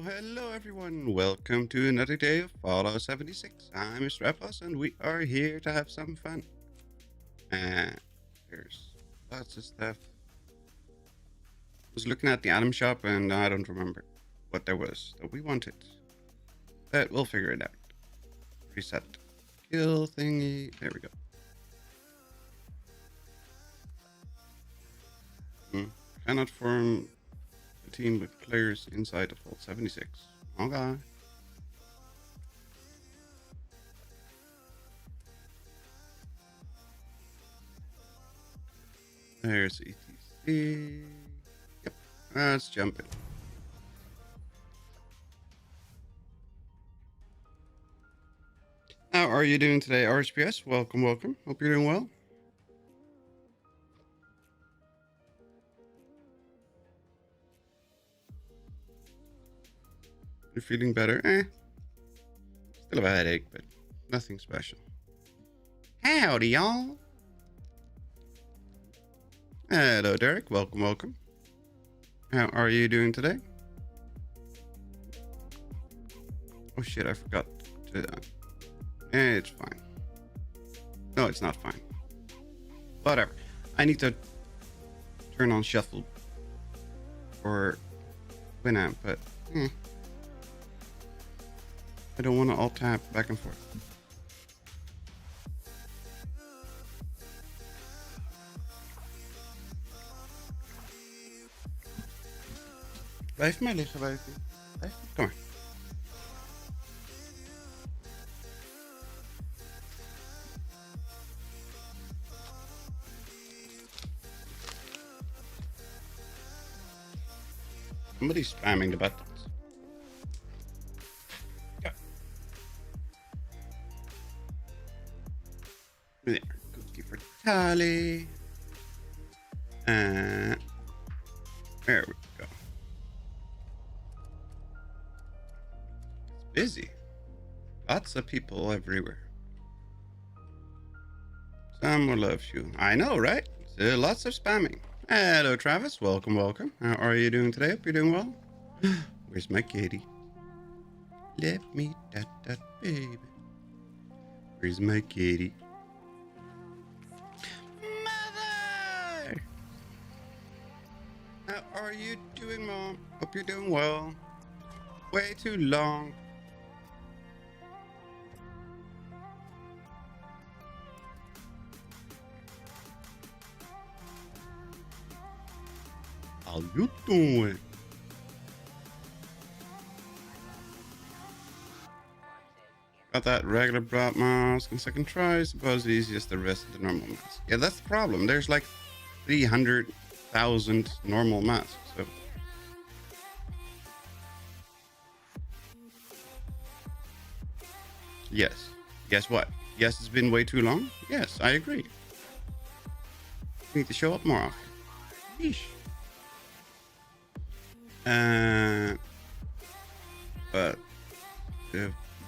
Hello everyone. Welcome to another day of Fallout 76. I'm Mr. Epos and we are here to have some fun. And there's lots of stuff. I was looking at the item shop and I don't remember what there was that we wanted. But we'll figure it out. Reset kill thingy. There we go. Cannot form a team with players inside of Vault 76. Okay. There's ETC. Yep. Let's jump in. How are you doing today, RSPS? Welcome. Hope you're doing well. You're feeling better? Still have a headache, but nothing special. Howdy, y'all. Hello, Derek. Welcome. How are you doing today? Oh shit, I forgot to... It's fine. No, it's not fine. Whatever. I need to turn on shuffle for Winamp, but... I don't want to alt tap back and forth. Blijf maar liggen, wijfie. Kom maar. Somebody's spamming the buttons. There, cookie for Tally. There we go. It's busy. Lots of people everywhere. Someone loves you. I know, right? Lots of spamming. Hello, Travis. Welcome. How are you doing today? Hope you're doing well. Where's my kitty? Let me that baby. Where's my kitty? Mother! How are you doing, Mom? Hope you're doing well. Way too long. How you doing? Got that regular broad mask in second try. Suppose the easiest the rest of the normal mask. Yeah, that's the problem. There's like 300,000 normal masks. So yes. Guess what? Yes, it's been way too long. Yes, I agree. You need to show up more often. Yeesh. But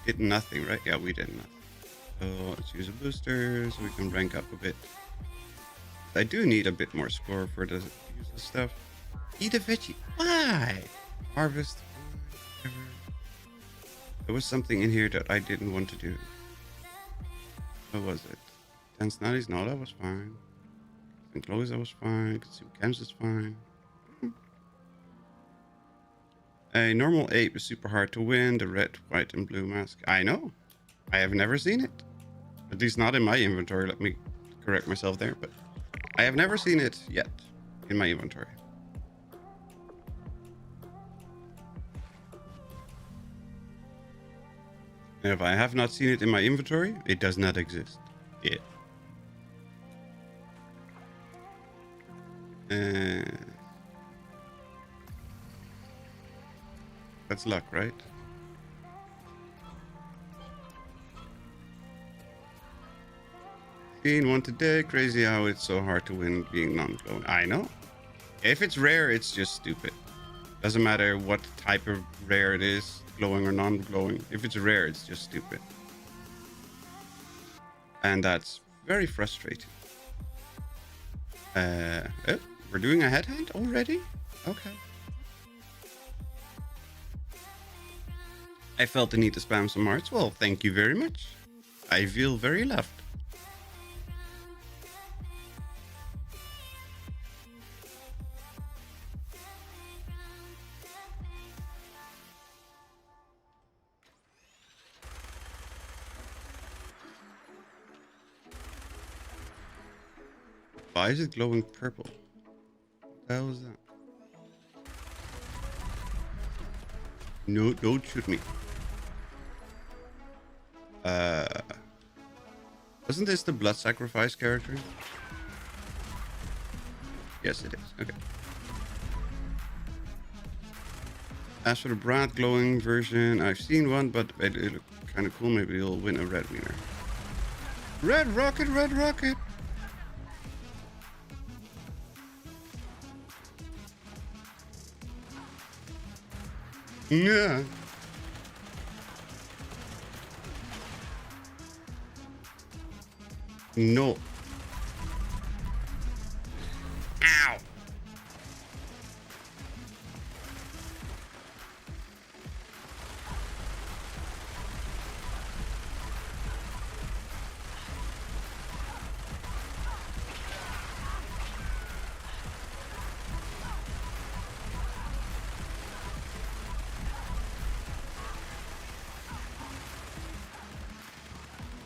did nothing, right? Yeah, we did nothing. So let's use a booster so we can rank up a bit. I do need a bit more score for the use of stuff. Eat a veggie. Why? Harvest. Whatever. There was something in here that I didn't want to do. What was it? 10 snotties? No, that was fine. And clothes, that was fine. Consume chems is fine. A normal ape is super hard to win. The red, white, and blue mask. I know. I have never seen it. At least not in my inventory. Let me correct myself there. But I have never seen it yet in my inventory. And if I have not seen it in my inventory, it does not exist. Yeah. That's luck, right? Seen one today. Crazy how it's so hard to win being non-glowing. I know. If it's rare, it's just stupid. Doesn't matter what type of rare it is, glowing or non-glowing. If it's rare, it's just stupid. And that's very frustrating. Oh, we're doing a headhunt already? Okay. I felt the need to spam some hearts. Well, thank you very much. I feel very loved. Why is it glowing purple? What the hell is that? No, don't shoot me. Wasn't this the blood sacrifice character? Yes, it is. Okay. As for the Brad glowing version, I've seen one, but it looked kind of cool. Maybe he'll win a red wiener. Red rocket, red rocket. Yeah. No. Ow.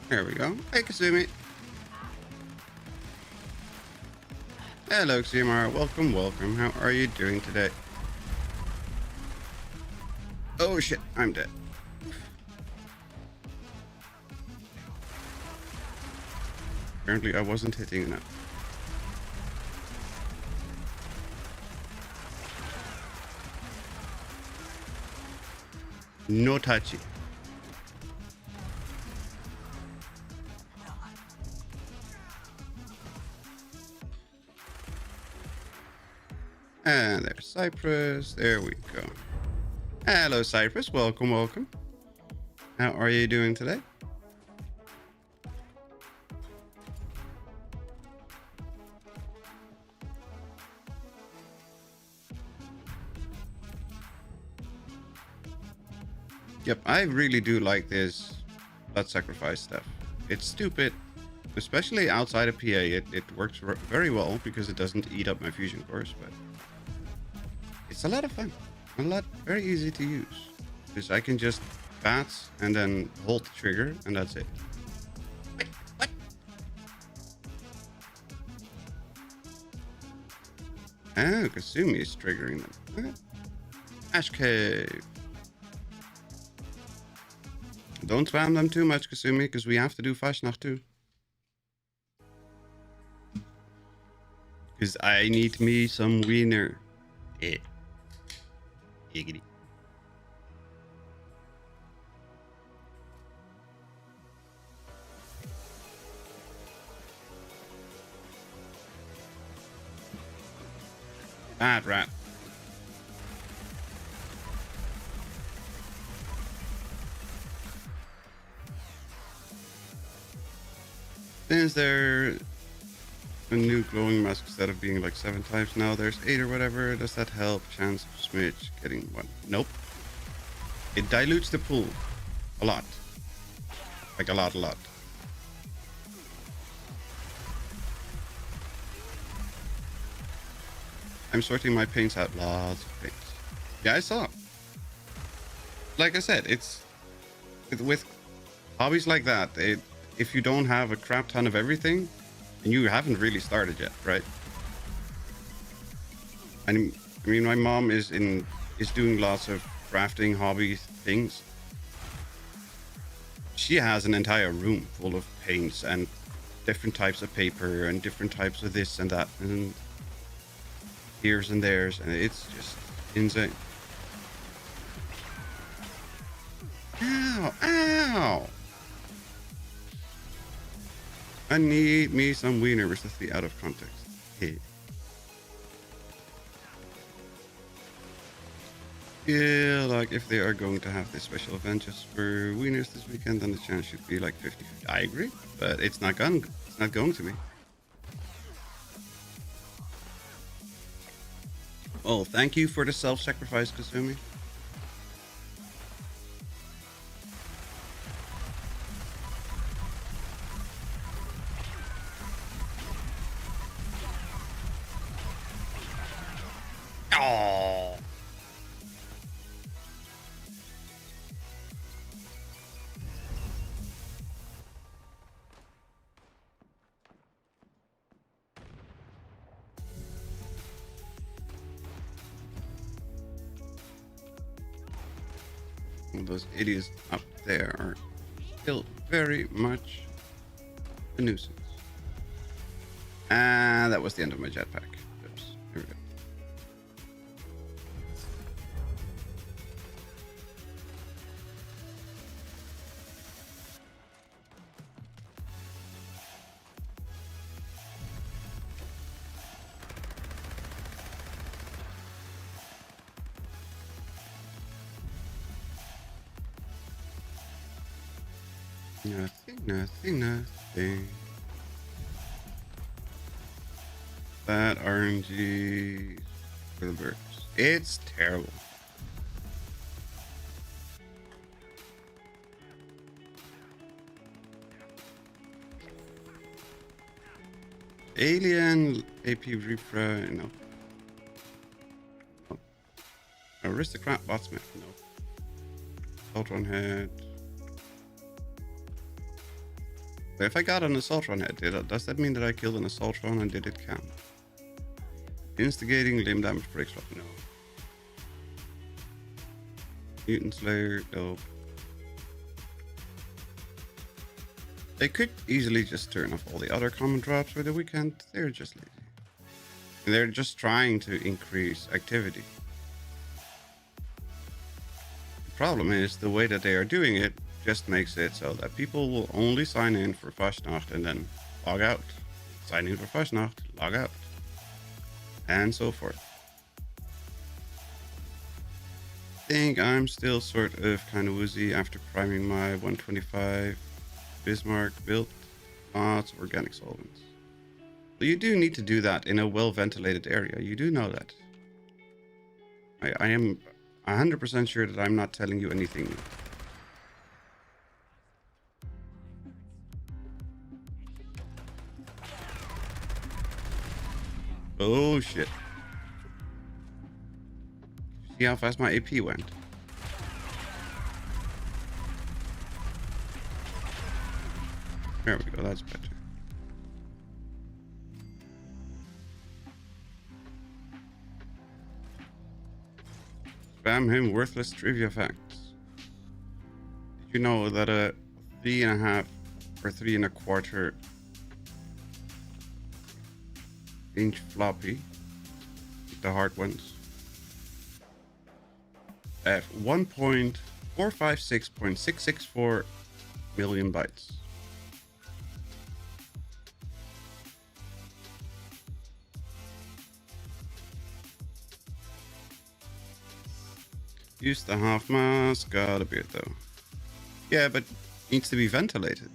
There we go. Hey, Kasumi. Hello, Ximar. Welcome, welcome. How are you doing today? Oh, shit. I'm dead. Apparently, I wasn't hitting enough. No touchy. And there's Cypress. There we go. Hello, Cypress. Welcome, welcome. How are you doing today? Yep, I really do like this blood sacrifice stuff. It's stupid, especially outside of PA. It works very well because it doesn't eat up my fusion cores, but it's a lot of fun. Very easy to use. Because I can just bats and then hold the trigger and that's it. What? Oh, Kasumi is triggering them. Okay. Ash Cave. Don't spam them too much, Kasumi, because we have to do fasnacht too. Because I need me some wiener. Eh. Giggity. Bad rat. Is there a new glowing mask instead of being like 7 types now? There's 8 or whatever. Does that help? Chance of smidge getting 1. Nope. It dilutes the pool a lot. Like a lot. I'm sorting my paints out. Lots of paints. Yeah, I saw. Like I said, it's with hobbies like that. If you don't have a crap ton of everything, and you haven't really started yet, right? I mean, my mom is doing lots of crafting hobby things. She has an entire room full of paints and different types of paper and different types of this and that and here's and there's, and it's just insane. Ow! I need me some wiener versus the out of context. Hey. Yeah, like if they are going to have this special event just for wieners this weekend, then the chance should be like 50-50. I agree, but it's not going to be. Oh, thank you for the self-sacrifice, Kasumi. Oh. Those idiots up there are still very much a nuisance. And that was the end of my jetpack. Oops. Here we go. Nothing. That RNG for the birds. It's terrible. Alien AP refresh. No. Oh. Aristocrat botsmith. No. Ultron head. But if I got an Assaultron head, does that mean that I killed an Assaultron and did it count? Instigating limb damage breaks off. No. Mutant Slayer. No. They could easily just turn off all the other common drops for the weekend. They're just lazy. They're just trying to increase activity. The problem is the way that they are doing it just makes it so that people will only sign in for fasnacht and then log out. Sign in for fasnacht, log out. And so forth. I think I'm still sort of kind of woozy after priming my 125 Bismarck build. Lots of organic solvents. But you do need to do that in a well-ventilated area. You do know that. I am 100% sure that I'm not telling you anything new. Oh shit. See how fast my AP went? There we go, that's better. Spam him worthless trivia facts. Did you know that a 3.5 or 3.25 inch floppy, the hard ones, at 1.456.664 million bytes. Use the half mask, got a bit though. Yeah, but needs to be ventilated.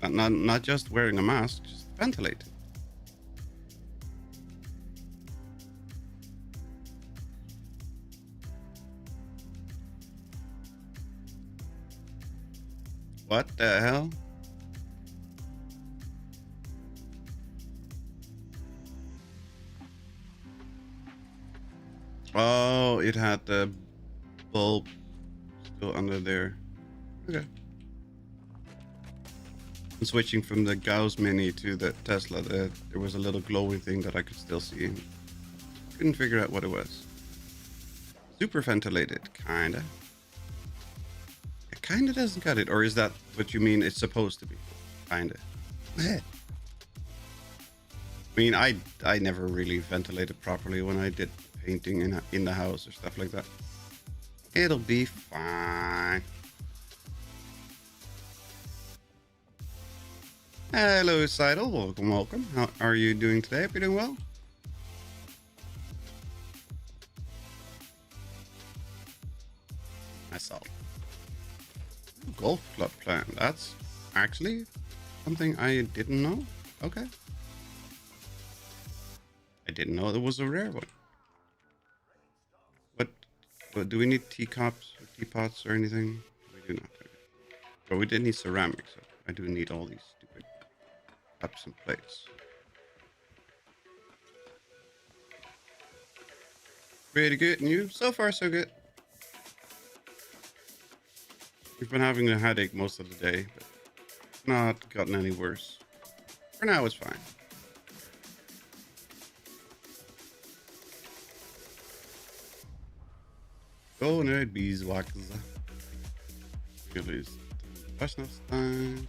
Not just wearing a mask, just ventilated. What the hell? Oh, it had the bulb still under there. Okay. I'm switching from the Gauss Mini to the Tesla. There was a little glowing thing that I could still see. Couldn't figure out what it was. Super ventilated, kinda. It kinda doesn't cut it, or is that what you mean it's supposed to be? Kinda. I mean, I never really ventilated properly when I did painting in the house or stuff like that. It'll be fine. Hello, Seidel. Welcome. How are you doing today? Hope you're doing well. Myself. Golf club plan. That's actually something I didn't know. Okay. I didn't know there was a rare one. But do we need teacups or teapots or anything? We do not. Okay. But we did need ceramics, so I do need all these stupid cups and plates. Pretty good. And you? So far, so good. We've been having a headache most of the day, but not gotten any worse. For now, it's fine. Go nerd beeswax. Release fasnacht.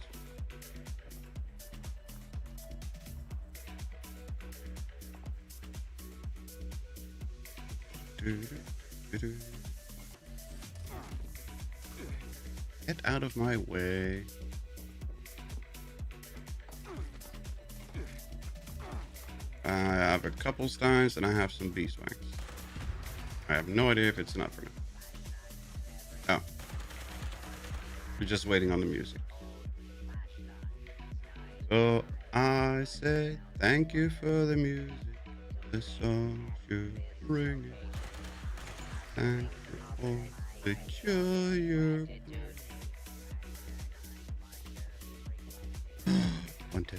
Get out of my way. I have a couple steins and I have some beeswax. I have no idea if it's enough or not. Oh. We're just waiting on the music. So I say thank you for the music. The song you're bringing. Thank you for the joy you're One, two.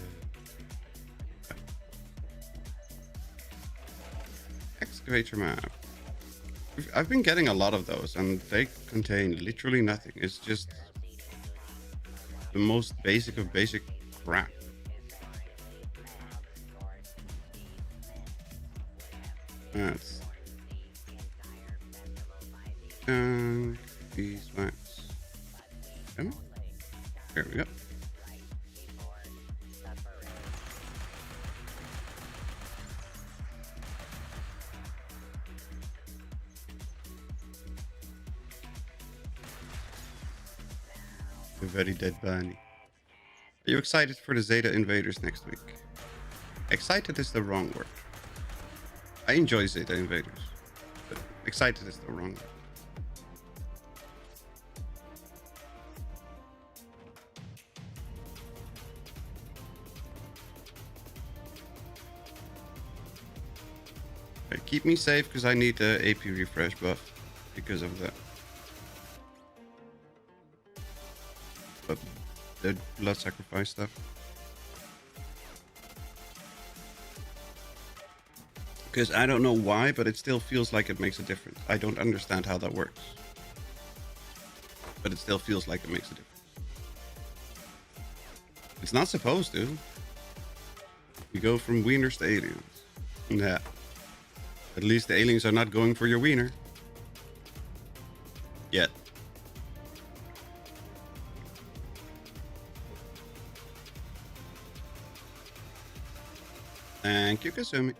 Excavator map. I've been getting a lot of those, and they contain literally nothing. It's just the most basic of basic crap. That's and beeswax. There we go. A very dead bunny. Are you excited for the Zeta Invaders next week? Excited is the wrong word. I enjoy Zeta Invaders, but excited is the wrong word. Okay, keep me safe because I need the AP refresh buff because of that. But the blood sacrifice stuff. Because I don't know why, but it still feels like it makes a difference. I don't understand how that works. But it still feels like it makes a difference. It's not supposed to. You go from wieners to aliens. Yeah. At least the aliens are not going for your wiener. Yet. Thank you, Kasumi.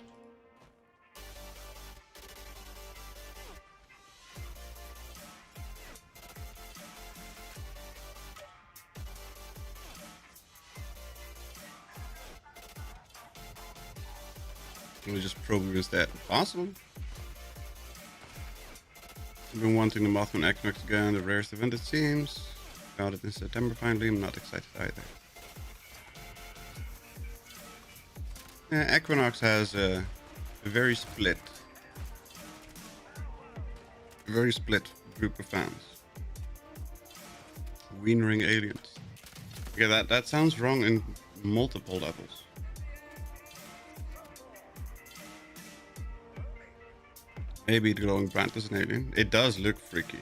Can we just progress that? Possible. I've been wanting the Mothman Equinox again, the rarest event it seems. Got it in September finally, I'm not excited either. Equinox has a very split group of fans. Wienering aliens. Yeah, that sounds wrong in multiple levels. Maybe the glowing brand is an alien. It does look freaky.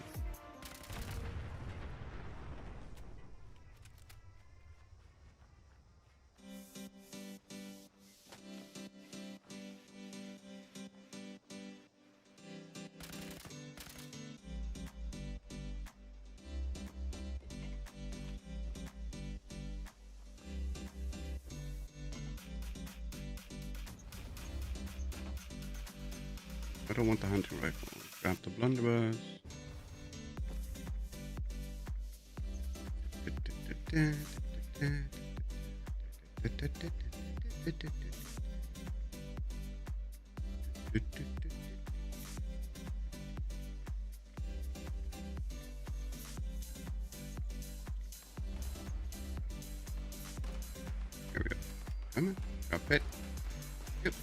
I don't want the hunting rifle. Grab the blunderbuss. Here we go. Come on, drop it. Yep.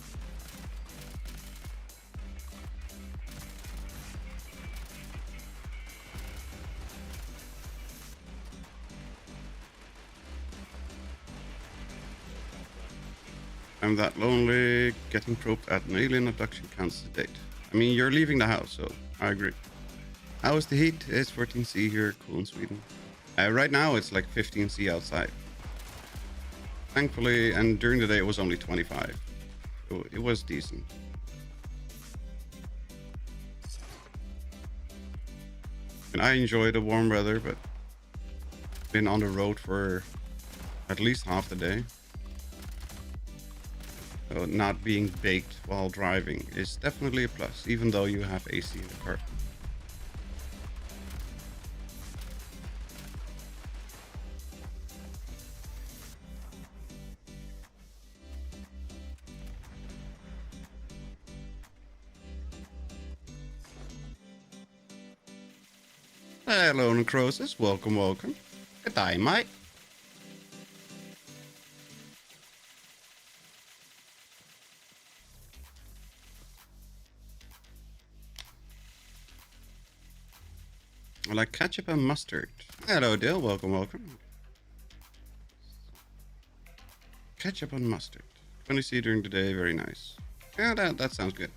I'm that lonely. Getting groped at an alien abduction counts as a date. I mean, you're leaving the house, so I agree. How is the heat? It's 14C here, cool in Sweden. Right now, it's like 15C outside. Thankfully, and during the day, it was only 25. So it was decent. And I enjoy the warm weather, but been on the road for at least half the day. So not being baked while driving is definitely a plus, even though you have AC in the car. Hello, Necrosis. Welcome, welcome. Good day, mate. I like ketchup and mustard. Hello, Dill. Welcome, welcome. Ketchup and mustard. 20C during the day. Very nice. Yeah, that sounds good.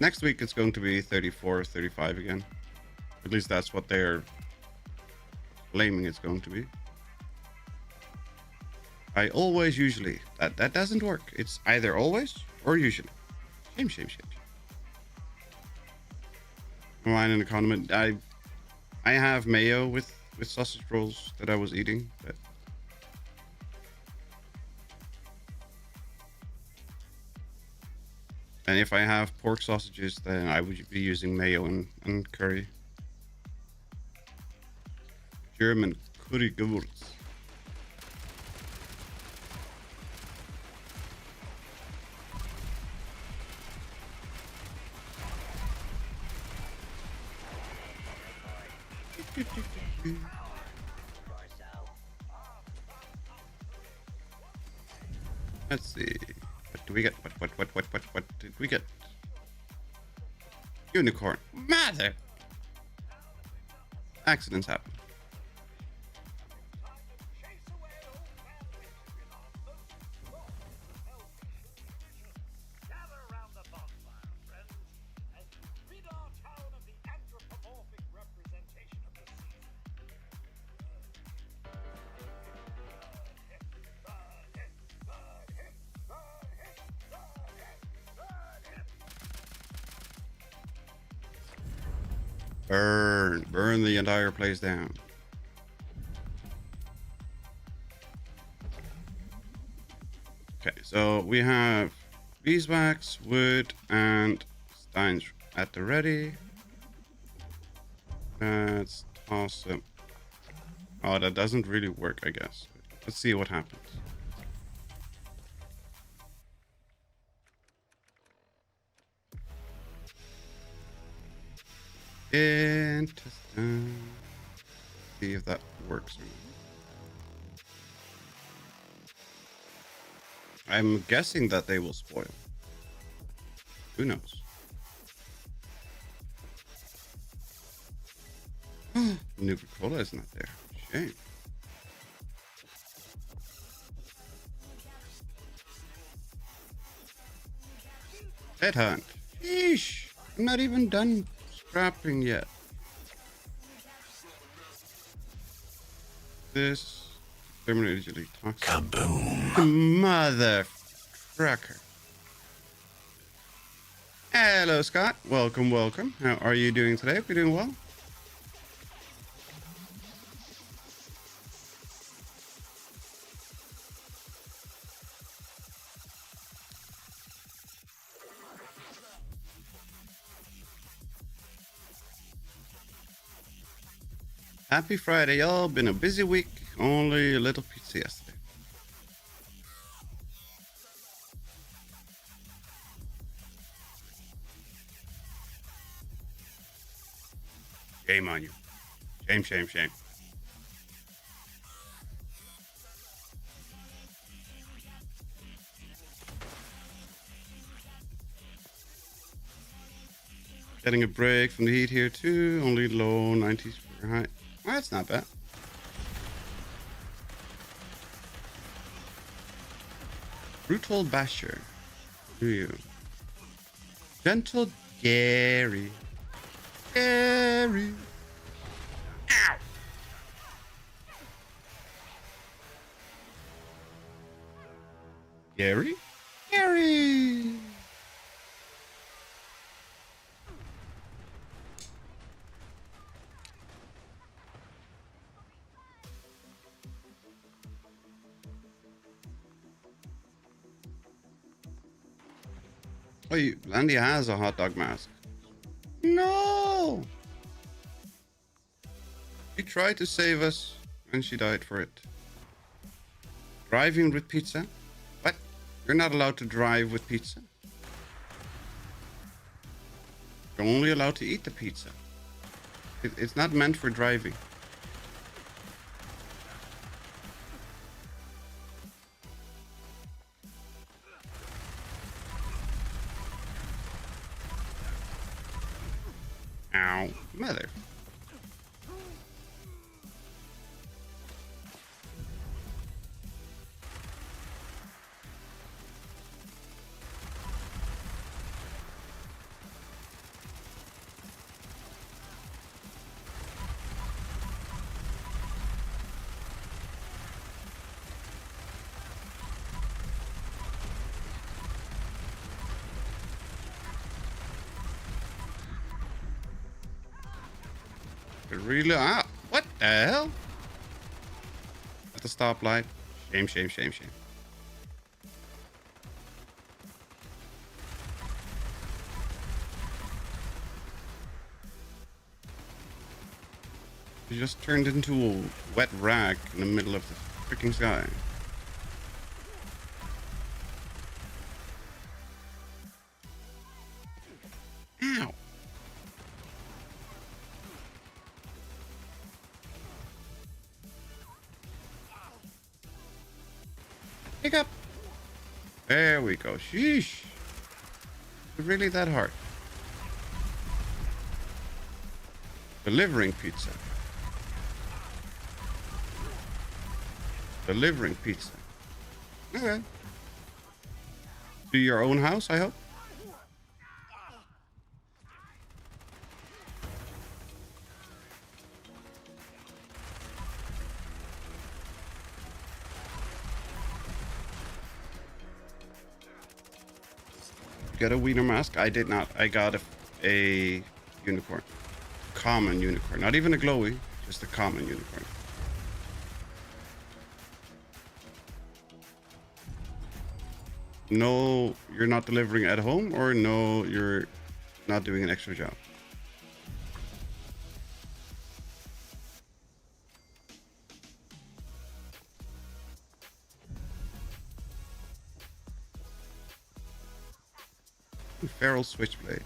Next week, it's going to be 34, 35 again. At least that's what they're claiming it's going to be. I always usually. That doesn't work. It's either always or usually. Shame. Wine and a condiment. I have mayo with sausage rolls that I was eating. But and if I have pork sausages, then I would be using mayo and curry. German Currywurst. Let's see. What do we get? What did we get? Unicorn. Mother! Accidents happen. Burn the entire place down. Okay, so we have beeswax, wood, and steins at the ready. Let's toss them. Oh, that doesn't really work, I guess. Let's see what happens. Interesting. See if that works or not. I'm guessing that they will spoil. Who knows? Nuka-Cola is not there. Shame. Headhunt. Sheesh. I'm not even done scrapping yet. This terminally toxic. Kaboom. Mother trucker. Hello, Scott. Welcome, welcome. How are you doing today? Hope you're doing well. Happy Friday, y'all. Been a busy week. Only a little pizza yesterday. Shame on you. Shame, shame, shame. Getting a break from the heat here too. Only low 90s Fahrenheit. Well, that's not bad. Brutal Basher. Do you? Gentle Gary. Gary. Ow! Gary? Gary! Oh, Landy has a hot dog mask. No! She tried to save us, and she died for it. Driving with pizza? What? You're not allowed to drive with pizza. You're only allowed to eat the pizza. It's not meant for driving. Ow. Mother. Really? Ah, what the hell? At the stoplight. Shame, shame, shame, shame. He just turned into a wet rag in the middle of the freaking sky. Ow. Pick up. There we go. Sheesh. Is it really that hard? Delivering pizza. Delivering pizza. Okay. To your own house, I hope. Get a wiener mask? I did not. I got a unicorn. Common unicorn. Not even a glowy, just a common unicorn. No, you're not delivering at home, or no, you're not doing an extra job. Feral switchblade.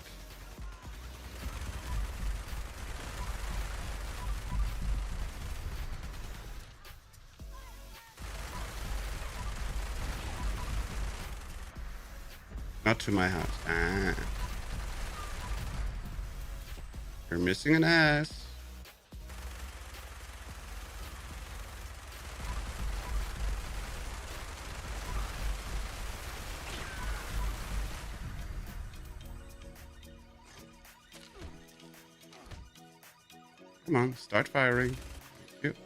Not to my house. Ah. You're missing an ass. Come on, start firing. Yep.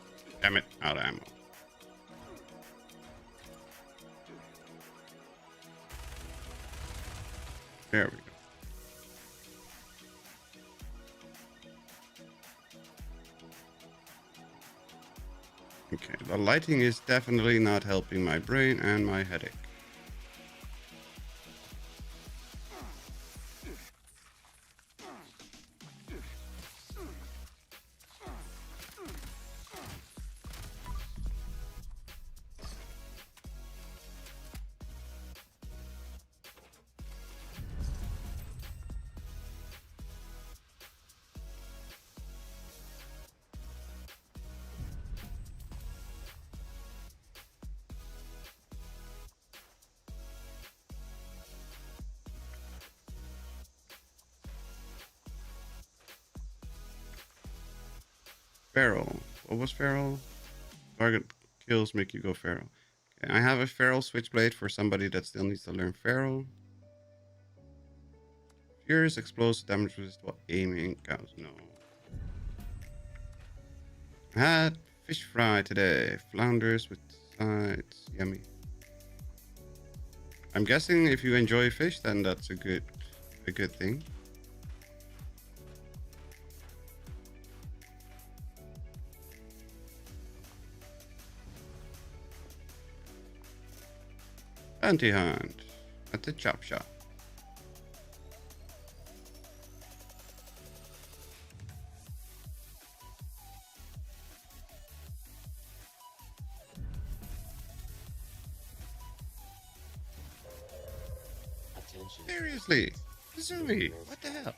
Damn it, out of ammo. There we go. Okay, the lighting is definitely not helping my brain and my headache. Feral. What was feral? Target kills make you go feral. I have a feral switchblade for somebody that still needs to learn feral. Furious explosive damage resist while aiming. Cows, no. I had fish fry today. Flounders with sides. Yummy. I'm guessing if you enjoy fish, then that's a good thing. Bounty hunt at the chop shop. Attention. Seriously, Kazooie, what the hell?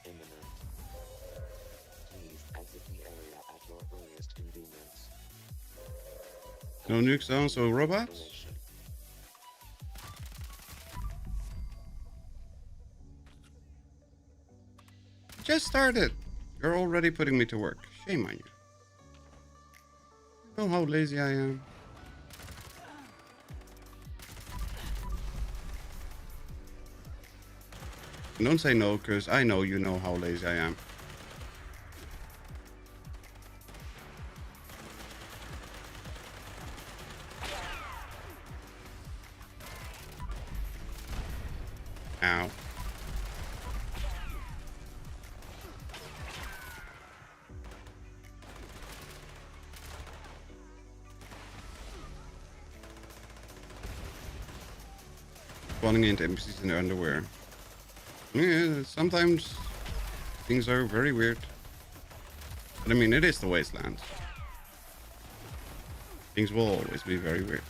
Please exit the area at your earliest convenience. No nuke zones, so robots? Just started. You're already putting me to work. Shame on you. You know how lazy I am. Don't say no, because I know you know how lazy I am. Ow. Spawning into NPCs in their underwear. Yeah, sometimes things are very weird. But I mean, it is the wasteland. Things will always be very weird.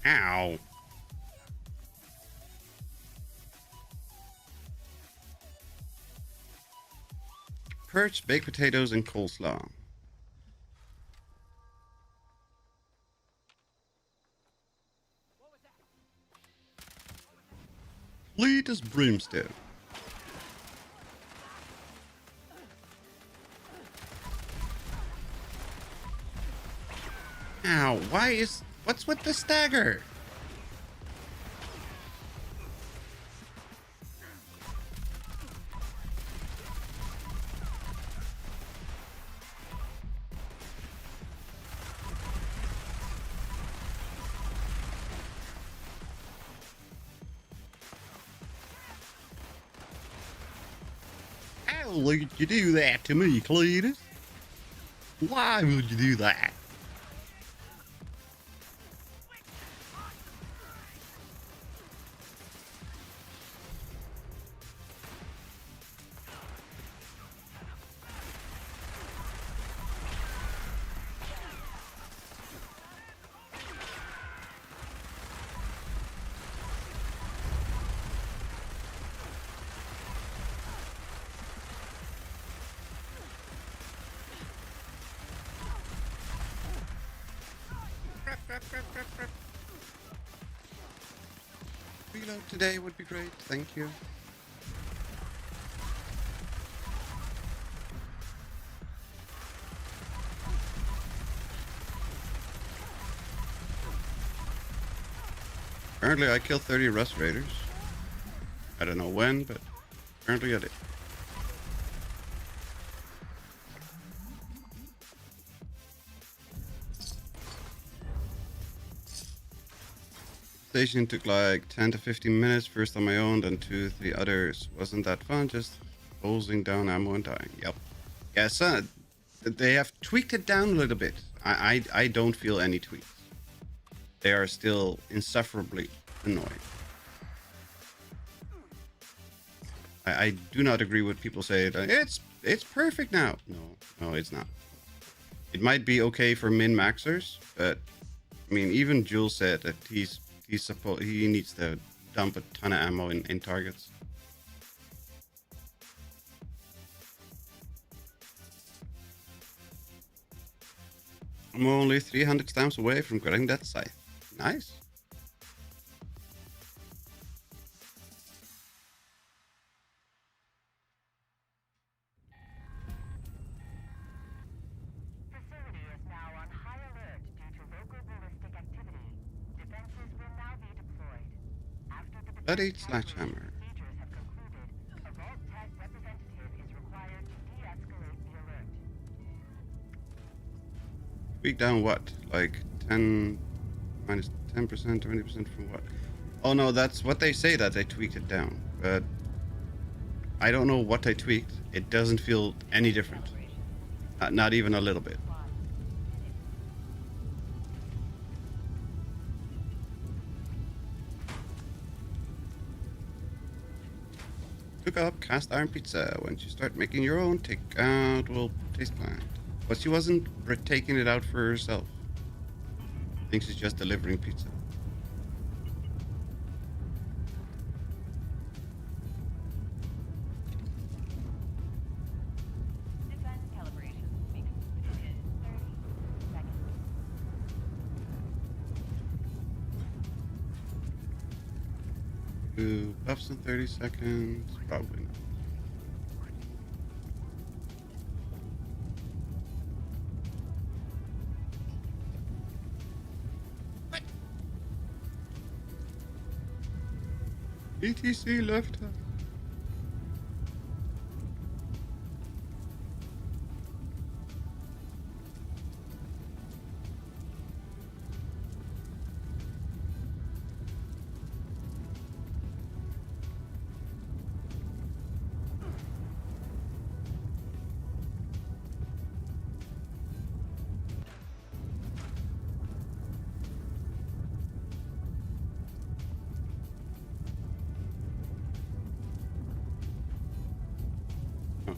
Ow. Perch, baked potatoes, and coleslaw. Fleet as brimstone. Ow, what's with the stagger? How would you do that to me, Cletus? Why would you do that? Reload today would be great, thank you. Apparently I killed 30 Rust Raiders. I don't know when, but apparently I did. Station took like 10 to 15 minutes, first on my own, then 2-3 others. Wasn't that fun, just hosing down ammo and dying. Yep. Yeah, so they have tweaked it down a little bit. I don't feel any tweaks. They are still insufferably annoying. I do not agree with people say that it's perfect now. No, it's not. It might be okay for min-maxers, but I mean, even Jules said that he needs to dump a ton of ammo in targets. I'm only 300 stamps away from getting that scythe. Nice. Bloody sledgehammer. Tweak down what? Like 10 minus 10%, 20% from what? Oh no, that's what they say that they tweaked it down. But I don't know what I tweaked. It doesn't feel any different. Not even a little bit. Cook up cast iron pizza. Once you start making your own, take out will taste bland. But she wasn't taking it out for herself. Thinks she's just delivering pizza. Do buffs in 30 seconds? Probably not. What? ETC left us.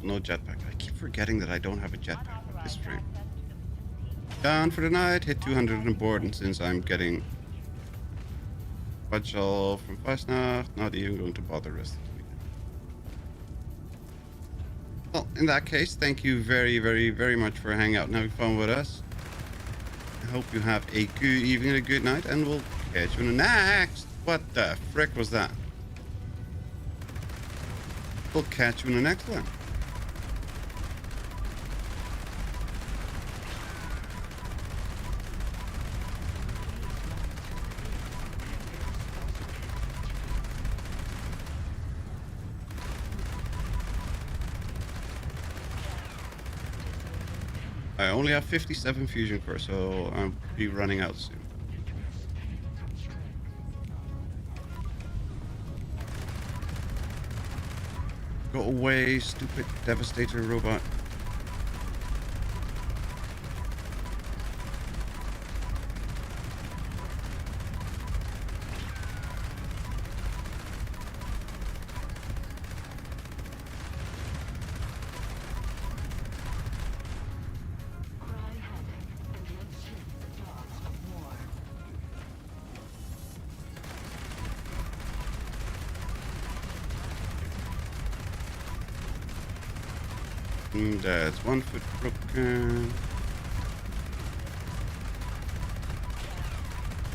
No jetpack. I keep forgetting that I don't have a jetpack with this frame. Done for the night. Hit 200 on board, and since I'm getting special from fasnacht, not even going to bother the rest of the weekend. Well, in that case, thank you very, very, very much for hanging out and having fun with us. I hope you have a good evening, a good night, and we'll catch you in the next. What the frick was that? We'll catch you in the next one. I only have 57 fusion core, so I'll be running out soon. Go away, stupid devastator robot. That's 1 foot broken.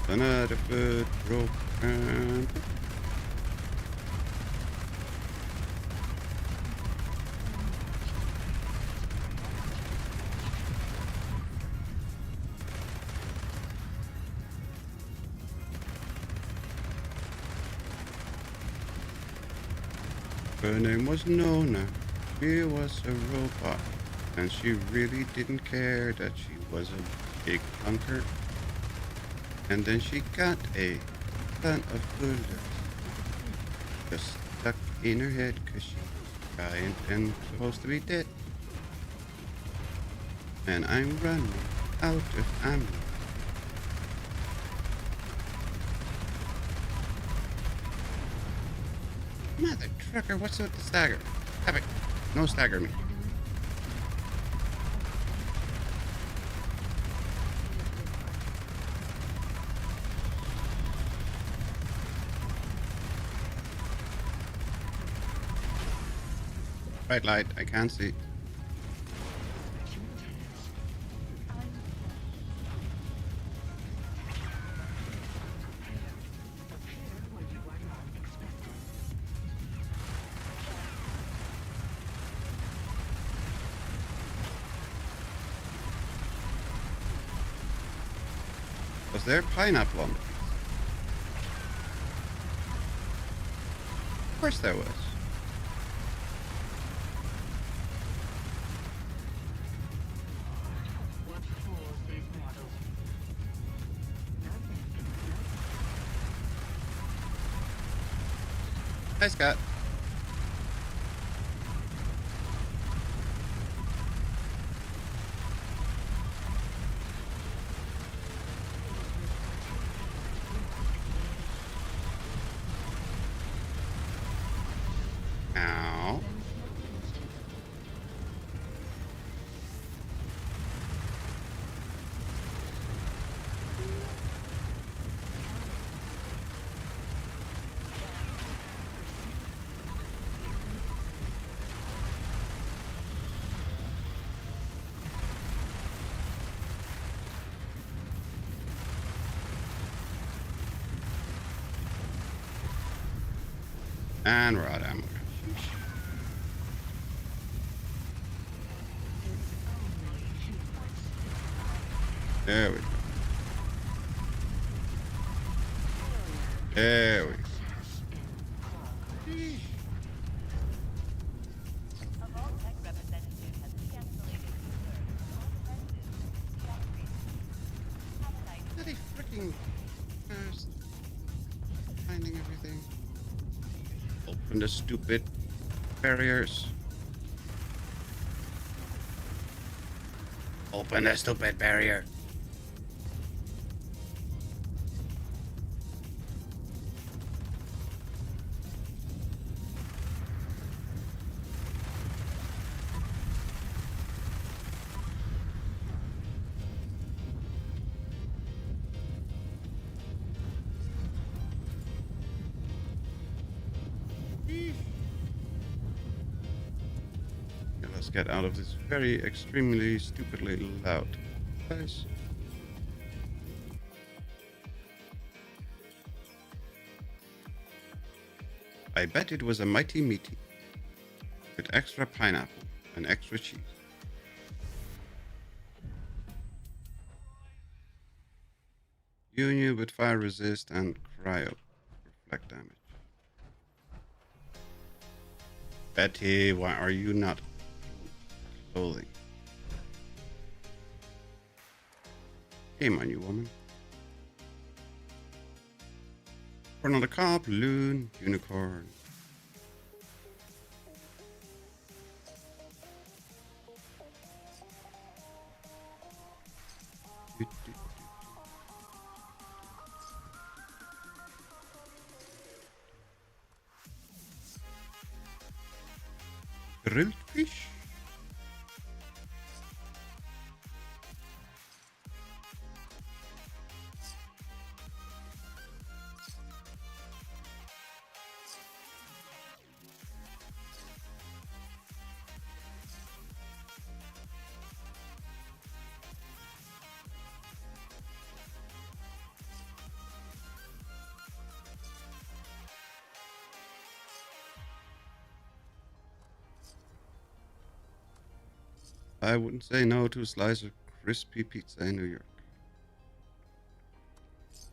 Another foot broken. Her name was Nona. She was a robot, and she really didn't care that she was a big hunker. And then she got a ton of bullets just stuck in her head because she was giant and supposed to be dead. And I'm running out of ammo. Mother trucker, what's with the stagger? Have it. No stagger me. Bright light, I can't see. Was there pineapple on the pizza? course there was. Hi, Scott. Ow. And we're out of ammo. There we go. There we go. Bloody freaking cars finding everything. Open the stupid barriers. Open the stupid barrier. Okay, let's get out of this very extremely stupidly loud place. I bet it was a mighty meaty with extra pineapple and extra cheese. Union with fire resist and cryo reflect damage. Betty, why are you not clothing? Shame on you, woman. For another cop, loon, unicorn. Grilled fish? I wouldn't say no to a slice of crispy pizza in New York. Is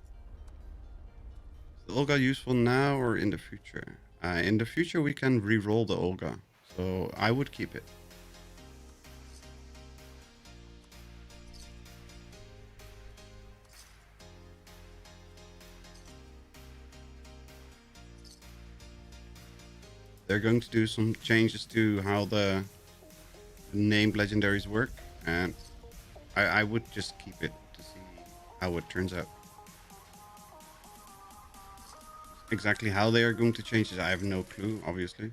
the Olga useful now or in the future? In the future, we can re-roll the Olga, so I would keep it. They're going to do some changes to how the named legendaries work, and I would just keep it to see how it turns out. Exactly how they are going to change it, I have no clue, obviously.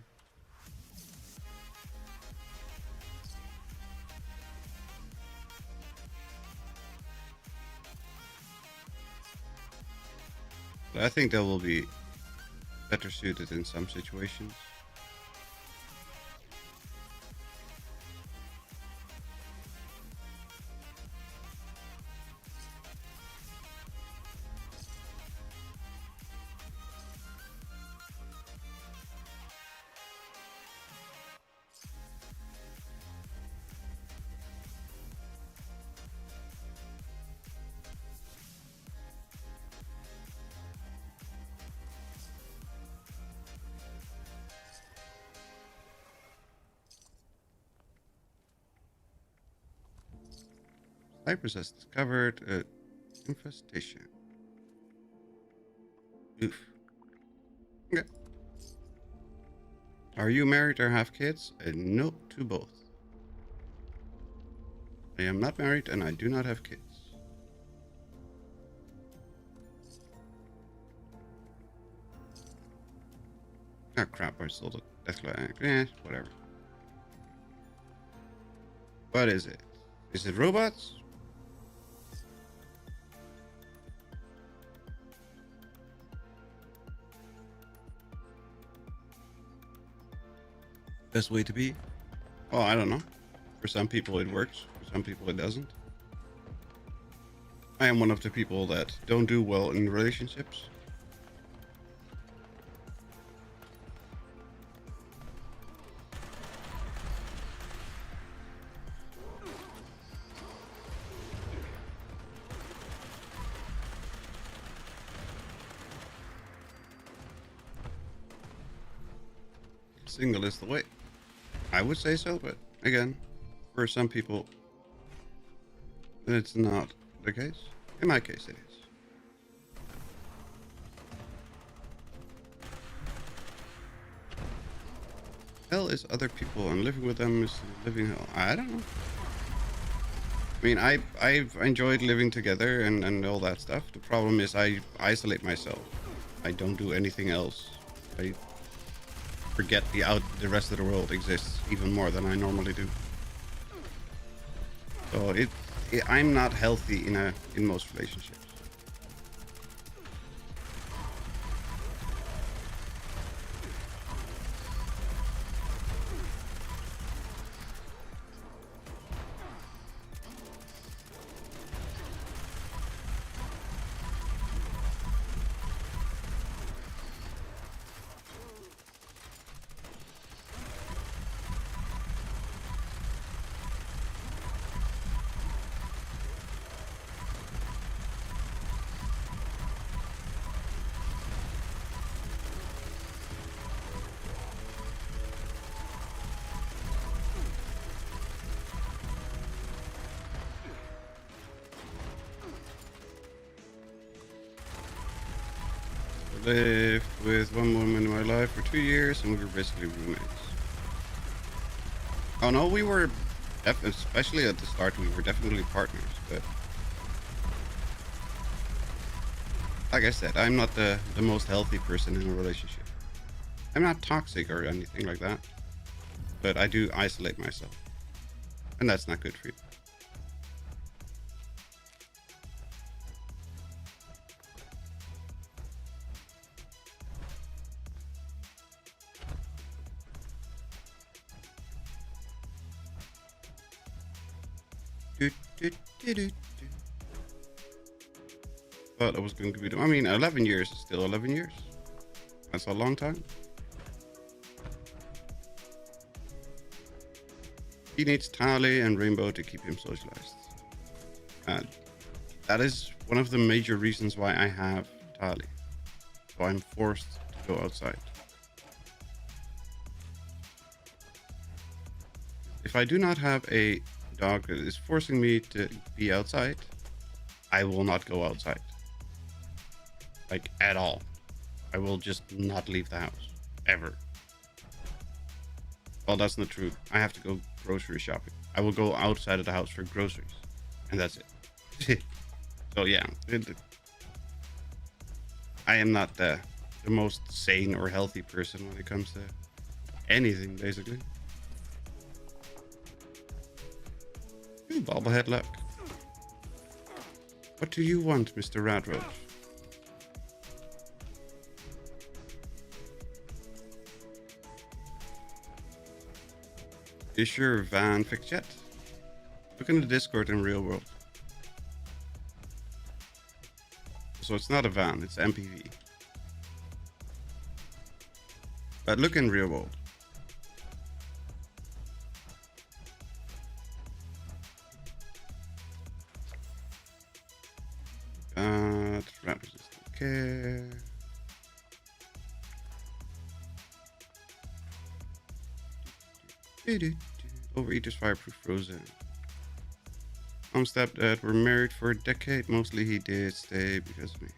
But I think they will be better suited in some situations. Cyprus has discovered an infestation. Oof. Okay. Are you married or have kids? No to both. I am not married and I do not have kids. Oh crap, I sold a death cloud. Whatever. What is it? Is it robots? Best way to be? Oh, I don't know. For some people it works, for some people it doesn't. I am one of the people that don't do well in relationships. Single is the way. I would say so, but again, for some people, it's not the case. In my case, it is. Hell is other people, and living with them is living hell. I don't know. I mean, I've enjoyed living together and all that stuff. The problem is I isolate myself. I don't do anything else. I forget the rest of the world exists even more than I normally do. So I'm not healthy in most relationships. Lived with one woman in my life for 2 years, and we were basically roommates. Oh no, we were, especially at the start, we were definitely partners. But like I said, I'm not the most healthy person in a relationship. I'm not toxic or anything like that, but I do isolate myself, and that's not good for you. Thought I was going to be. I mean, 11 years is still 11 years. That's a long time. He needs Tali and Rainbow to keep him socialized. That is one of the major reasons why I have Tali. So I'm forced to go outside. If I do not have a dog that is forcing me to be outside, I will not go outside. Like, at all. I will just not leave the house. Ever. Well, that's not true. I have to go grocery shopping. I will go outside of the house for groceries. And that's it. So, yeah. I am not the most sane or healthy person when it comes to anything, basically. Ooh, bobblehead luck. What do you want, Mr. Radroach? Is your van fixed yet? Look in the Discord in real world. So it's not a van, it's MPV. But look in real world. Rat resistant care. Overeaters fireproof frozen. Some stepdad were married for a decade. Mostly he did stay because of me.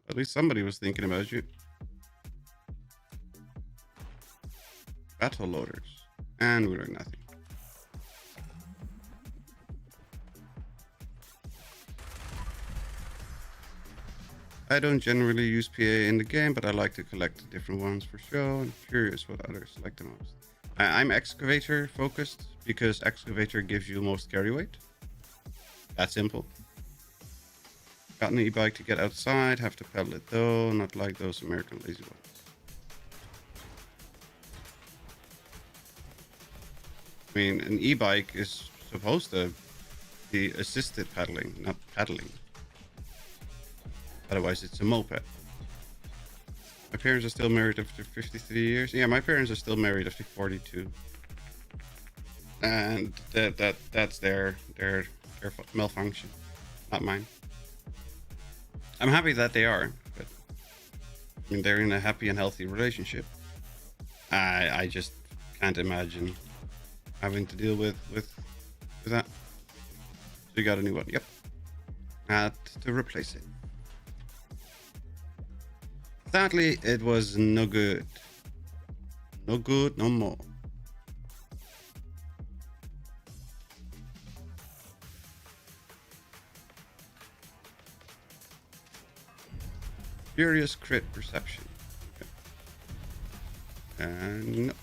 At least somebody was thinking about you. Battle loaders. And we learned nothing. I don't generally use PA in the game, but I like to collect different ones for show. I'm curious what others like the most. I'm excavator focused because excavator gives you most carry weight. That simple. Got an e-bike to get outside, have to pedal it though, not like those American lazy ones. I mean, an e-bike is supposed to be assisted pedaling, not pedaling. Otherwise, it's a moped. My parents are still married after 53 years. Yeah, my parents are still married after 42. And that's their malfunction, not mine. I'm happy that they are, but I mean, they're in a happy and healthy relationship. I just can't imagine having to deal with that. So you got a new one. Yep. Had to replace it. Sadly, it was no good. No good, no more. Furious crit perception. Okay. And no.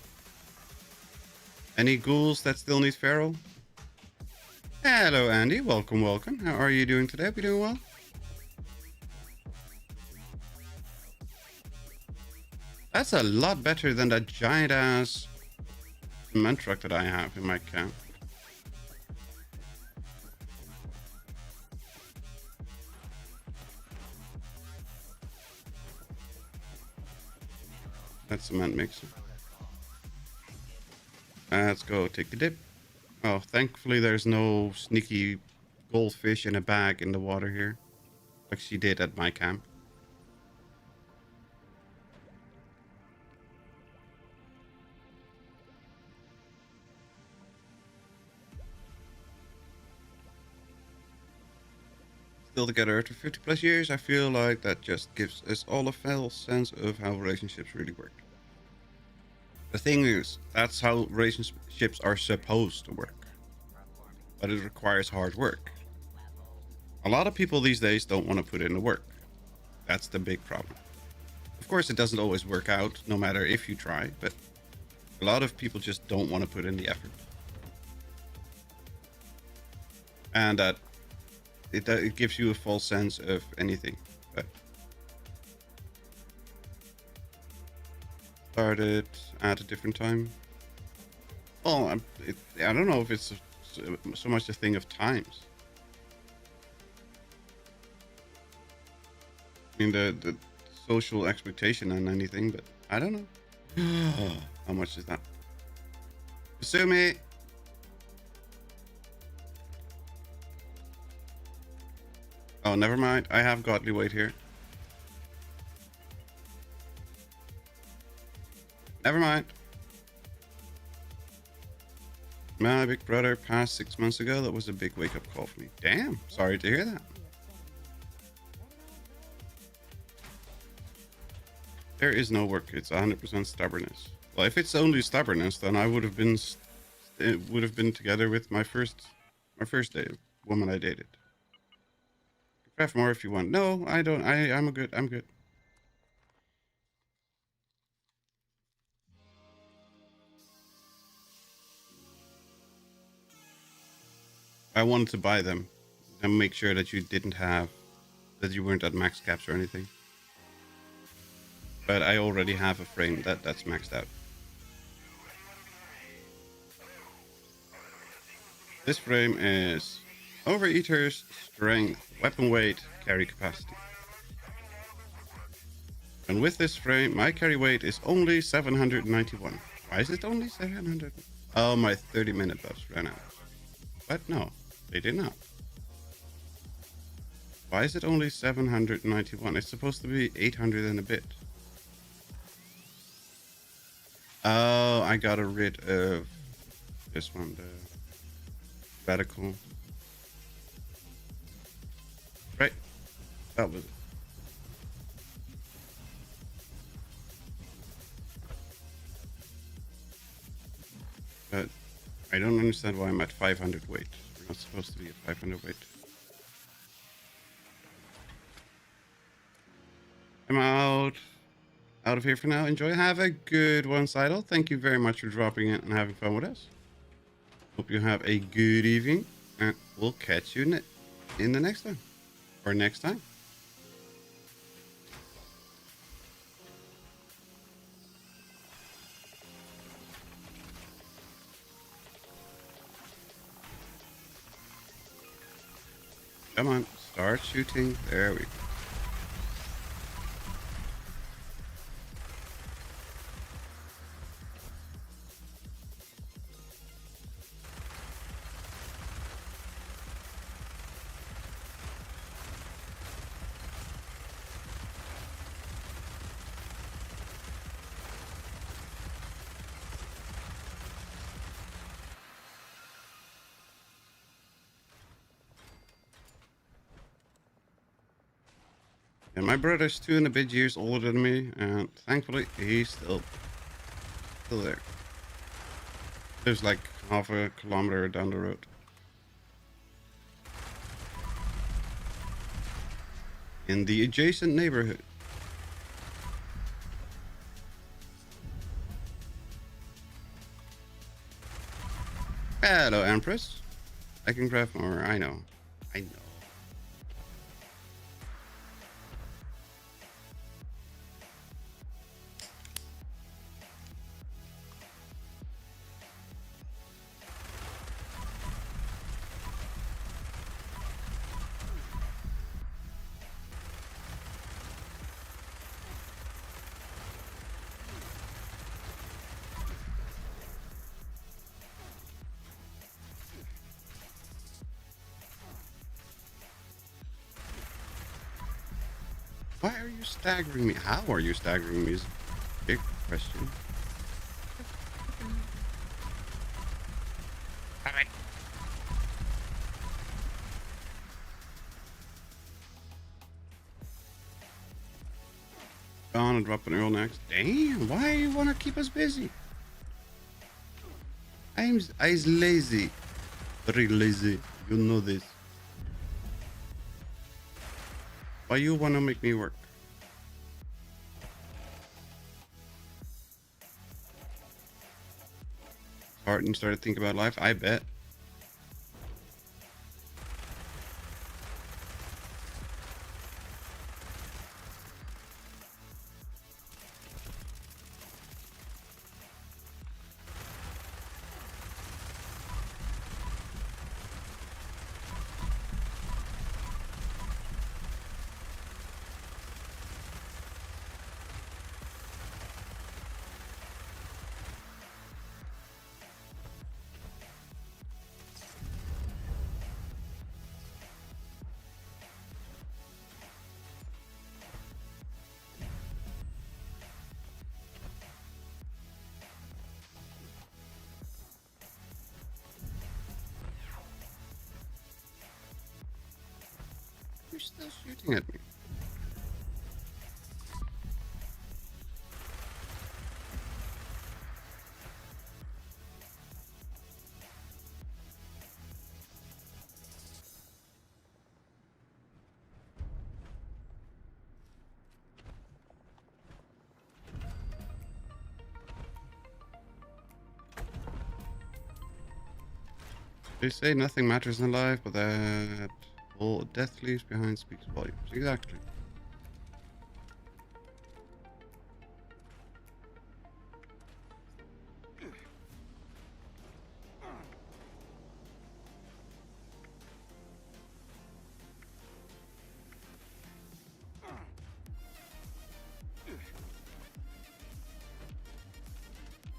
Any ghouls that still need Pharaoh? Hello, Andy. Welcome, welcome. How are you doing today? We doing well? That's a lot better than that giant ass cement truck that I have in my camp. That cement mixer. Let's go take a dip. Oh, thankfully there's no sneaky goldfish in a bag in the water here, like she did at my camp. Still together after 50 plus years, I feel like that just gives us all a false sense of how relationships really work. The thing is, that's how relationships are supposed to work, but it requires hard work. A lot of people these days don't want to put in the work. That's the big problem. Of course, it doesn't always work out, no matter if you try, but a lot of people just don't want to put in the effort. And that it gives you a false sense of anything. But started at a different time. Well, I don't know if it's so much a thing of times. I mean, the social expectation and anything, but I don't know. How much is that? Kasumi! Oh, never mind. I have godly weight here. Never mind. My big brother passed 6 months ago. That was a big wake-up call for me. Damn. Sorry to hear that. There is no work. It's 100% stubbornness. Well, if it's only stubbornness, then I would have been together with my first woman I dated. Craft more if you want. No, I don't. I'm good. I'm good. I wanted to buy them and make sure that you weren't at max caps or anything. But I already have a frame that's maxed out. This frame is Overeater's strength, weapon weight, carry capacity. And with this frame, my carry weight is only 791. Why is it only 700? Oh, my 30-minute buffs ran out. What? No, they did not. Why is it only 791? It's supposed to be 800 and a bit. Oh, I got rid of This one, the radical. Right, that was it. But I don't understand why I'm at 500 weight. We're not supposed to be at 500 weight. I'm out of here for now. Enjoy. Have a good one, Seidel. Thank you very much for dropping in and having fun with us. Hope you have a good evening, and we'll catch you in the next one, or next time. Come on, start shooting. There we go. And my brother's 2 and a bit years older than me, and thankfully he's still there. Lives like half a kilometer down the road. In the adjacent neighborhood. Hello, Empress. I can craft more. I know. I know. Why are you staggering me? How are you staggering me is a big question. On and drop an earl next. Damn, why you wanna keep us busy? I'm lazy. Very lazy. You know this. Why you wanna make me work? Hard and started to think about life, I bet. You're still shooting at me. They say nothing matters in life, but that all death leaves behind speaks volumes. Exactly.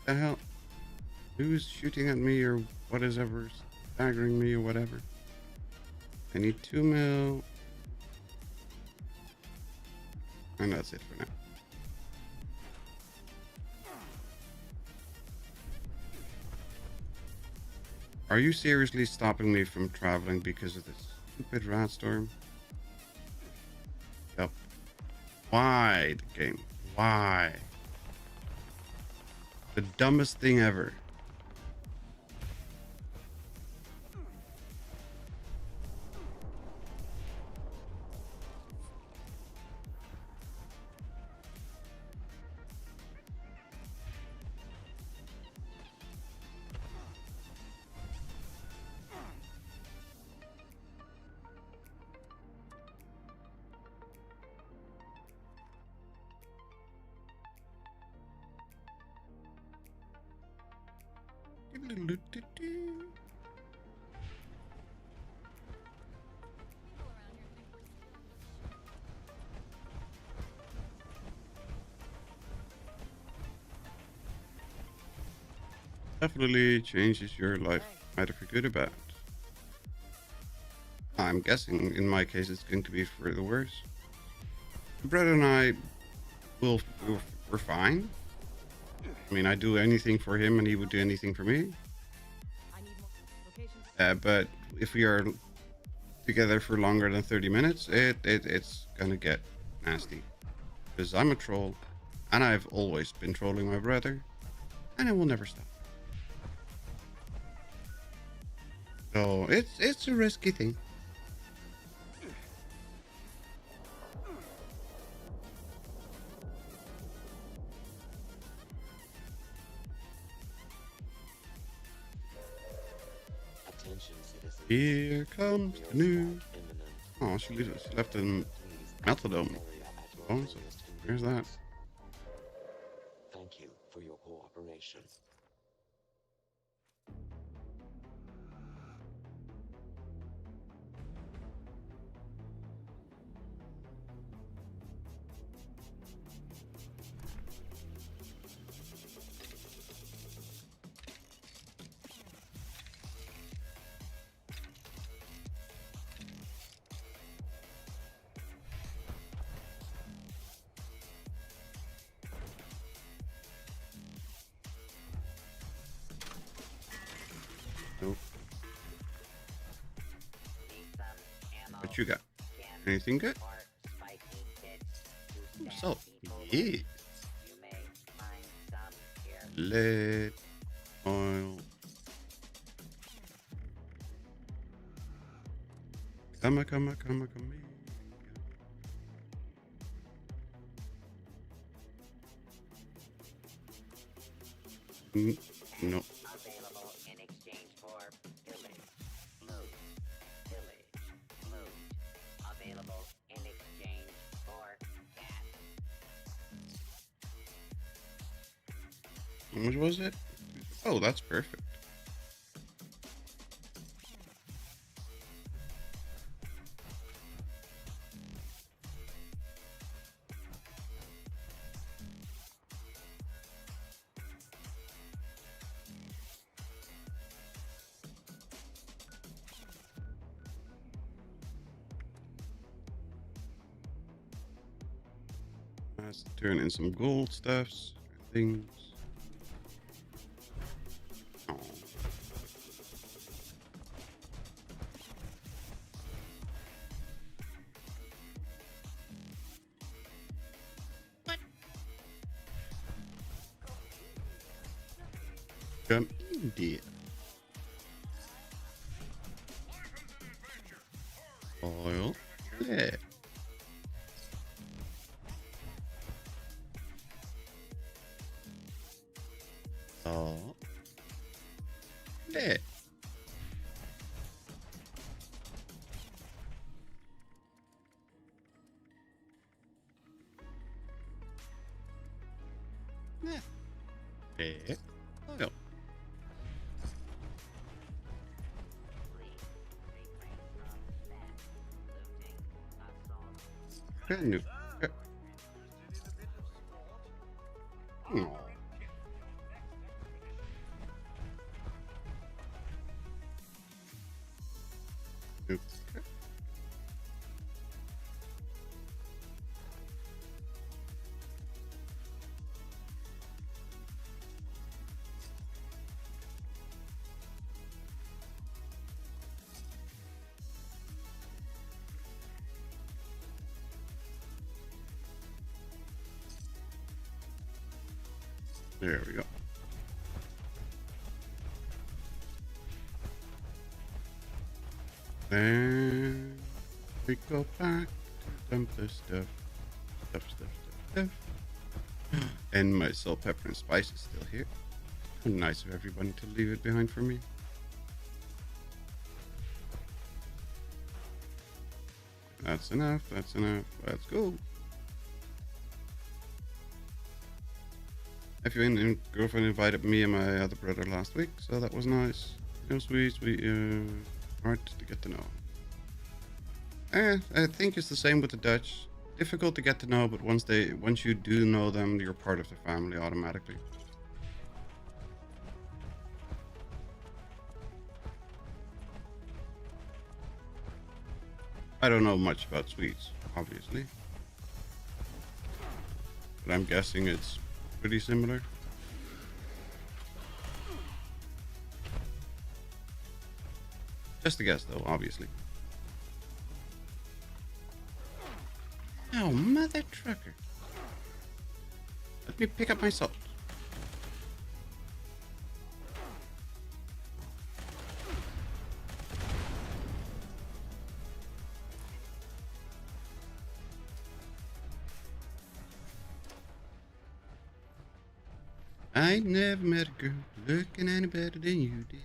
The hell? Who's shooting at me or what is ever staggering me or whatever? I need 2 mil. And that's it for now. Are you seriously stopping me from traveling because of this stupid rat storm? Yep. Why, the game? Why? The dumbest thing ever. Definitely changes your life, either for good or bad. I'm guessing in my case it's going to be for the worse. My brother and I will we're fine. I mean, I do anything for him and he would do anything for me. But if we are together for longer than 30 minutes, it's gonna get nasty. Because I'm a troll, and I've always been trolling my brother, and I will never stop. So it's a risky thing. Attention, citizens. Here comes the news. Imminent. Oh, she left a Please meltdown. area at your Oh, so earliest here's that. convenience. Thank you for your cooperation. Nope. What you got? Anything good? Ooh, salt. Yeah. Lead. Oil. Come. No. Available in exchange for pillage, loot, pillage, loot. Available in exchange for cat. How much was it? Oh, that's perfect. Let's turn in some gold stuffs and things. Oh. Come in, dear. Oil. Yeah. Oh. Yeah. Yeah. Yeah. Oil. Please refrain from theft, looting, assault. Brand new. Oh. Okay. There we go. And we go back to dump the stuff. Stuff. And my salt, pepper, and spice is still here. Nice of everyone to leave it behind for me. That's enough. That's enough. Let's go. If your girlfriend invited me and my other brother last week, so that was nice. It was sweet, hard to get to know. I think it's the same with the Dutch. Difficult to get to know, but once you do know them, you're part of the family automatically. I don't know much about Swedes, obviously, but I'm guessing it's pretty similar. Just a guess, though, obviously. Oh, mother trucker. Let me pick up my salt. I never met a girl looking any better than you did.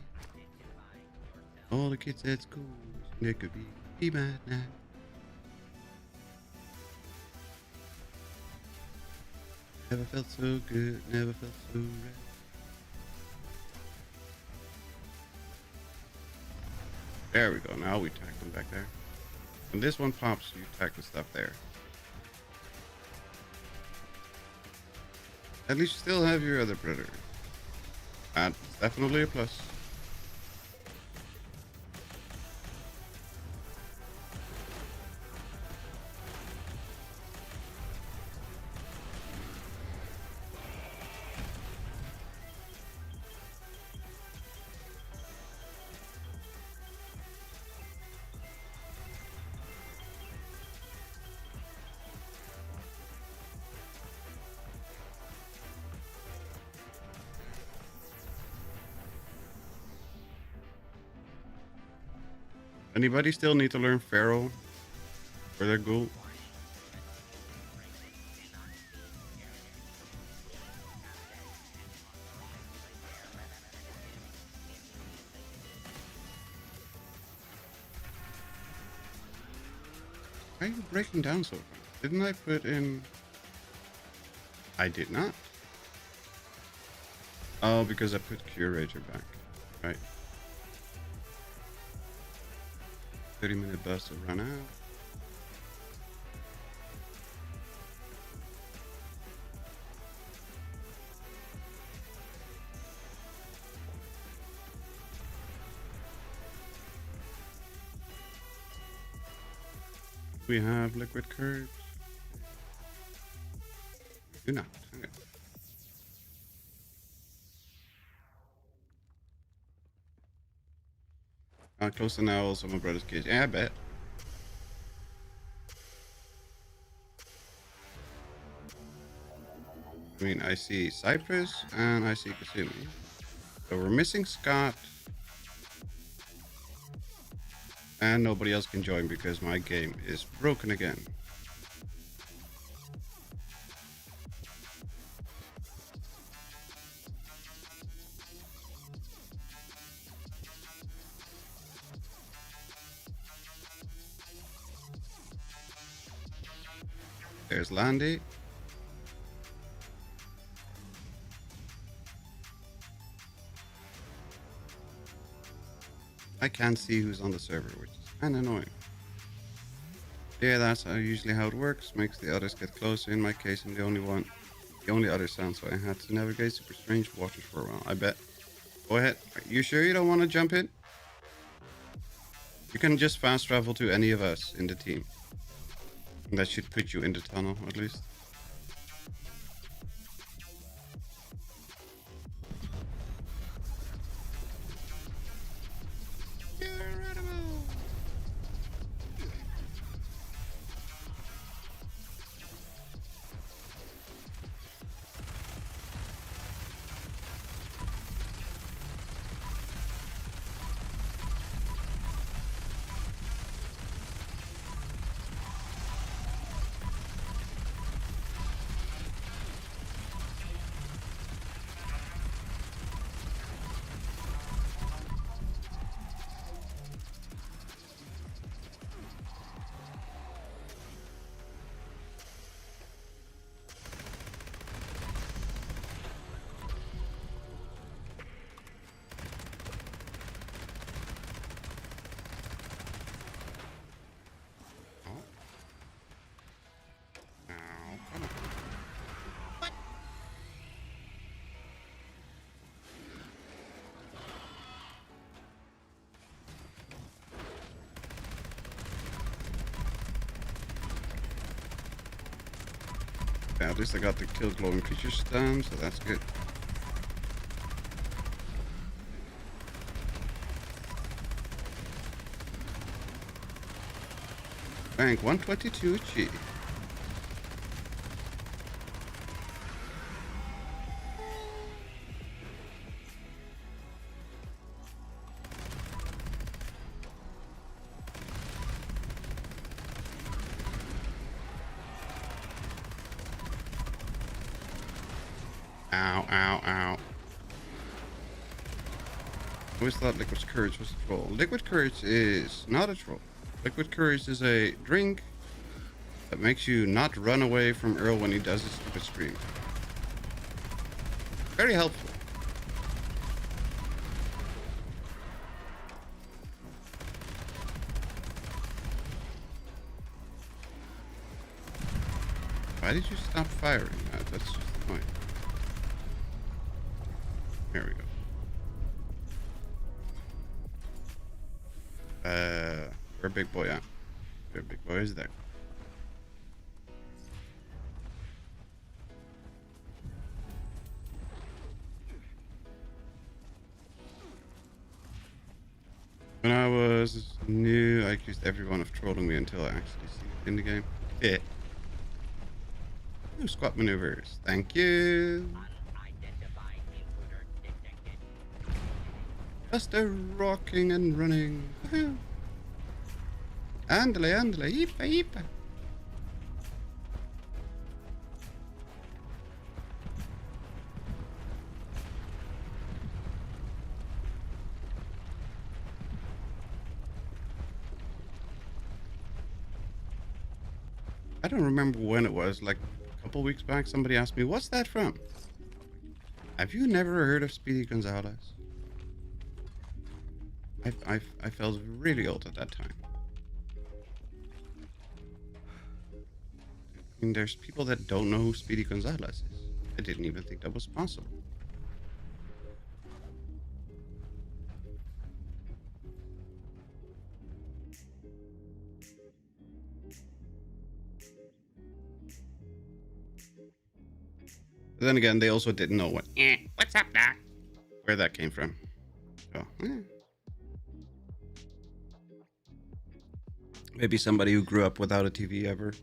All the kids at school, they could be my night. Never felt so good, never felt so right. There we go, now we tack them back there. When this one pops, you tack the stuff there. At least you still have your other brother. That's definitely a plus. Anybody still need to learn Pharaoh for their ghoul? Why are you breaking down so fast? Didn't I put in... I did not. Oh, because I put Curator back. Right. 30-minute bus will run out. We have liquid courage. We do not. Okay. Close to now, also my brother's cage. Yeah, I bet. I mean, I see Cypress and I see Kasumi. So we're missing Scott. And nobody else can join because my game is broken again. There's Landy. I can't see who's on the server, which is kind of annoying. Yeah, that's usually how it works. Makes the others get closer. In my case, I'm the only other sound, so I had to navigate super strange waters for a while. I bet. Go ahead. Are you sure you don't want to jump in? You can just fast travel to any of us in the team. That should put you in the tunnel, at least. Yeah, at least I got the kill glowing creatures down, so that's good. Rank 122 G. Ow, ow, ow. I always thought Liquid Courage was a troll. Liquid Courage is not a troll. Liquid Courage is a drink that makes you not run away from Earl when he does his stupid scream. Very helpful. Why did you stop firing? That's just annoying. There we go. Where big boy at? Where big boy is there? When I was new, I accused everyone of trolling me until I actually see it in the game. Yeah. New squat maneuvers. Thank you. Unidentified intruder detected. Just a rocking and running. Woohoo. Andale, andale, yipa, yipa. I don't remember when it was, like a couple weeks back, somebody asked me, what's that from? Have you never heard of Speedy Gonzalez? I felt really old at that time. I mean, there's people that don't know who Speedy Gonzalez is. I didn't even think that was possible. But then again, they also didn't know what's up, Doc? Where that came from. So, maybe somebody who grew up without a TV ever.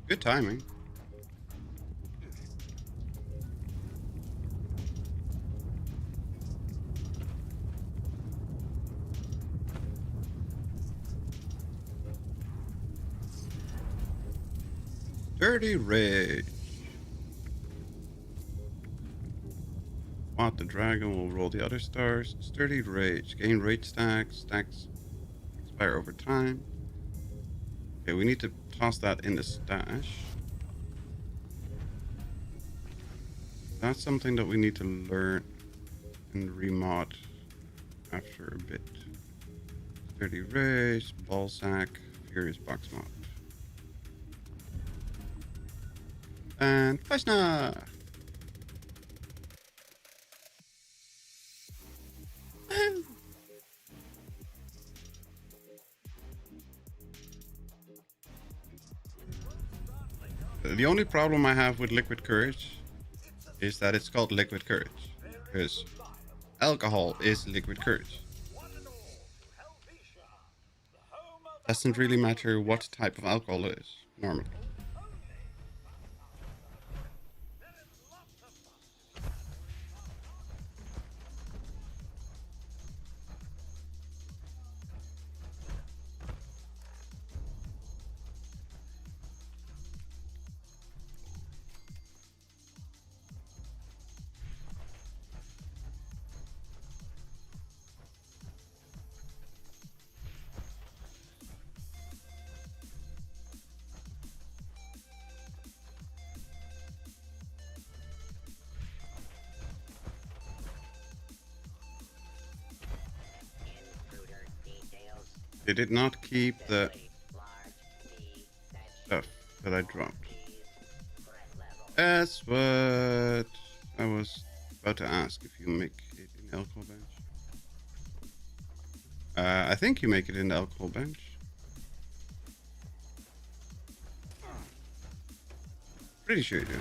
Good timing. Dirty Rage. Watt the dragon will roll the other stars. Sturdy Rage. Gain rage stacks. Stacks expire over time. Okay, we need to toss that in the stash. That's something that we need to learn and remod after a bit. Sturdy Rage. Ballsack. Furious Box Mod. And fasnacht. The only problem I have with Liquid Courage is that it's called Liquid Courage, because alcohol is Liquid Courage. Doesn't really matter what type of alcohol it is, normally. Intruder details. They did not keep the Large D stuff that I dropped. threat level. That's what I was about to ask, if you make it in alcohol bench. I think you make it in the alcohol bench. Pretty sure you do.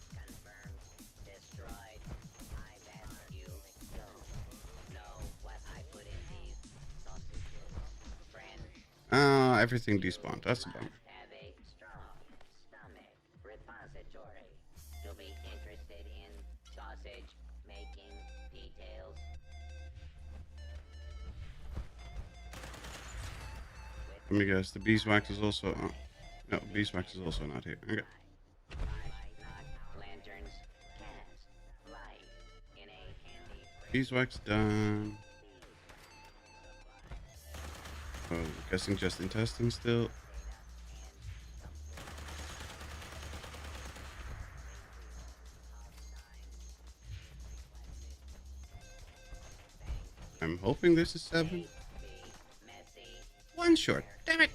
Confirmed. Destroyed. I bet you don't know what I put in these sausages. Friend, Everything despawned. That's a bummer. must have a strong stomach repository. You'll be interested in sausage making details. Let me guess. The beeswax is also. No, beeswax is also not here. Okay. Lanterns cast light in a handy Beeswax done. Oh, guessing just intestine still. I'm hoping this is 7. messy. One short. Damn it.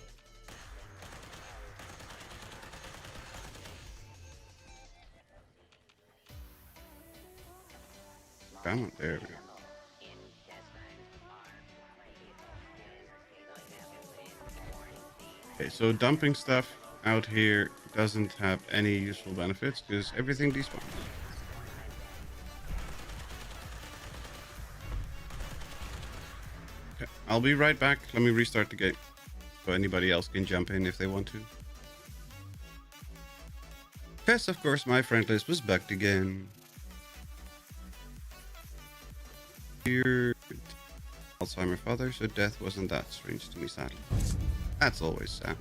Come on, there we go. Okay, so dumping stuff out here doesn't have any useful benefits because everything despawns. Okay, I'll be right back. Let me restart the game so anybody else can jump in if they want to. Yes, of course, my friend list was bugged again. Here, Alzheimer's father, so death wasn't that strange to me, sadly. That's always sad.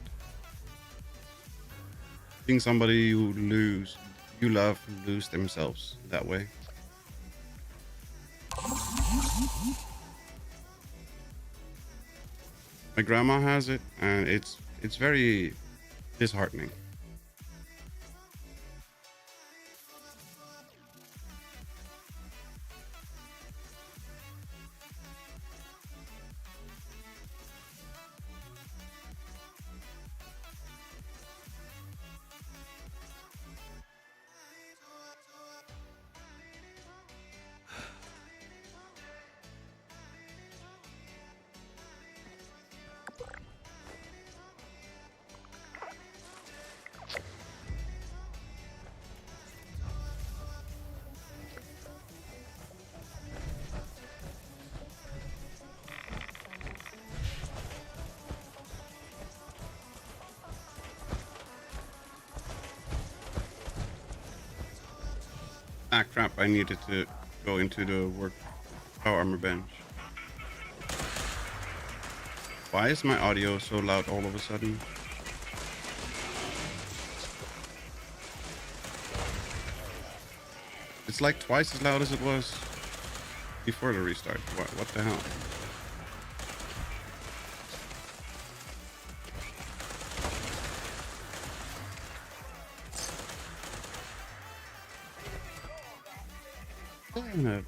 Seeing somebody you love lose themselves that way. My grandma has it, and it's very disheartening. Ah, crap, I needed to go into the power armor bench. Why is my audio so loud all of a sudden? It's like twice as loud as it was before the restart. What the hell? Damn it.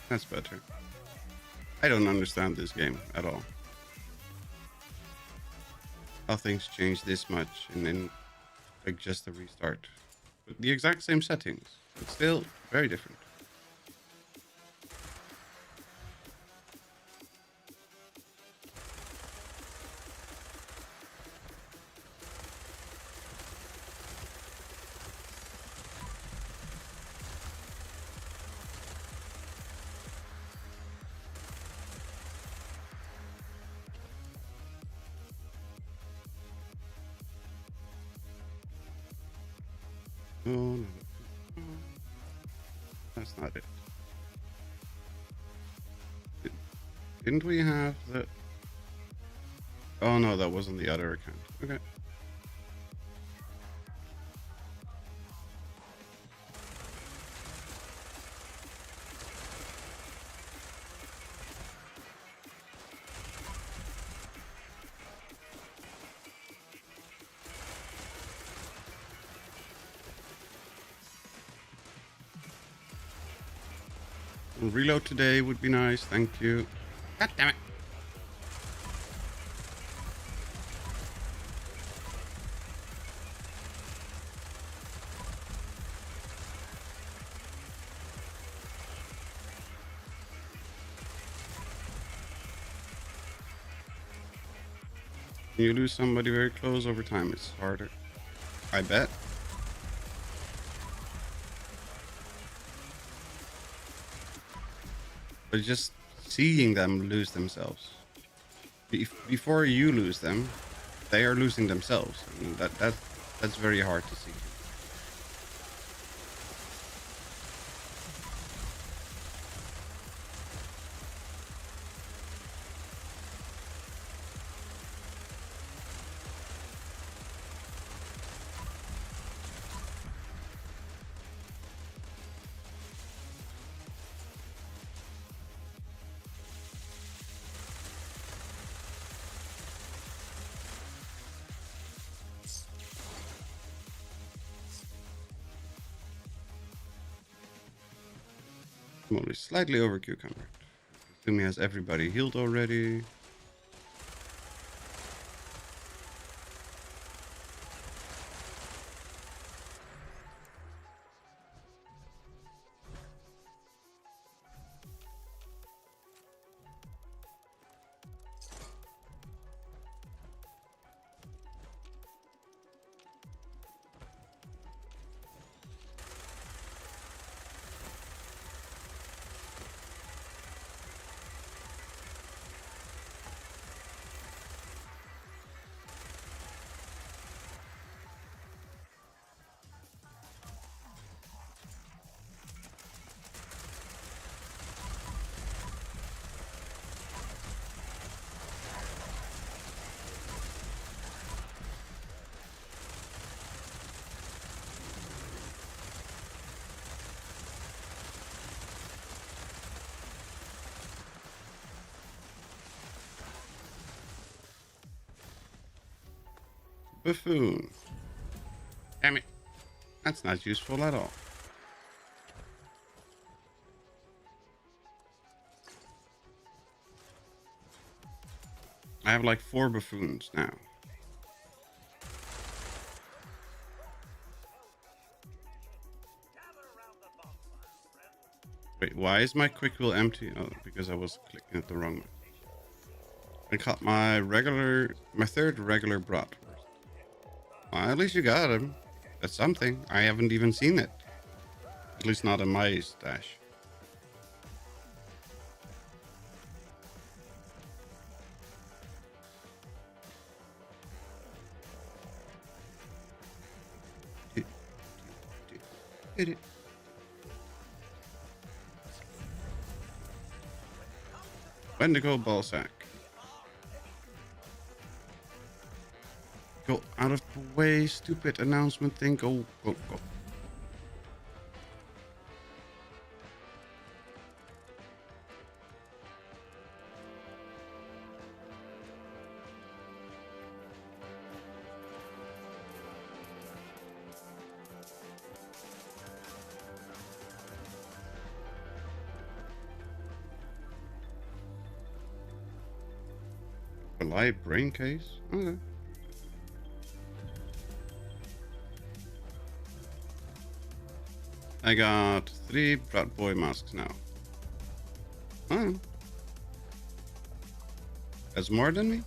That's better. I don't understand this game at all. How things change this much and then like just a restart. But the exact same settings, but still very different. Oh, no. That's not it. Didn't we have the... Oh no, that wasn't the other account. Okay. Reload today would be nice, thank you. God damn it. When you lose somebody very close over time, it's harder. I bet. But just seeing them lose themselves. Before you lose them, they are losing themselves. And that's very hard to see. I'm only slightly over cucumber. Assume he has everybody healed already. Buffoon. Damn it. That's not useful at all. I have like 4 buffoons now. Wait, why is my quick wheel empty? Oh, because I was clicking at the wrong one. I caught my third regular brat. Well, at least you got him. That's something. I haven't even seen it. At least not in my stash. Hit it. Wendigo ballsack. Go out of the way, stupid announcement thing. Go, go, go. A live brain case? Okay. I got 3 Brat Boy masks now. Oh. That's more than me?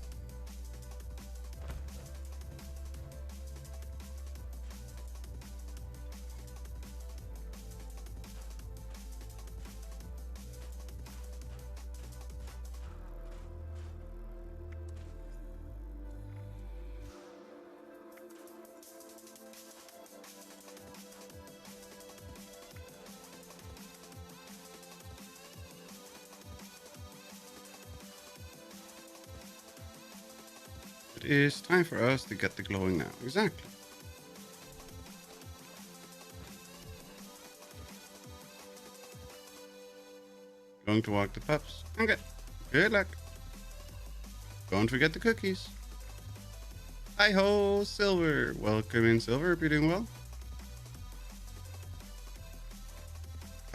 It is time for us to get the glowing now. Exactly. Going to walk the pups. Okay. Good luck. Don't forget the cookies. Hi ho, Silver. Welcome in, Silver. Hope you're doing well.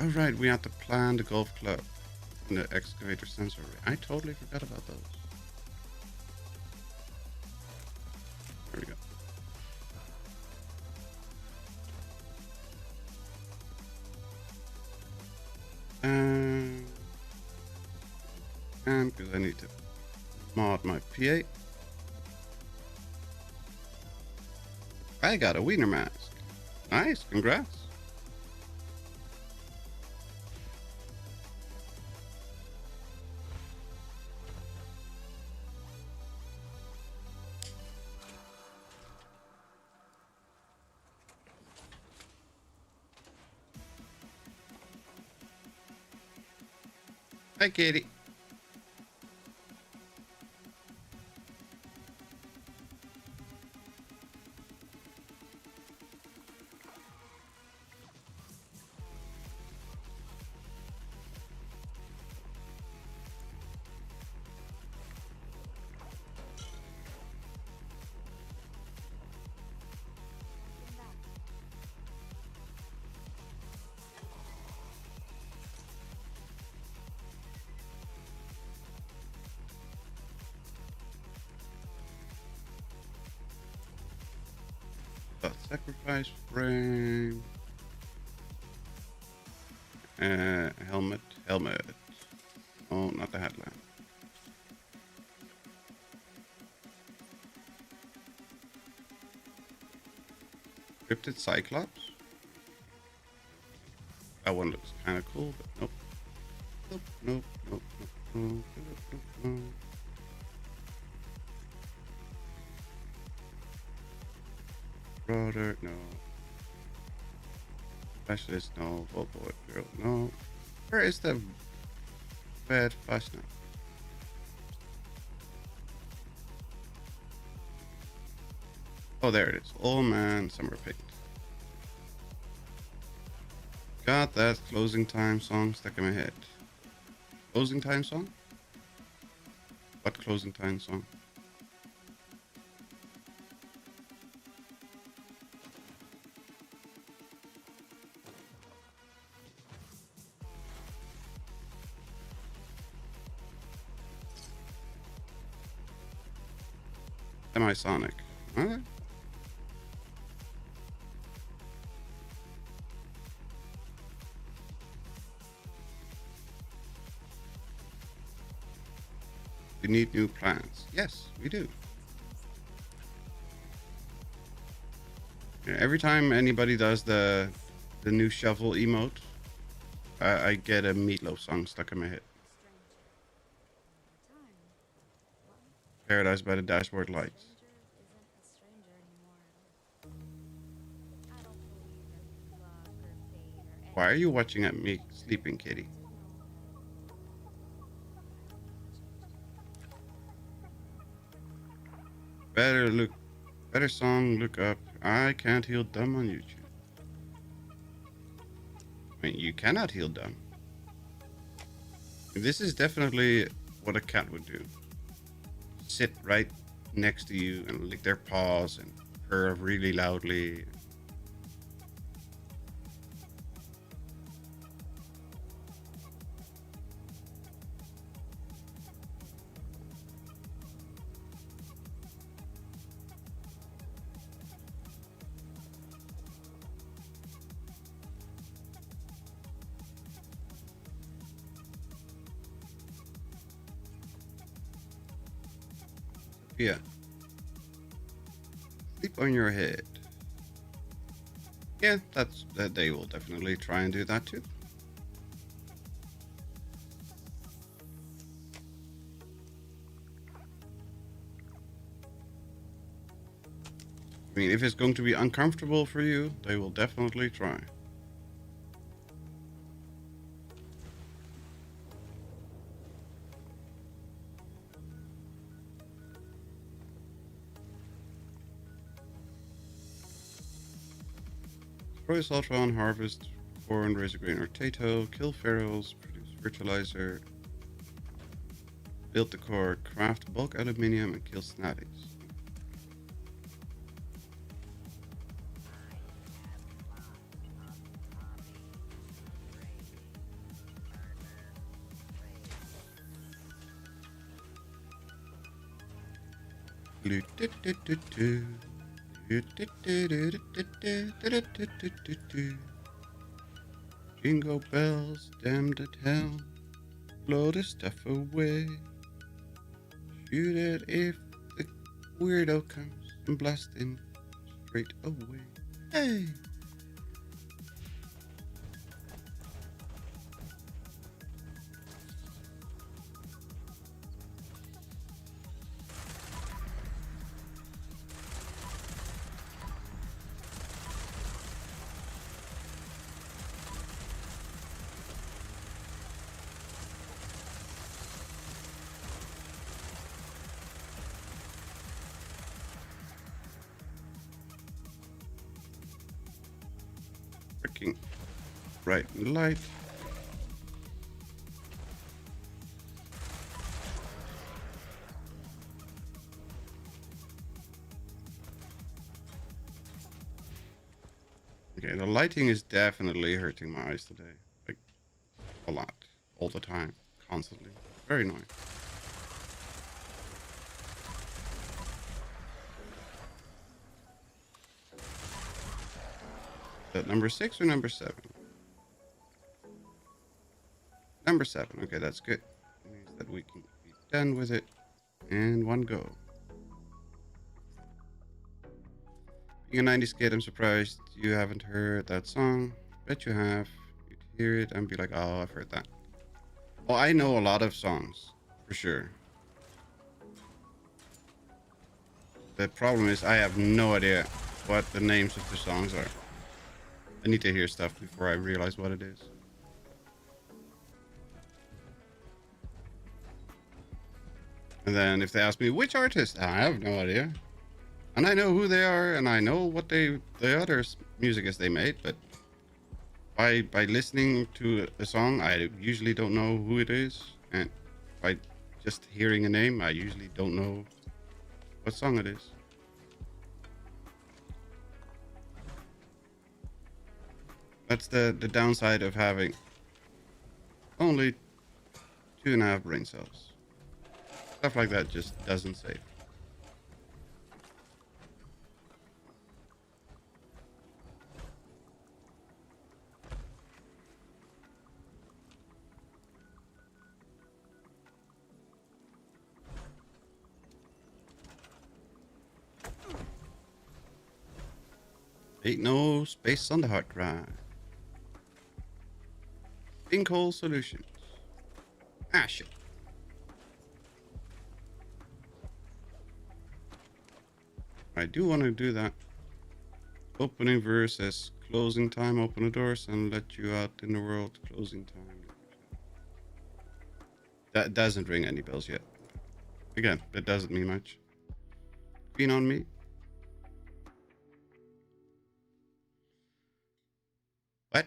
Alright, we have to plan the golf club and the excavator sensor array. I totally forgot about those. There we go. And because I need to mod my PA. I got a wiener mask. Nice, congrats. Hi, Katie. Sacrifice frame. Helmet. Oh, not the headlamp. Cryptid Cyclops. That one looks kind of cool, but nope. Nope. Brother, no. Specialist, no. Oh boy, girl, no. Where is the bad fasnacht? Oh, there it is. Oh man, summer paint. Got that closing time song stuck in my head. Closing time song? What closing time song? Sonic. Huh? We need new plants. Yes, we do. Yeah, every time anybody does the new shovel emote, I get a Meatloaf song stuck in my head. Paradise by the Dashboard Lights. Why are you watching at me sleeping, kitty? Better song, look up. I can't heal dumb on YouTube. I mean, you cannot heal dumb. This is definitely what a cat would do. Sit right next to you and lick their paws and purr really loudly. Yeah. Sleep on your head. Yeah, that they will definitely try and do that too. I mean, if it's going to be uncomfortable for you, they will definitely try. Destroy Saltron, harvest corn, raise a grain or potato, kill pharaohs, produce fertilizer, build the core, craft bulk aluminium, and kill snatties. Jingle bells, damned at hell, blow the stuff away. Shoot it if the weirdo comes and blast him straight away. Hey! Freaking bright light. Okay, the lighting is definitely hurting my eyes today. Like, a lot. All the time. Constantly. Very annoying. Number 6 or number 7? Number 7. Okay, that's good. It means that we can be done with it in one go. Being a 90s kid, I'm surprised you haven't heard that song. Bet you have. You'd hear it and be like, oh, I've heard that. Well, I know a lot of songs, for sure. The problem is I have no idea what the names of the songs are. I need to hear stuff before I realize what it is. And then if they ask me which artist, I have no idea. And I know who they are, and I know what the other music is they made, but by listening to a song, I usually don't know who it is, and by just hearing a name, I usually don't know what song it is. That's the downside of having only 2.5 brain cells. Stuff like that just doesn't save. Ain't no space on the hard drive. Sinkhole solutions. Ah, shit. I do want to do that. Opening versus closing time. Open the doors and let you out in the world. Closing time. That doesn't ring any bells yet. Again, that doesn't mean much. Queen on me. What?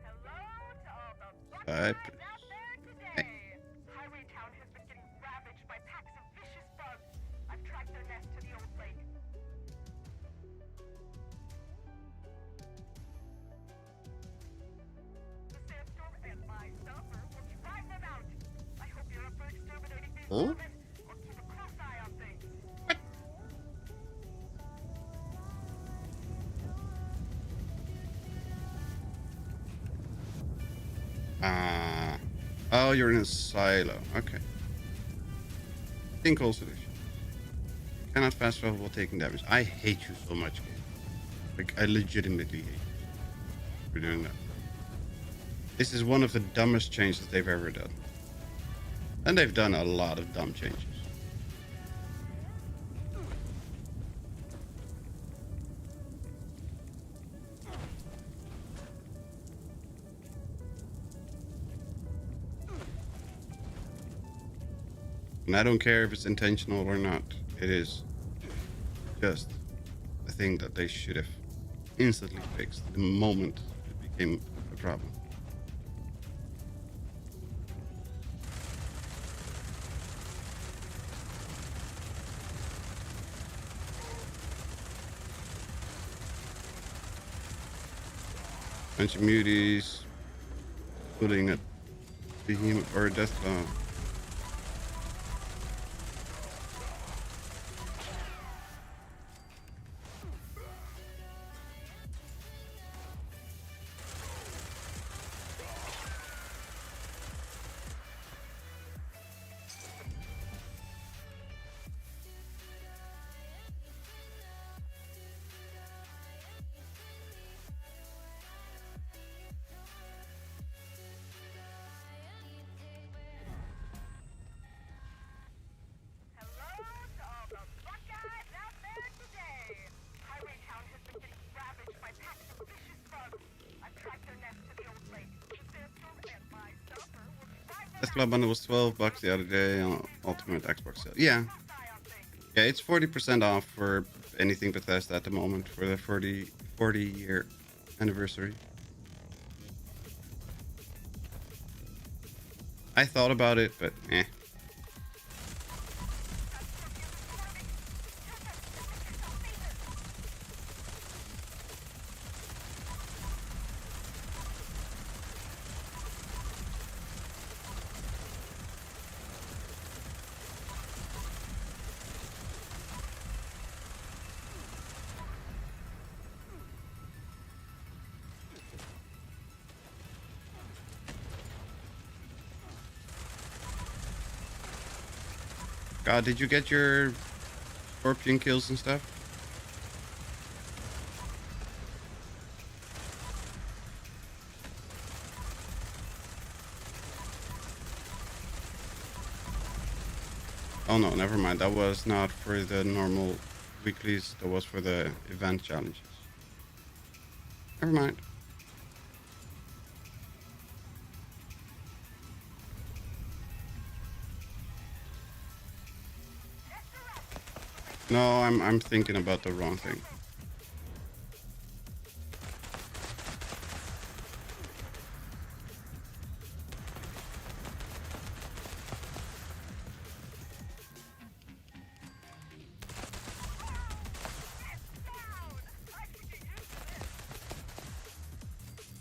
Hello to all the What? bugs out there today. Highway Town has been getting ravaged by packs of vicious bugs. I've tracked their nest to the old lake. The sandstorm and my stopper will drive them out. I hope you're up for exterminating these Oh? vermin, or keep a close eye on things. Oh, you're in a silo. Okay. Sinkhole solution. You cannot fast travel while taking damage. I hate you so much, game. Like, I legitimately hate you for doing that. This is one of the dumbest changes they've ever done. And they've done a lot of dumb changes. And I don't care if it's intentional or not. It is just a thing that they should have instantly fixed the moment it became a problem. Bunch of muties putting a behemoth or a death claw. Club bundle was $12 the other day on Ultimate Xbox sale. Yeah. Yeah, it's 40% off for anything Bethesda at the moment for the 40-year anniversary. I thought about it, but eh. God, did you get your scorpion kills and stuff? Oh no, never mind. That was not for the normal weeklies. That was for the event challenges. Never mind. No, I'm thinking about the wrong thing.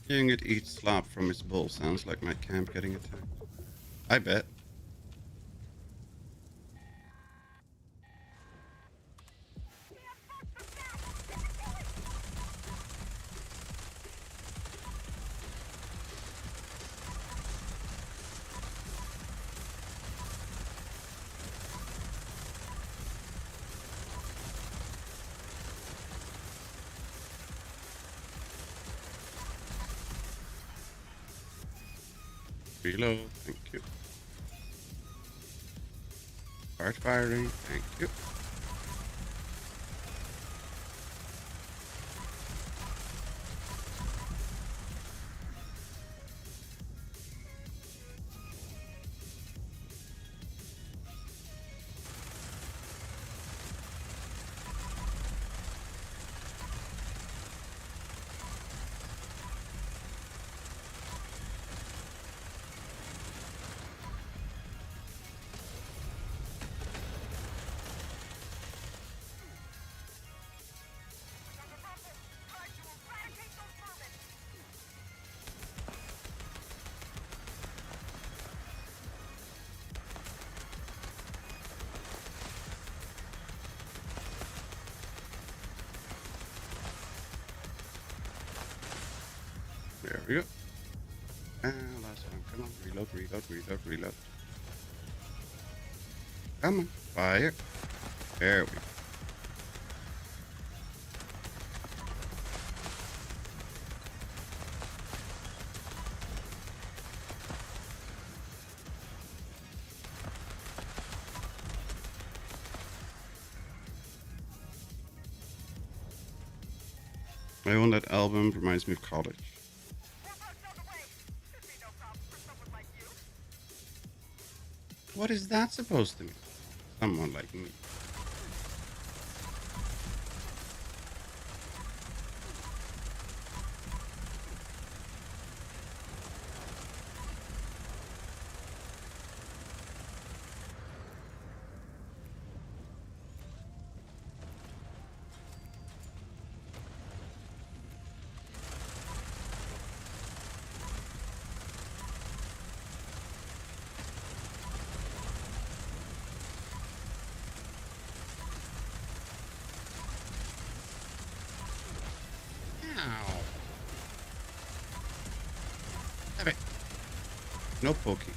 Hearing it eat slop from its bowl sounds like my camp getting attacked. I bet. Reload, thank you. Start firing, thank you. There we go. And last one, come on, reload, reload, reload, reload. Come on, fire. There we go. I own that album, reminds me of college. What is that supposed to mean? Someone like me. Have it. No poking.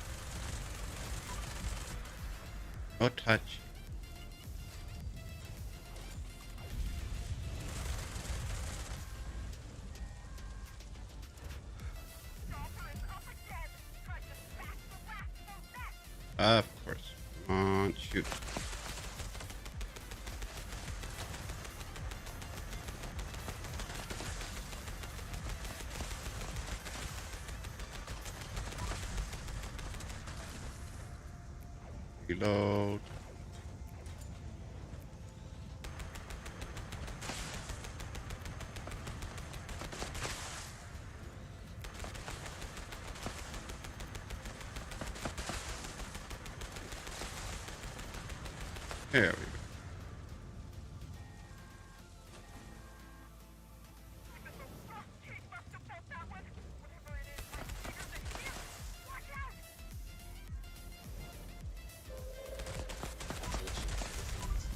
No touch. Of course. Come on, shoot. Reload. There we go. Kate must have felt that one. Whatever it is, it's bigger than him. Watch out! Attention citizens.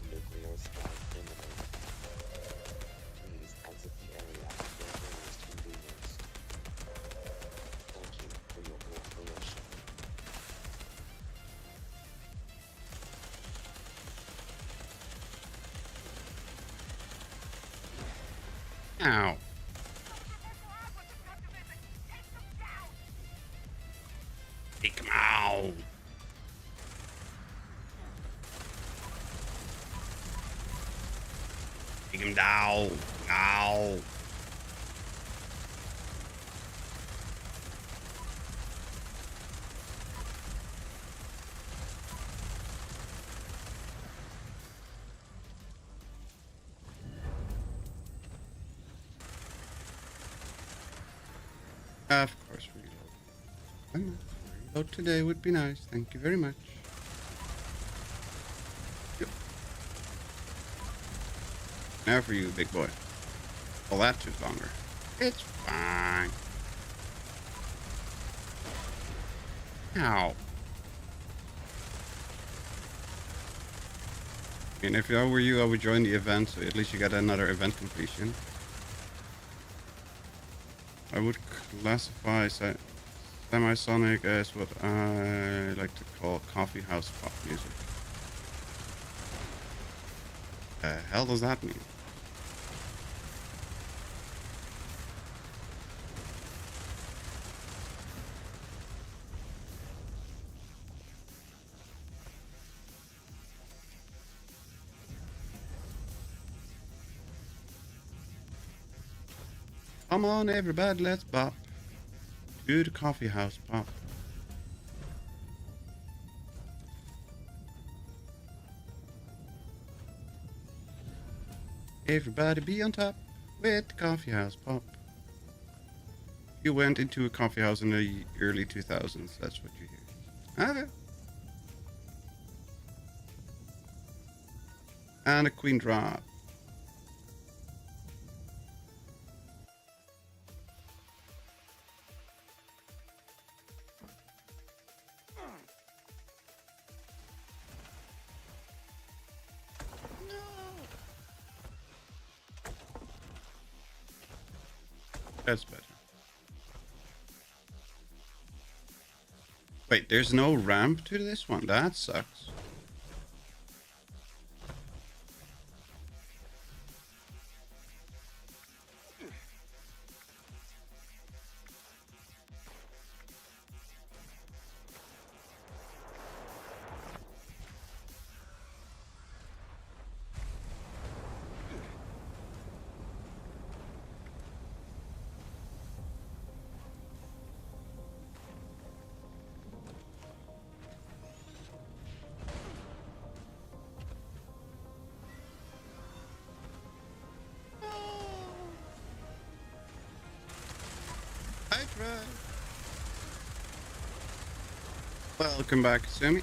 Nuclear strike imminent. Please exit the area at your earliest convenience. Thank you for your cooperation. Ow. Take him out. Take him down. Ow. Of course, reload. Reload today would be nice. Thank you very much. Yep. Now for you, big boy. Well, that took longer. It's fine. Ow. And if I were you, I would join the event, so at least you get another event completion. I would classify Semisonic as what I like to call coffee house pop music. The hell does that mean? Come on, everybody, let's bop. Do the coffee house pop. Everybody be on top with the coffee house pop. You went into a coffee house in the early 2000s, that's what you hear. Okay. And a queen drop. That's better. Wait, there's no ramp to this one? That sucks. I tried. Welcome back, Sumi.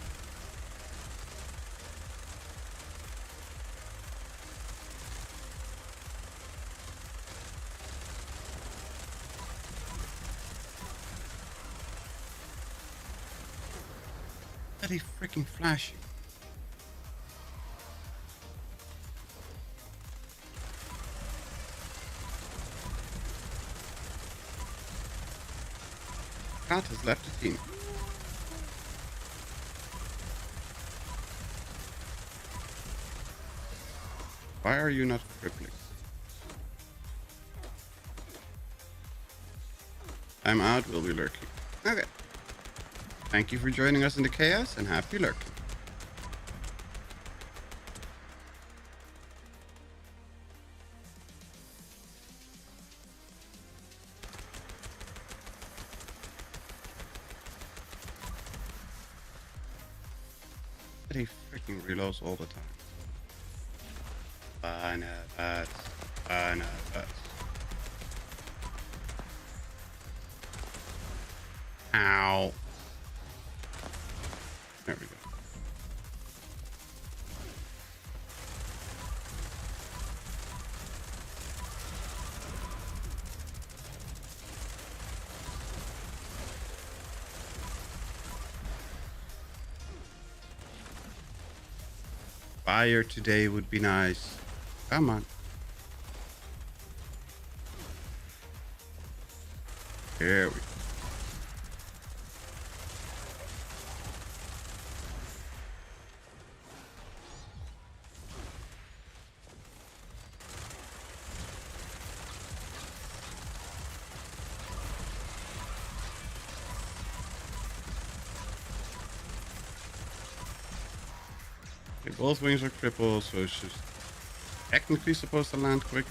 Bloody freaking flashing. Cat has left the team. Why are you not crippling? I'm out, we'll be lurking. Okay. Thank you for joining us in the chaos and happy lurking. But he freaking reloads all the time. Bananas. Bananas. Ow. There we go. Fire today would be nice. Come on. There we go. Okay, both wings are crippled, so it's just technically supposed to land quick.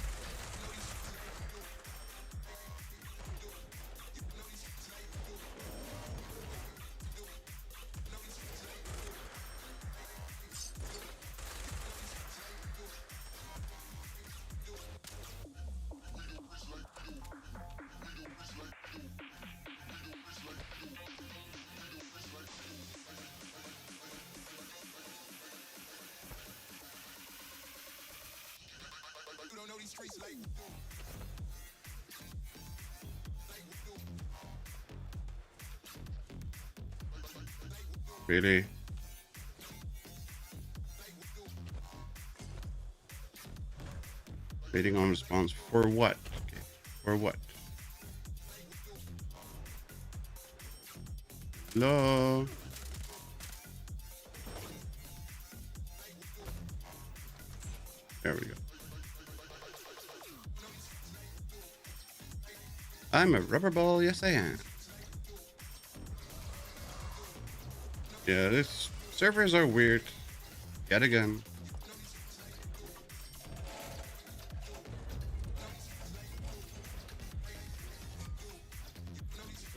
Really? Waiting on response for what? Okay, for what? Hello? There we go. I'm a rubber ball, yes I am. Yeah, these servers are weird. Yet again.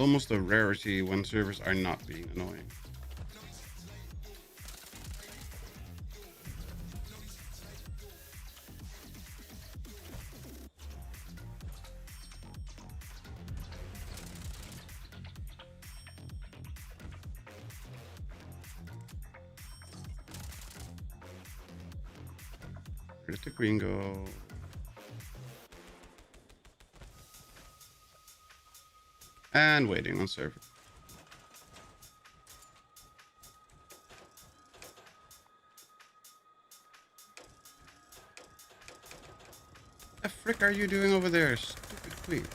Almost a rarity when servers are not being annoying. Where's the green go? And waiting on server. The frick are you doing over there, stupid queen?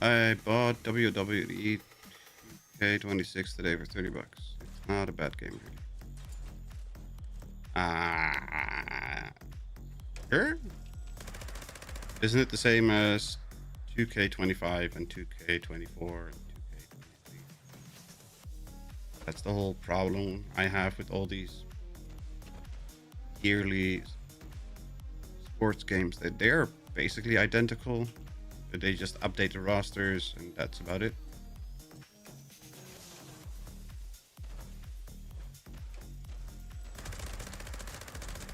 I bought WWE 2K26 today for $30. It's not a bad game, really. Sure? Isn't it the same as 2K25 and 2K24 and 2K23? That's the whole problem I have with all these yearly sports games. That they're basically identical. They just update the rosters, and that's about it.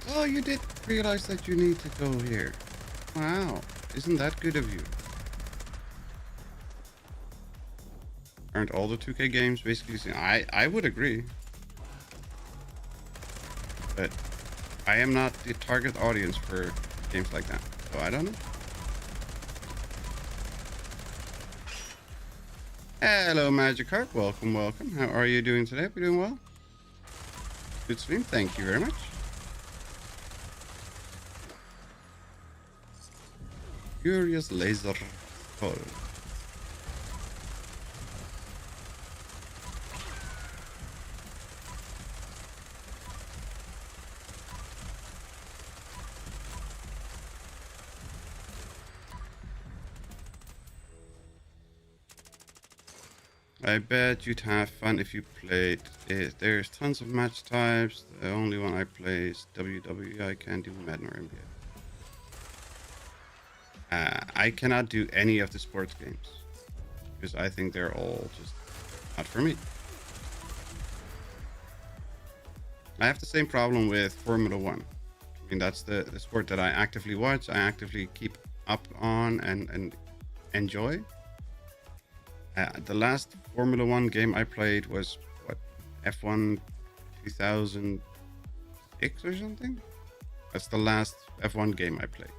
Oh, you did realize that you need to go here. Wow, isn't that good of you? Aren't all the 2K games basically the same? I would agree. But I am not the target audience for games like that. So I don't know. Hello, Magikarp. Welcome, welcome. How are you doing today? We doing well? Good stream. Thank you very much. Furious Laser Hole. I bet you'd have fun if you played it. There's tons of match types. The only one I play is WWE. I can't do Madden or NBA. I cannot do any of the sports games because I think they're all just not for me. I have the same problem with Formula One. I mean, that's the sport that I actively watch, I actively keep up on and enjoy. The last Formula One game I played was what, F1 2006 or something? That's the last F1 game I played.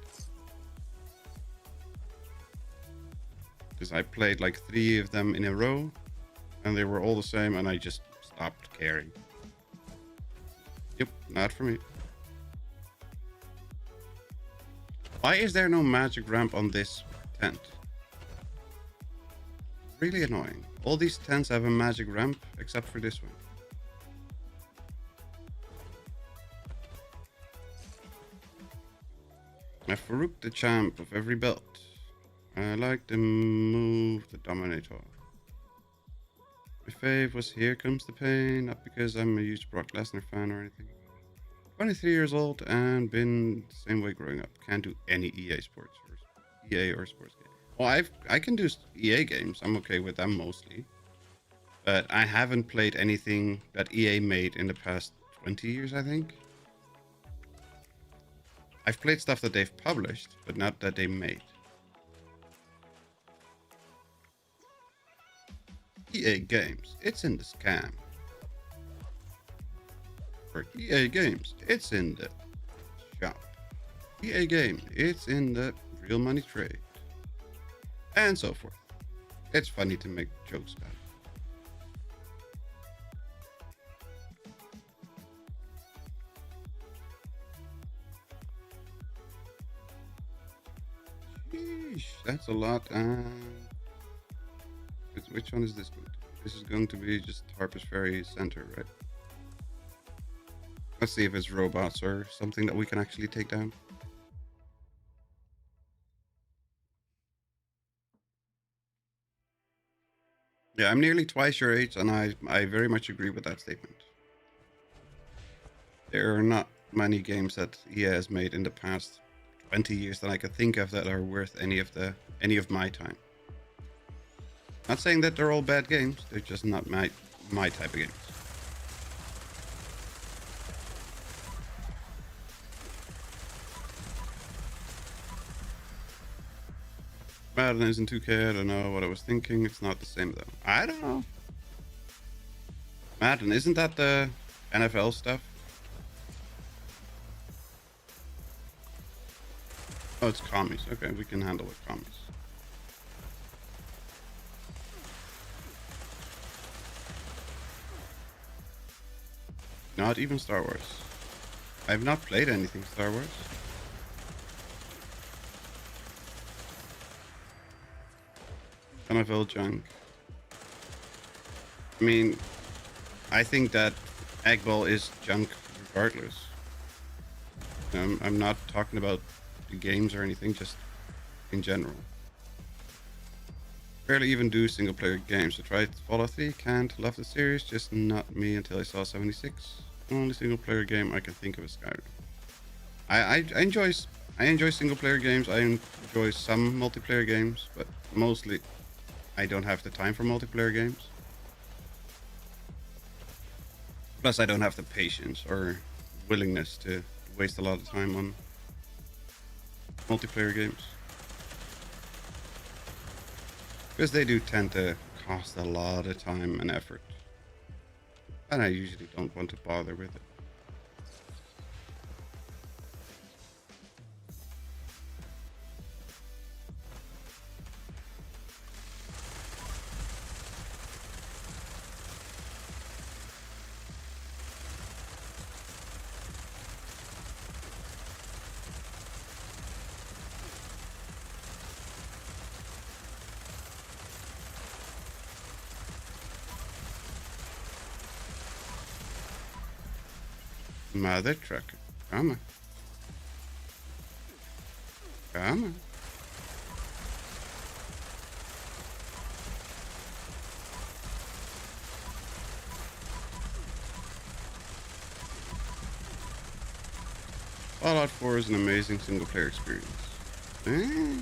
Because I played like 3 of them in a row and they were all the same and I just stopped caring. Yep, not for me. Why is there no magic ramp on this tent? Really annoying. All these tents have a magic ramp except for this one. Farouk the champ of every belt. I like the move the Dominator. My fave was Here Comes the Pain, not because I'm a huge Brock Lesnar fan or anything. 23 years old and been the same way growing up. Can't do any EA sports or EA or sports game. Well, I can do EA games. I'm okay with them mostly. But I haven't played anything that EA made in the past 20 years, I think. I've played stuff that they've published, but not that they made. EA Games, it's in the scam. For EA Games, it's in the shop. EA Games, it's in the real money trade. And so forth. It's funny to make jokes about it. Sheesh, that's a lot. Which one is this going to be? This is going to be just Harper's Ferry Center, right? Let's see if it's robots or something that we can actually take down. Yeah, I'm nearly twice your age, and I very much agree with that statement. There are not many games that EA has made in the past 20 years that I could think of that are worth any of my time. Not saying that they're all bad games, they're just not my type of games. Madden isn't 2K, I don't know what I was thinking. It's not the same though. I don't know. Madden, isn't that the NFL stuff? Oh, it's commies. Okay, we can handle with commies. Not even Star Wars. I've not played anything Star Wars. NFL junk. I mean, I think that Egg Ball is junk regardless. I'm not talking about the games or anything, just in general. Barely even do single player games. I tried Fallout 3, can't, love the series, just not me until I saw 76. Only single player game I can think of is Skyrim. I enjoy single player games. I enjoy some multiplayer games, but mostly I don't have the time for multiplayer games. Plus I don't have the patience or willingness to waste a lot of time on multiplayer games. Because they do tend to cost a lot of time and effort. And I usually don't want to bother with it. Mother trucker. Come on. Come on. Fallout 4 is an amazing single player experience. Eh.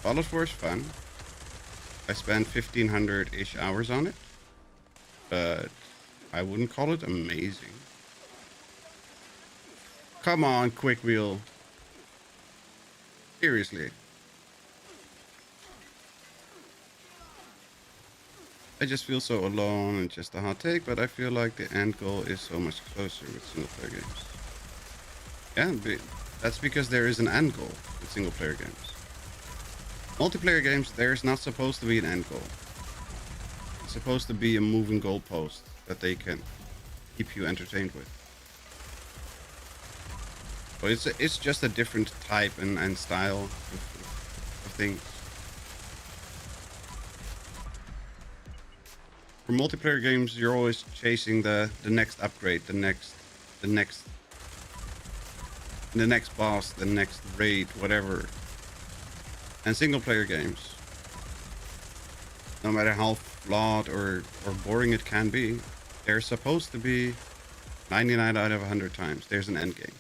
Fallout 4 is fun. I spent 1,500-ish hours on it, but I wouldn't call it amazing. Come on, Quick Wheel. Seriously. I just feel so alone and just a hot take, but I feel like the end goal is so much closer with single player games. Yeah, that's because there is an end goal with single player games. Multiplayer games, there's not supposed to be an end goal. It's supposed to be a moving goalpost that they can keep you entertained with. But it's just a different type and style of things. For multiplayer games, you're always chasing the next upgrade, the next boss, the next raid, whatever. And single player games, no matter how flawed or boring it can be, they're supposed to be 99 out of 100 times. There's an end game.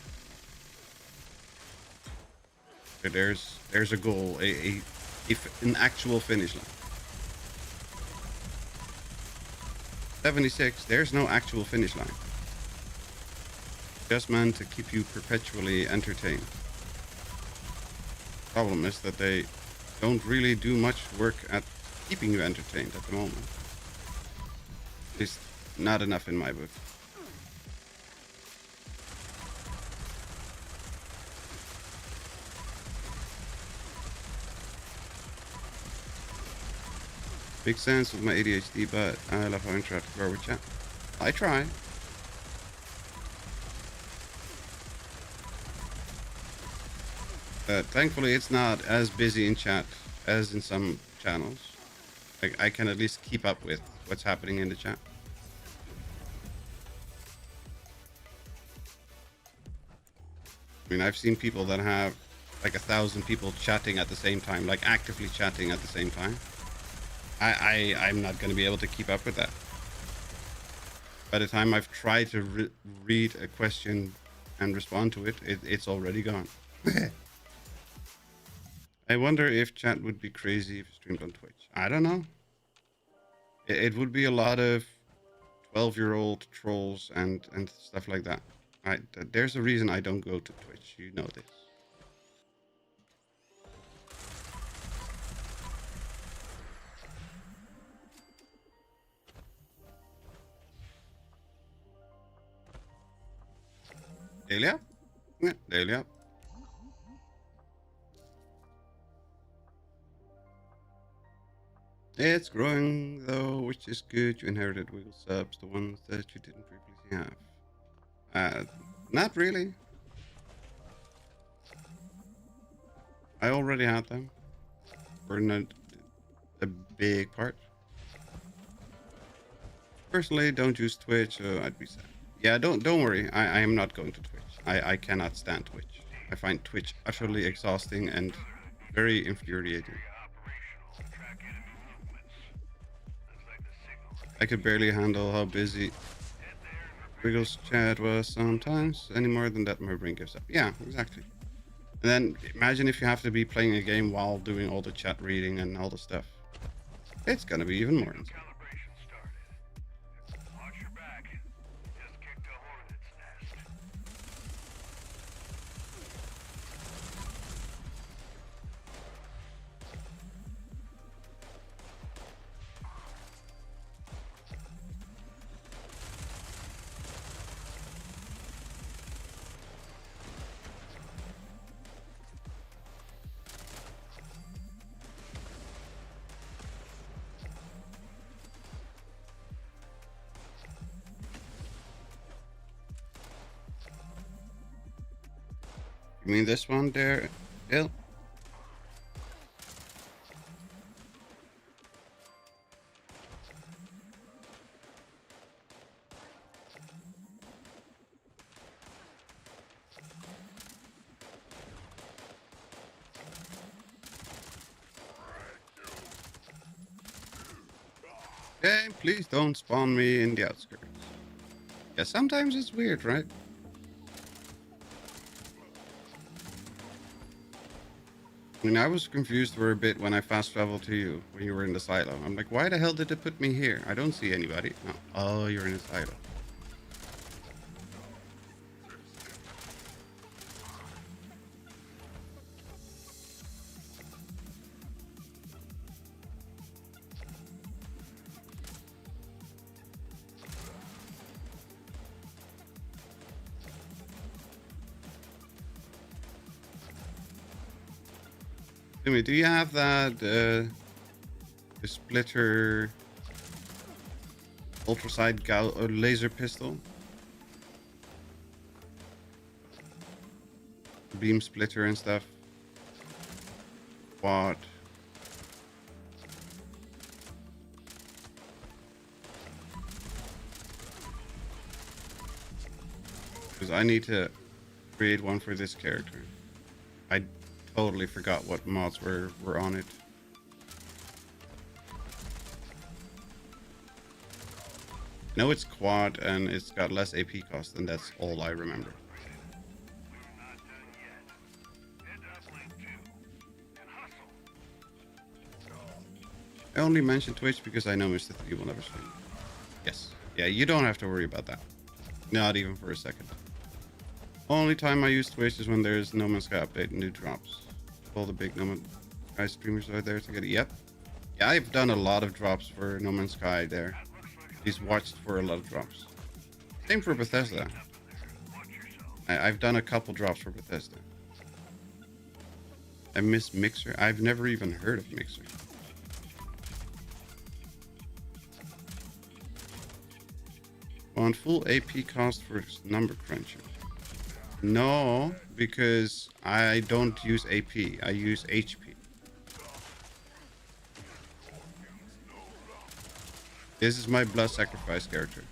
There's a goal, an actual finish line. 76, there's no actual finish line. Just meant to keep you perpetually entertained. Problem is that they don't really do much work at keeping you entertained at the moment. At least not enough in my book. Big sense with my ADHD, but I love how interactive we are with chat. I try. Thankfully, it's not as busy in chat as in some channels. I can at least keep up with what's happening in the chat. I mean, I've seen people that have like 1,000 people chatting at the same time, like actively chatting at the same time. I'm not going to be able to keep up with that. By the time I've tried to read a question and respond to it, it's already gone. I wonder if chat would be crazy if streamed on Twitch. I don't know. It would be a lot of 12-year-old trolls and stuff like that. There's a reason I don't go to Twitch. You know this. Daily up? Yeah, daily up. It's growing though, which is good. You inherited wiggle subs, the ones that you didn't previously have. Not really. I already had them. For not a big part. Personally, don't use Twitch, I'd be sad. Yeah, don't worry. I am not going to Twitch. I cannot stand Twitch. I find Twitch utterly exhausting and very infuriating. I could barely handle how busy Wiggles chat was sometimes. Any more than that, my brain gives up. Yeah, exactly. And then imagine if you have to be playing a game while doing all the chat reading and all the stuff. It's gonna be even more insane. You mean this one there, Bill? Okay, please don't spawn me in the outskirts. Yeah, sometimes it's weird, right? I mean, I was confused for a bit when I fast traveled to you when you were in the silo. I'm like, why the hell did it put me here? I don't see anybody. No. Oh, you're in a silo. Jimmy, do you have that the splitter ultraside or laser pistol? Beam splitter and stuff. What? Because I need to create one for this character. I totally forgot what mods were on it. I know it's quad and it's got less AP cost, and that's all I remember. I only mentioned Twitch because I know Mr. 3 will never stream. Yes. Yeah, you don't have to worry about that. Not even for a second. Only time I use Twitch is when there's No Man's Sky update and new drops. All the big No Man's Sky streamers are there to get it. Yep. Yeah, I've done a lot of drops for No Man's Sky there. He's watched for a lot of drops. Same for Bethesda. I've done a couple drops for Bethesda. I miss Mixer. I've never even heard of Mixer. On full AP cost for number cruncher. No, because I don't use AP. I use HP. This is my blood sacrifice character.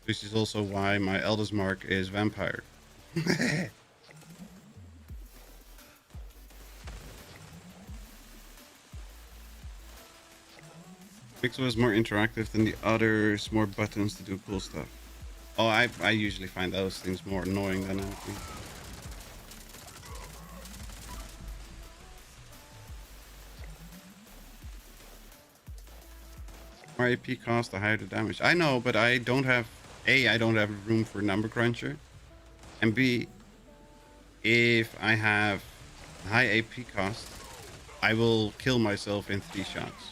This is also why my eldest mark is vampire. Mix was more interactive than the others, more buttons to do cool stuff. Oh, I usually find those things more annoying than anything. More AP cost, the higher the damage. I know, but I don't have... A, I don't have room for number cruncher. And B, if I have high AP cost, I will kill myself in 3 shots.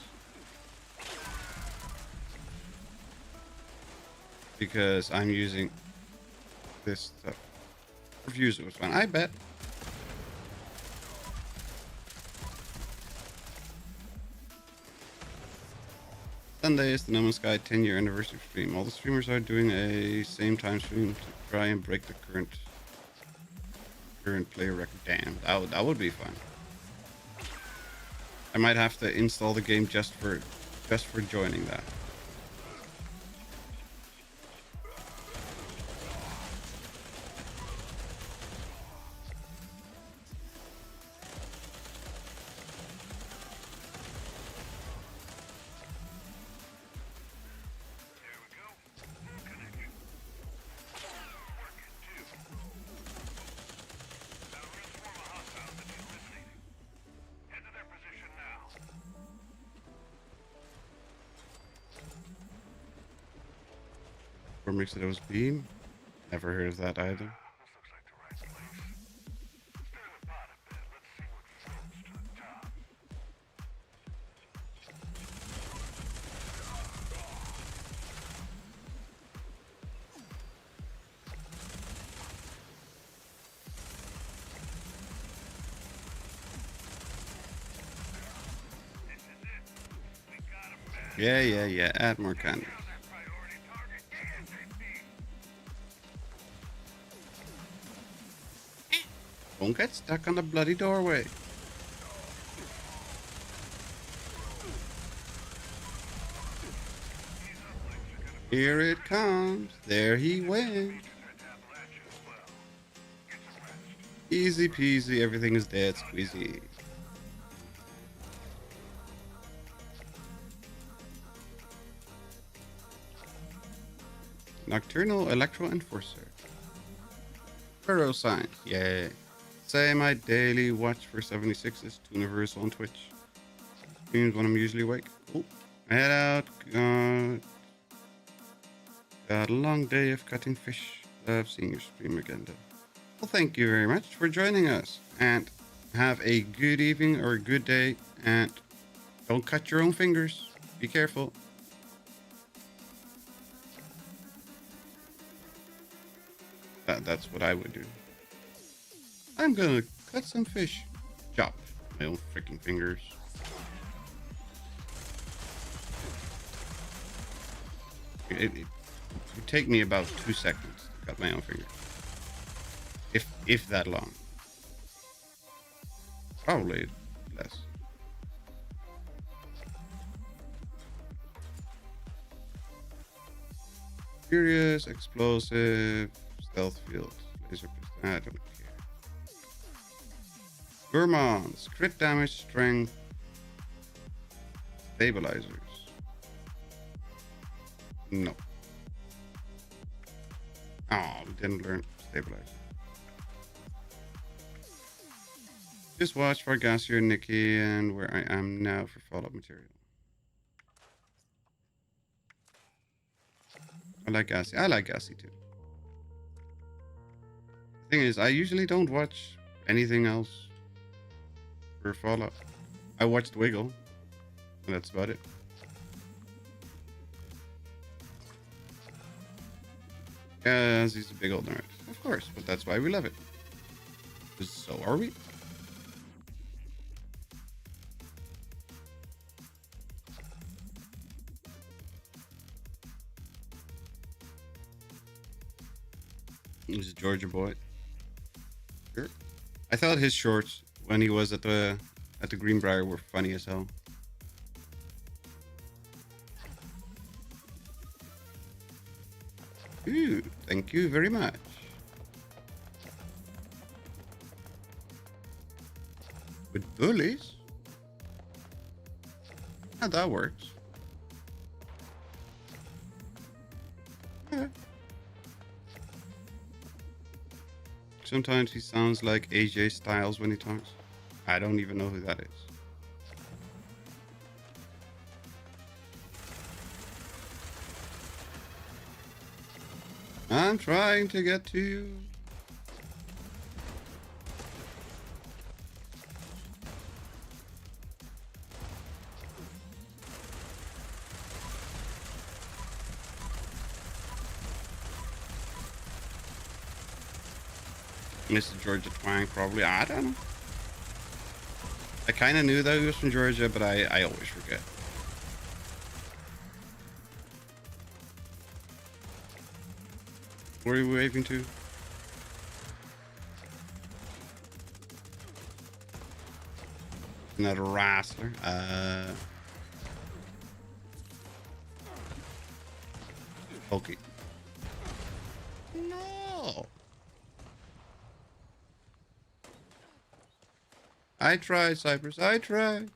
Because I'm using this stuff. Refuser was fun, I bet. Sunday is the No Man's Sky 10-year anniversary stream. All the streamers are doing a same time stream to try and break the current player record. Damn, that would be fun. I might have to install the game just for joining that. Or mix it was beam. Never heard of that either. Yeah. Add more candles. Don't get stuck on the bloody doorway. Here it comes. There he went. Easy peasy. Everything is dead. Squeezy. Nocturnal Electro Enforcer. Furrow Sign. Yay. Say my daily watch for 76 is Tooniverse on Twitch. Streams when I'm usually awake. Cool. Head out. Got a long day of cutting fish. Love seeing your stream again though. Well, thank you very much for joining us. And have a good evening or a good day. And don't cut your own fingers. Be careful. That's what I would do. I'm gonna cut some fish. Chop my own freaking fingers. It would take me about 2 seconds to cut my own finger. If that long. Probably less. Furious, explosive, stealth field, laser pistol. I don't care. Gourmands, crit damage, strength, stabilizers. No. Oh, we didn't learn stabilizer. Just watch for Gassier and Nikki and where I am now for Fallout material. I like Gassy. I like Gassy too. The thing is, I usually don't watch anything else for Fallout. I watched Wiggle, and that's about it. Yes, he's a big old nerd. Of course, but that's why we love it. 'Cause so are we. He's a Georgia boy. Sure. I thought his shorts when he was at the Greenbrier were funny as hell. Ooh, thank you very much. With bullies? How that works. Yeah. Sometimes he sounds like AJ Styles when he talks. I don't even know who that is. I'm trying to get to you. Mr. Georgia Twang, probably. I don't know. I kind of knew that he was from Georgia, but I always forget. Where are you waving to? Another wrestler. Okay. No. I tried, Cypress. I tried.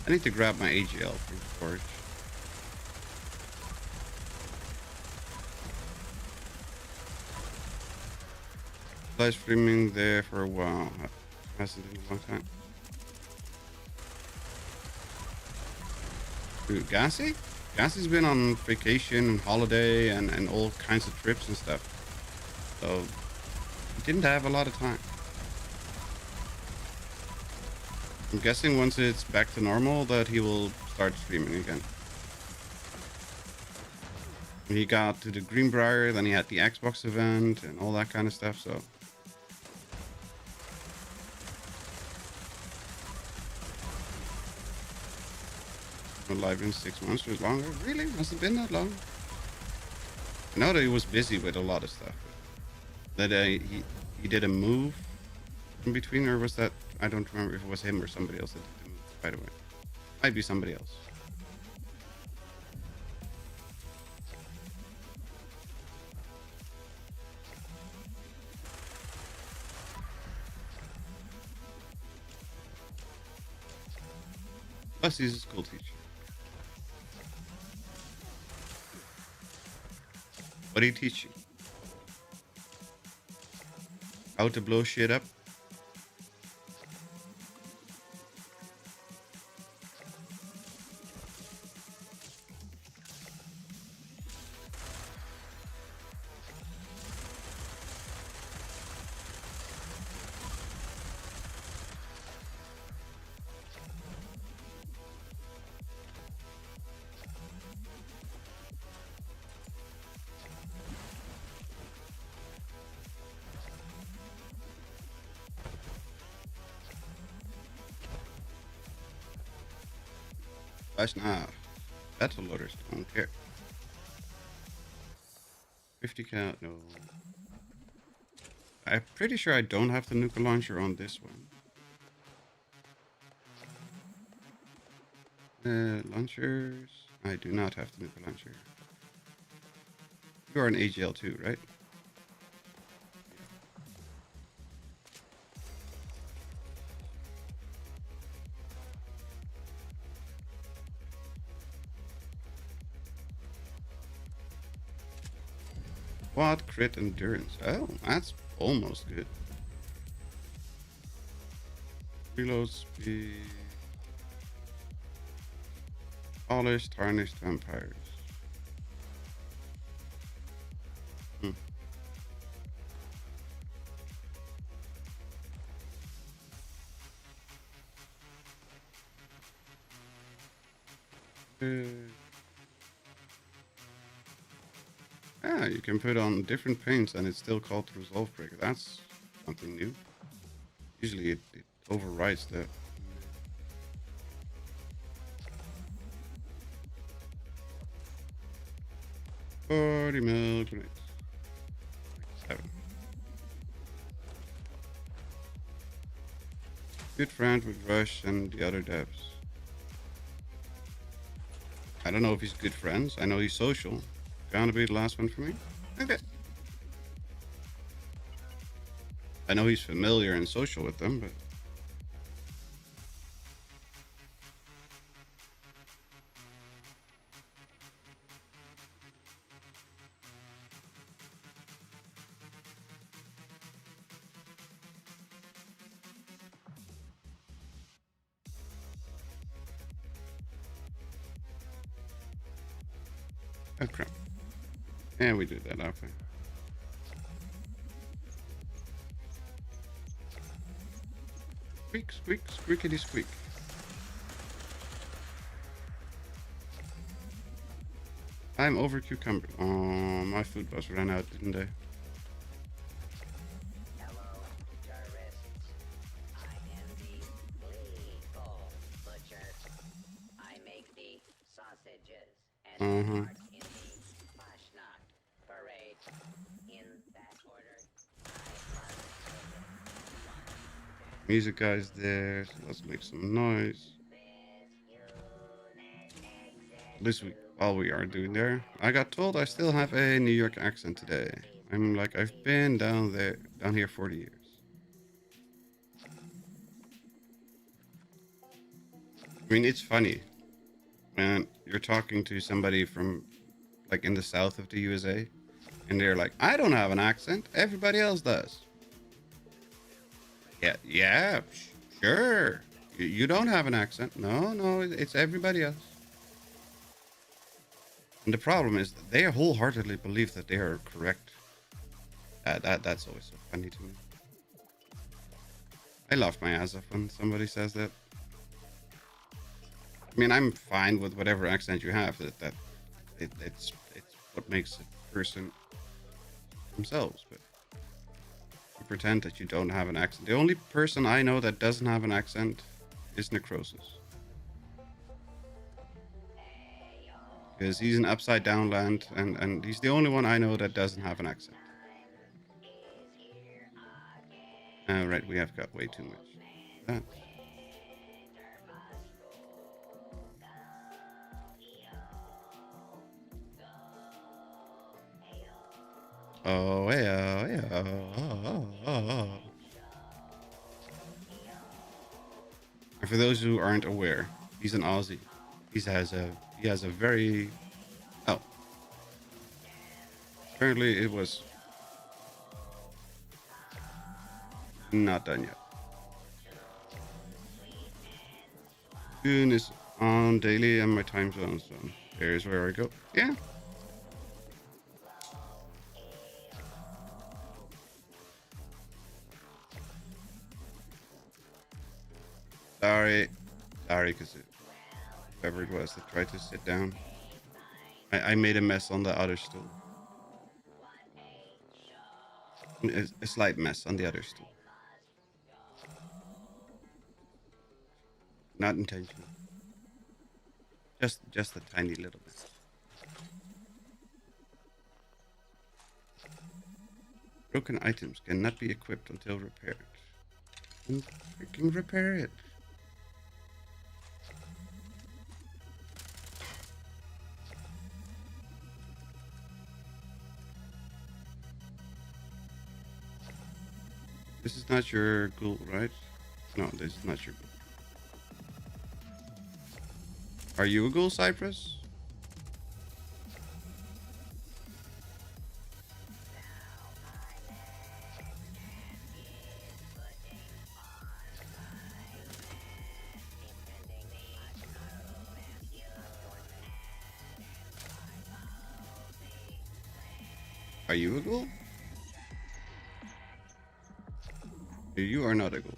I need to grab my AGL from storage. Live streaming there for a while. Hasn't been a long time. Dude, Gassy? Gassy's been on vacation and holiday and all kinds of trips and stuff. So he didn't have a lot of time. I'm guessing once it's back to normal that he will start streaming again. He got to the Greenbrier, then he had the Xbox event and all that kind of stuff, so. Been live in 6 months or longer. Really? Must have been that long. I know that he was busy with a lot of stuff. That he did a move in between, or was that, I don't remember if it was him or somebody else that did the move, by the way. Might be somebody else. Plus, he's a school teacher. What do you teach you? How to blow shit up? Fasnacht. Battle loaders. Don't care. 50 cal. No. I'm pretty sure I don't have the nuclear launcher on this one. Launchers. I do not have the nuclear launcher. You are an AGL too, right? Quad crit endurance. Oh, that's almost good. Reload speed. Polished, tarnished vampires. Hmm. Yeah, you can put on different paints and it's still called Resolve Breaker. That's something new. Usually it overrides that. 40 mil grenades. 7. Good friend with Rush and the other devs. I don't know if he's good friends. I know he's social. Gonna be the last one for me? Okay. I know he's familiar and social with them, but... Oh, crap. Yeah, we do that, okay. Squeak, squeak, squeakity squeak. I'm over cucumber. Oh, my food bus ran out, didn't they? Hello, tourists. I am the lethal butcher. I make the sausages and parts in the fasnacht parade. In that order, Music guy's there, so let's make some noise. This week, while we are doing there, I got told I still have a New York accent today. I'm like, I've been down here 40 years. I mean, it's funny when you're talking to somebody from, like, in the south of the USA, and they're like, I don't have an accent. Everybody else does. Yeah, sure. You don't have an accent. No, it's everybody else. And the problem is that they wholeheartedly believe that they are correct. That's always so funny to me. I laugh my ass off when somebody says that. I mean, I'm fine with whatever accent you have. It's what makes a person themselves. But you pretend that you don't have an accent. The only person I know that doesn't have an accent is Necrosis. Because he's an upside down land, and he's the only one I know that doesn't have an accent. Right, we have got way too much. Oh, yeah. And for those who aren't aware, He's an Aussie. He has a very oh. Apparently it was not done yet. Soon is on daily and my time zone, so there's where I go. Yeah. Sorry, because whoever it was that tried to sit down, I made a mess on the other stool. A slight mess on the other stool. Not intentional. Just a tiny little bit. Broken items cannot be equipped until repaired. And freaking repair it. This is not your ghoul, right? No, this is not your ghoul. Are you a ghoul, Cypress? Are you a ghoul? You are not a ghoul.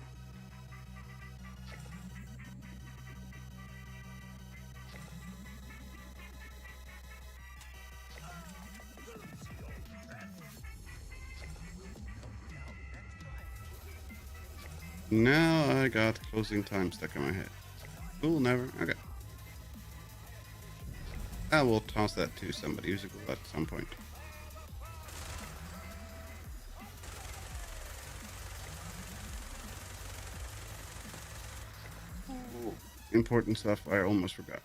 Now I got closing time stuck in my head. Ghoul never. Okay. I will toss that to somebody who's a ghoul at some point. Important stuff I almost forgot.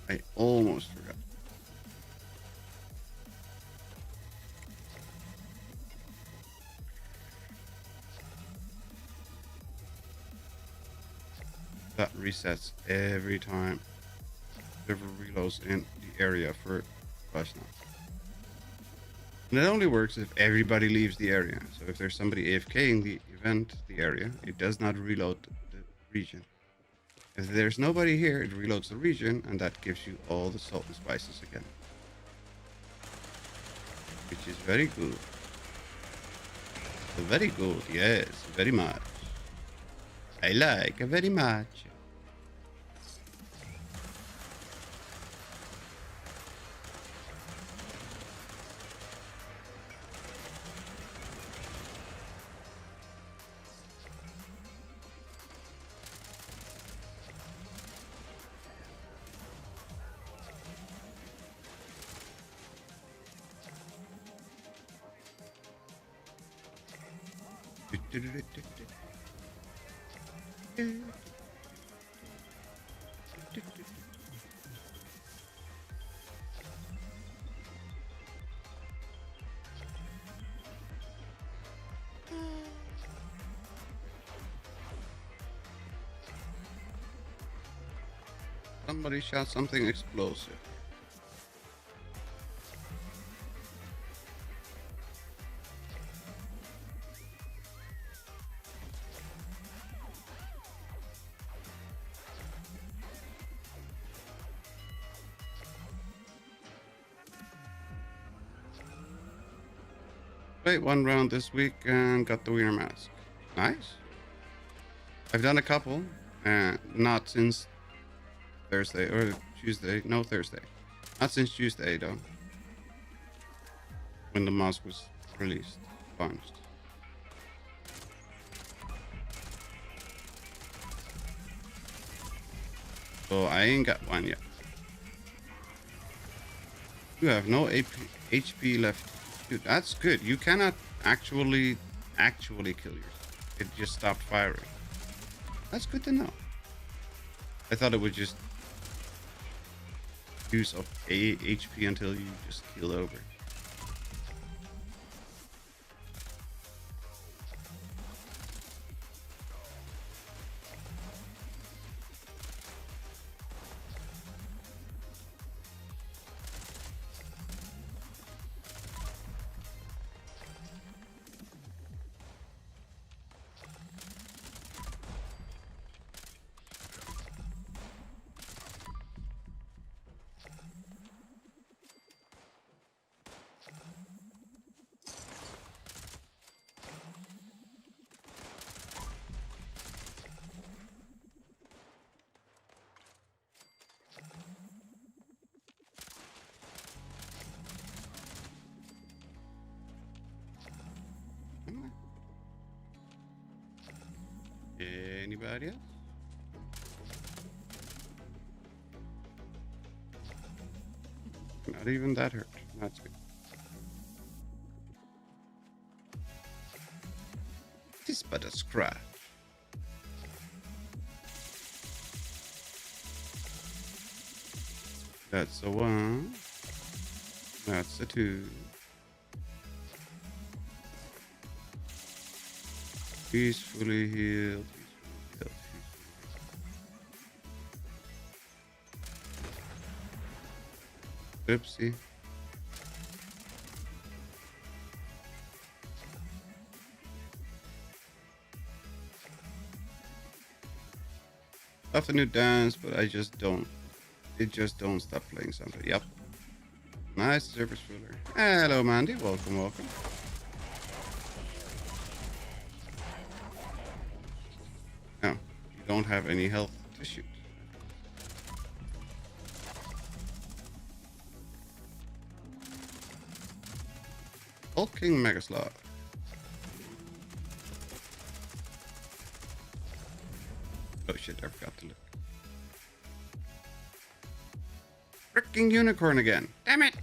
I almost forgot. That resets every time server reloads in the area for fasnacht. And it only works if everybody leaves the area. So if there's somebody AFKing the event, the area, it does not reload the region. If there's nobody here, it reloads the region, and that gives you all the salt and spices again. Which is very good. Very good, yes, very much. I like very much. Somebody shot something explosive. Played one round this week and got the Wiener Mask. Nice. I've done a couple, not since Thursday or Tuesday. No, Thursday. Not since Tuesday though. When the mask was released, launched. So I ain't got one yet. You have no HP left. Dude, that's good. You cannot actually kill yourself. It just stopped firing. That's good to know. I thought it would just use up HP until you just keel over. Anybody else? Not even that hurt. That's good. This but a scratch. That's a 1. That's a 2. Peacefully healed. Oopsie. Love the new dance, but I just don't. It just don't stop playing something. Yep. Nice service ruler. Hello, Mandy. Welcome, welcome. Oh, you don't have any health to shoot. Hulking Megaslot. Oh shit, I forgot to look. Freaking unicorn again. Damn it!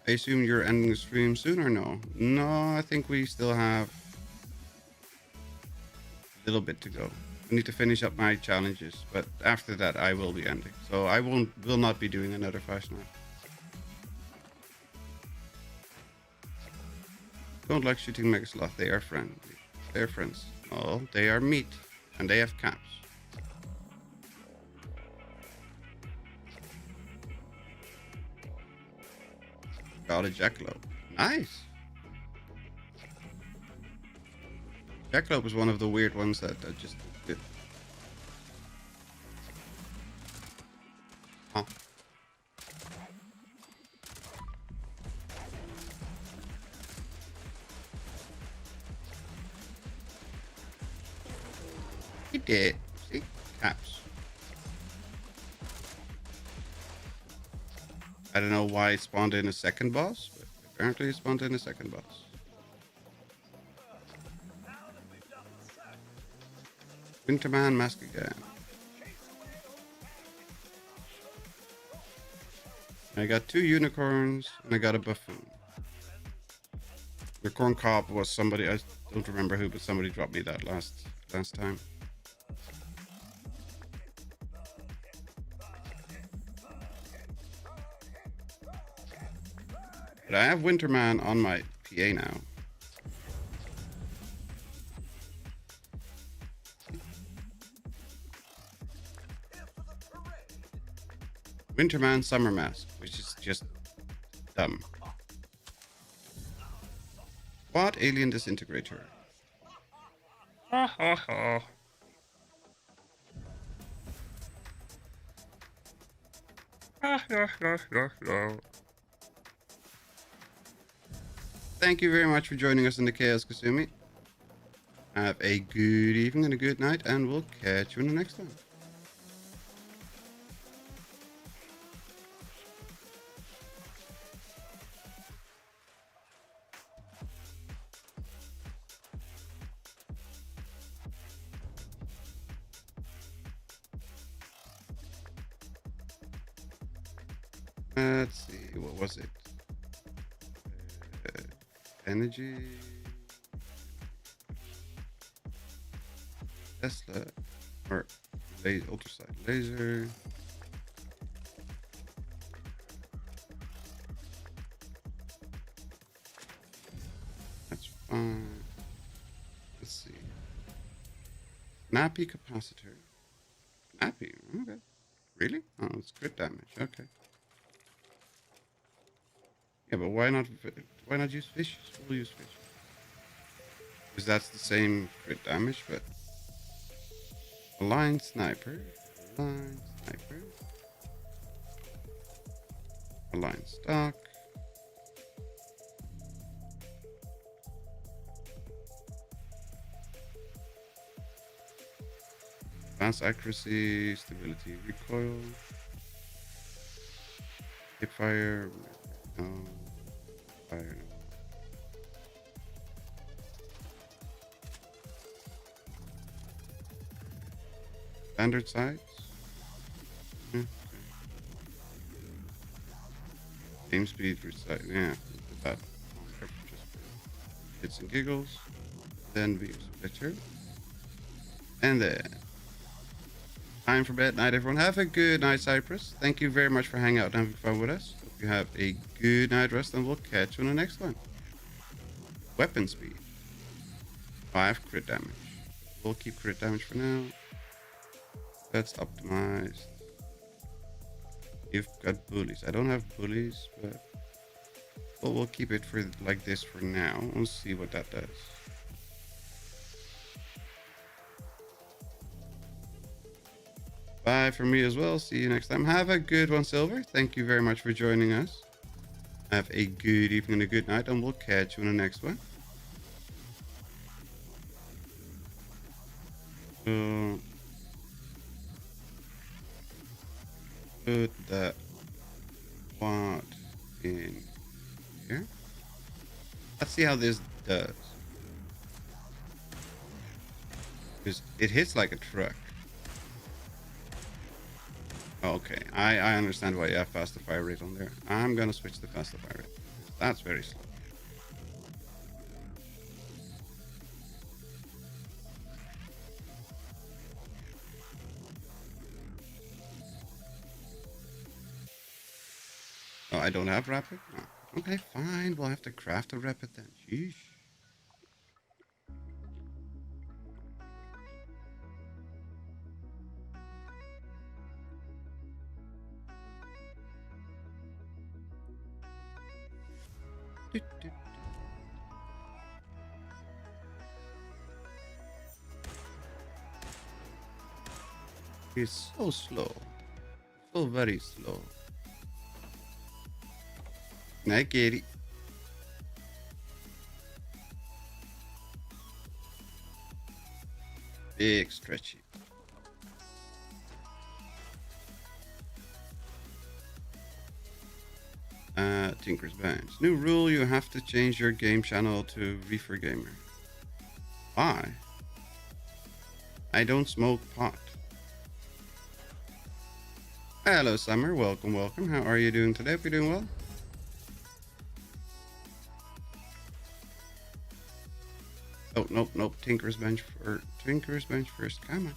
I assume you're ending the stream soon or no? No, I think we still have a little bit to go. I need to finish up my challenges, but after that I will be ending. So I will not be doing another fasnacht. Don't like shooting Megaslot. They are friendly. They're friends. Oh, they are meat. And they have caps. Got a jackalope. Nice. Jackalope is one of the weird ones that just good. Huh. He did. See? Caps. I don't know why it spawned in a second boss, but apparently it spawned in a second boss. Winterman mask again. I got 2 unicorns and I got a buffoon. The corn cob was somebody, I don't remember who, but somebody dropped me that last time. But I have Winterman on my PA now. Winterman Summer Mask, which is just dumb. What alien disintegrator? Ha ha ha. Ha ha ha ha ha. Thank you very much for joining us in the Chaos Kasumi. Have a good evening and a good night, and we'll catch you in the next one. Let's see, what was it? Energy. Tesla. Or ultrasonic laser. That's fine. Let's see. Nappy capacitor. Nappy, okay. Really? Oh, it's crit damage, okay. Yeah, but why not use fish? We'll use fish. Because that's the same crit damage, but... Aligned sniper. Aligned sniper. Aligned stock. Advanced accuracy, stability, recoil. Hip fire. No. Fire. Standard size. Hmm. Game speed for size. Yeah, put that on there just for hits and giggles. Then view splitter. And then time for bed night, everyone. Have a good night, Cypress. Thank you very much for hanging out and having fun with us. Hope you have a good night rest, and we'll catch you on the next one. Weapon speed. 5 crit damage. We'll keep crit damage for now. That's optimized. You've got bullies. I don't have bullies, but we'll keep it for like this for now. We'll see what that does. Bye for me as well. See you next time. Have a good one, Silver. Thank you very much for joining us. Have a good evening and a good night, and we'll catch you in the next one. So, put that quad in here. Let's see how this does. Because it hits like a truck. Okay, I understand why you have faster fire rate on there. I'm gonna switch to faster fire rate. That's very slow. Oh, I don't have rapid? Oh, okay, fine. We'll have to craft a rapid then. Sheesh. He's so slow. So very slow. I get it. Big stretchy. Tinker's Bench. New rule, you have to change your game channel to Reefer Gamer. Why? I don't smoke pot. Hello, Summer. Welcome, welcome. How are you doing today? Hope you're doing well. Oh, nope, nope. Tinker's Bench first. Come on.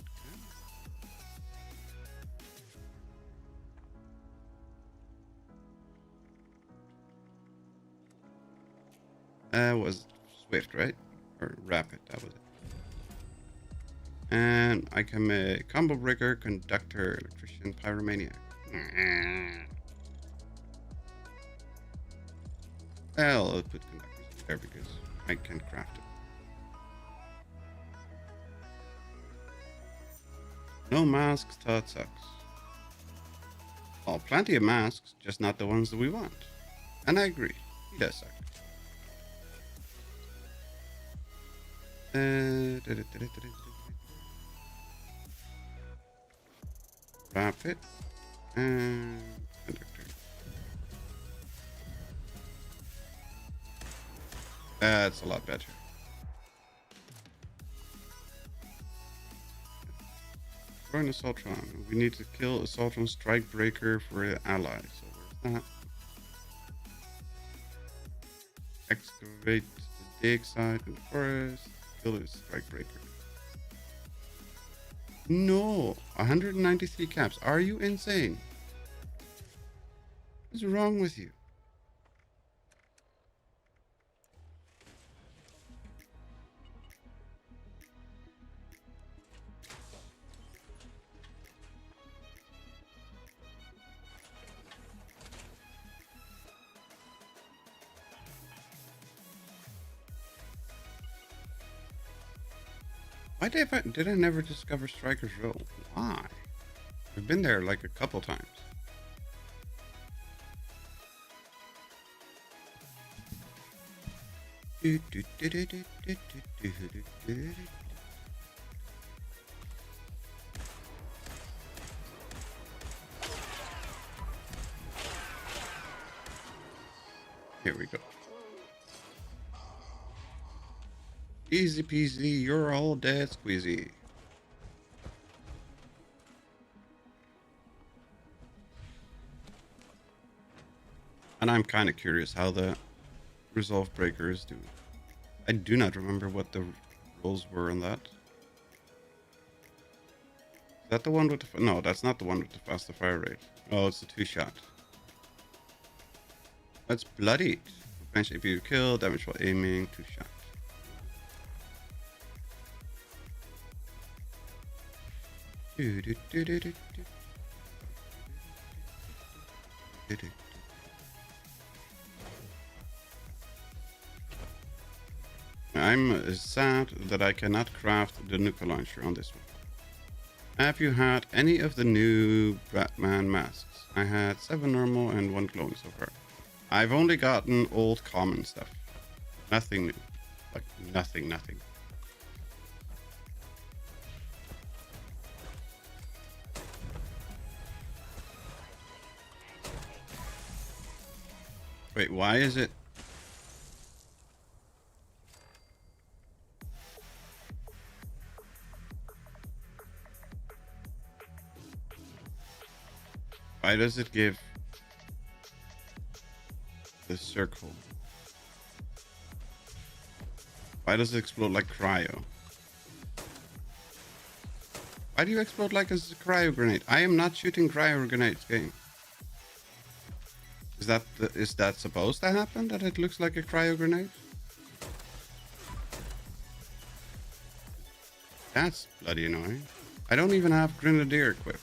That was Swift, right? Or Rapid, that was it. And I can make Combo Breaker, Conductor, Electrician, Pyromaniac. I'll put Conductors in there because I can craft it. No masks, Todd sucks. Oh, plenty of masks, just not the ones that we want. And I agree, he does suck. Rapid and Conductor. That's a lot better. Destroy an Assaultron. We need to kill Assaultron Strike Breaker for an ally. So where's that? Excavate the dig site in the forest. Kill the Strike Breaker. No! 193 caps. Are you insane? What's wrong with you? Why did I never discover Striker's Row? Why? I've been there like a couple times. Here we go. Easy peasy, you're all dead, squeezy. And I'm kind of curious how the resolve breakers do. I do not remember what the rules were on that. Is that the one with the... No, that's not the one with the faster fire rate. Oh, it's the 2-shot. That's bloody. Bench AP to kill, damage while aiming, 2-shot. I'm sad that I cannot craft the nuka launcher on this one. Have you had any of the new Batman masks? I had 7 normal and 1 glowing so far. I've only gotten old common stuff. Nothing new. Like, nothing. Wait, why is it? Why does it give the circle? Why does it explode like cryo? Why do you explode like a cryo grenade? I am not shooting cryo grenades, game. Is that supposed to happen? That it looks like a cryo grenade? That's bloody annoying. I don't even have Grenadier equipped.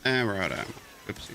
And we're out of ammo. Oopsie.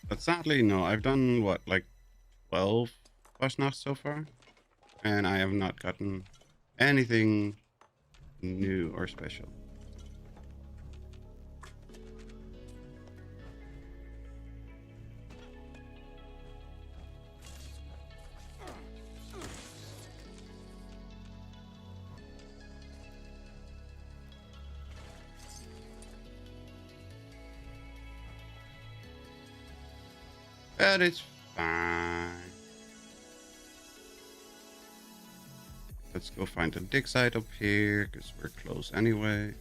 But sadly, no. I've done, what, like 12 fasnacht so far? And I have not gotten anything new or special. But it's fine. Let's go find the dig site up here, because we're close anyway.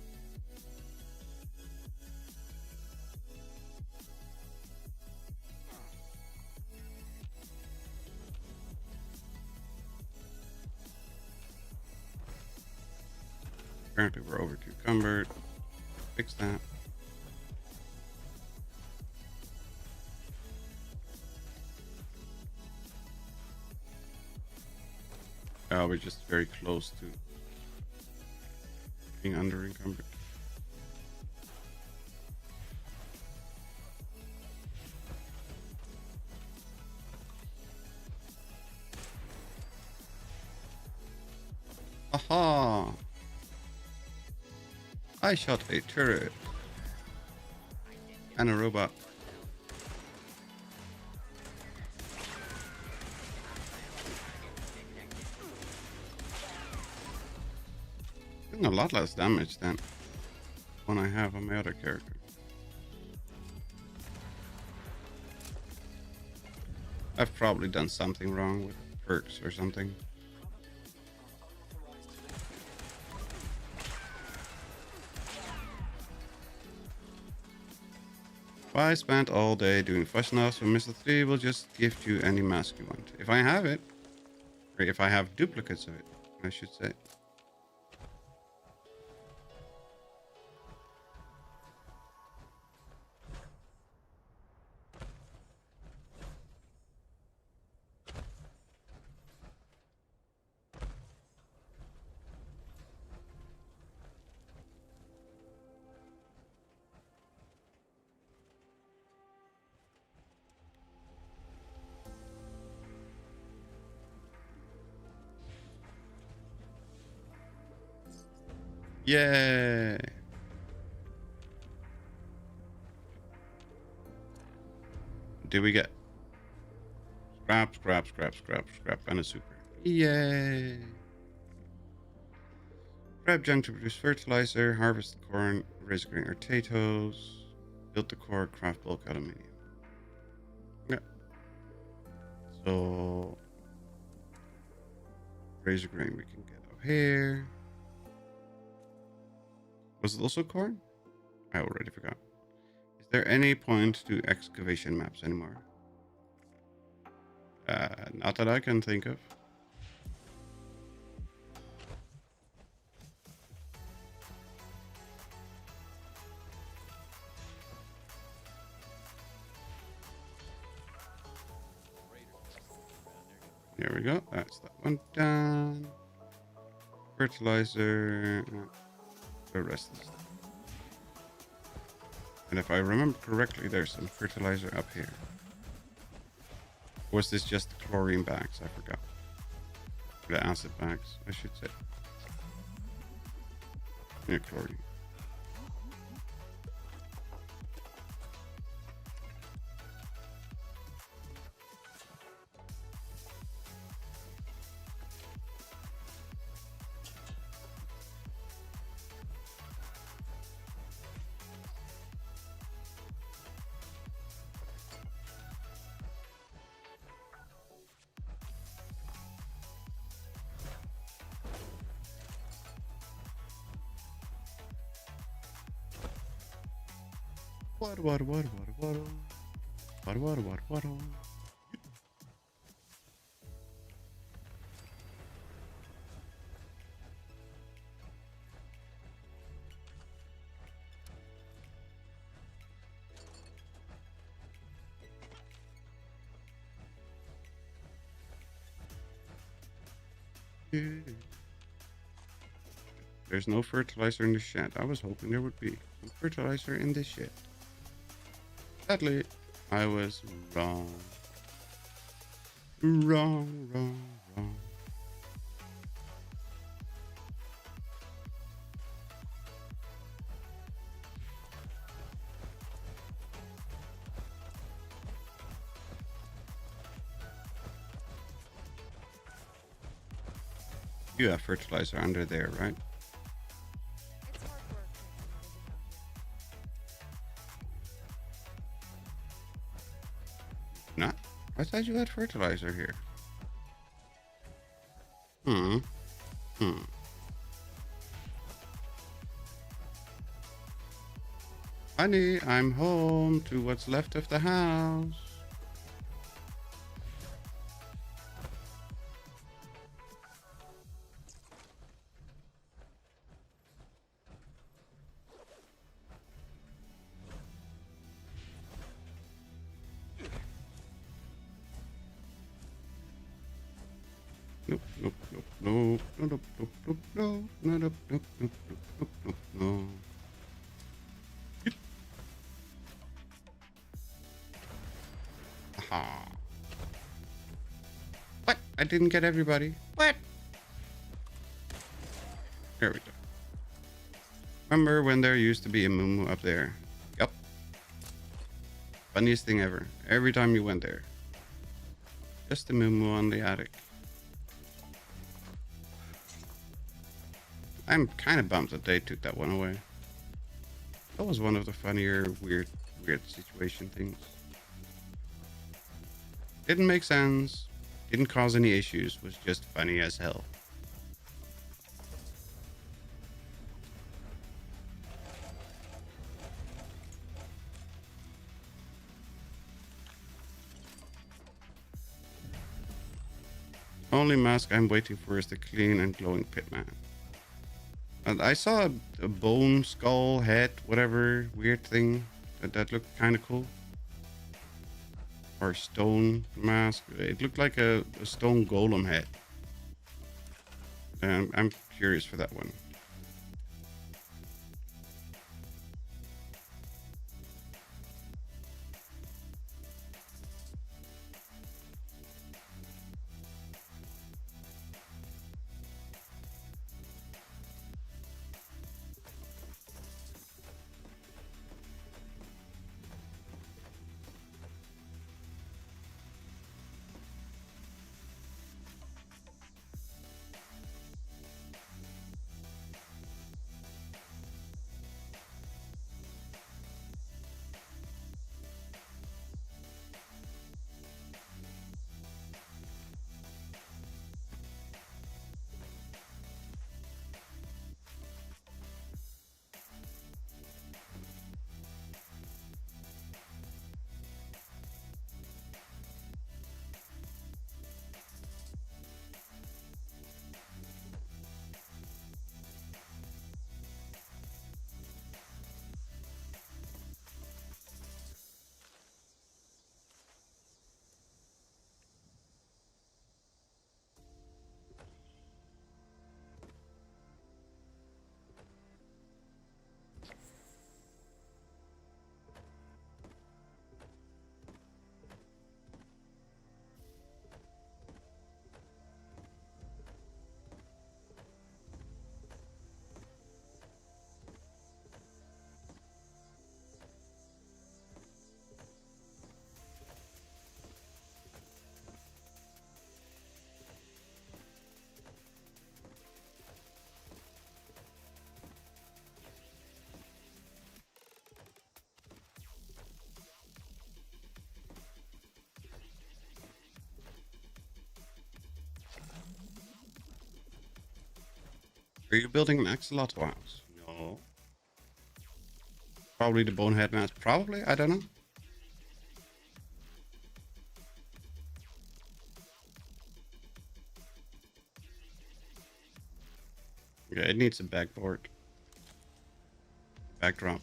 Apparently we're over cucumbered. Fix that. Oh, we're just very close to being under encumbered. Aha! I shot a turret and a robot. Doing a lot less damage than one I have on my other character. I've probably done something wrong with perks or something. I spent all day doing fasnacht, so Mr. 3 will just gift you any mask you want. If I have it. Or if I have duplicates of it, I should say. Yay! Did we get scrap, scrap, scrap, scrap, scrap, and a super? Yay! Grab junk to produce fertilizer, harvest the corn, raise grain or potatoes, build the core, craft bulk aluminium. Yeah. So, raise grain we can get up here. Was it also corn? I already forgot. Is there any point to excavation maps anymore? Not that I can think of. Here we go. That's that one done. Fertilizer. The rest of the stuff. And if I remember correctly, there's some fertilizer up here. Or was this just the chlorine bags? I forgot. The acid bags, I should say. Yeah, chlorine. Water. There's no fertilizer in the shed. I was hoping there would be some fertilizer in this shed. Sadly, I was wrong. Wrong. You have fertilizer under there, right? It's hard work training Not? I thought you had fertilizer here. Honey, I'm home to what's left of the house. No. Aha. What? I didn't get everybody. What? There we go. Remember when there used to be a moo up there? Yup. Funniest thing ever. Every time you went there. Just a moo on the attic. I'm kind of bummed that they took that one away. That was one of the funnier, weird situation things. Didn't make sense. Didn't cause any issues. Was just funny as hell. Only mask I'm waiting for is the clean and glowing pitman. And I saw a bone skull head, whatever weird thing that looked kind of cool. Or stone mask. It looked like a stone golem head. I'm curious for that one. Are you building an axolotl house? No. Probably the bonehead mask. Probably. I don't know. Yeah, it needs a backboard. Backdrop.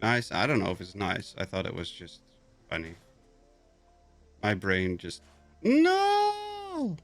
Nice. I don't know if it's nice. I thought it was just funny. My brain just... No!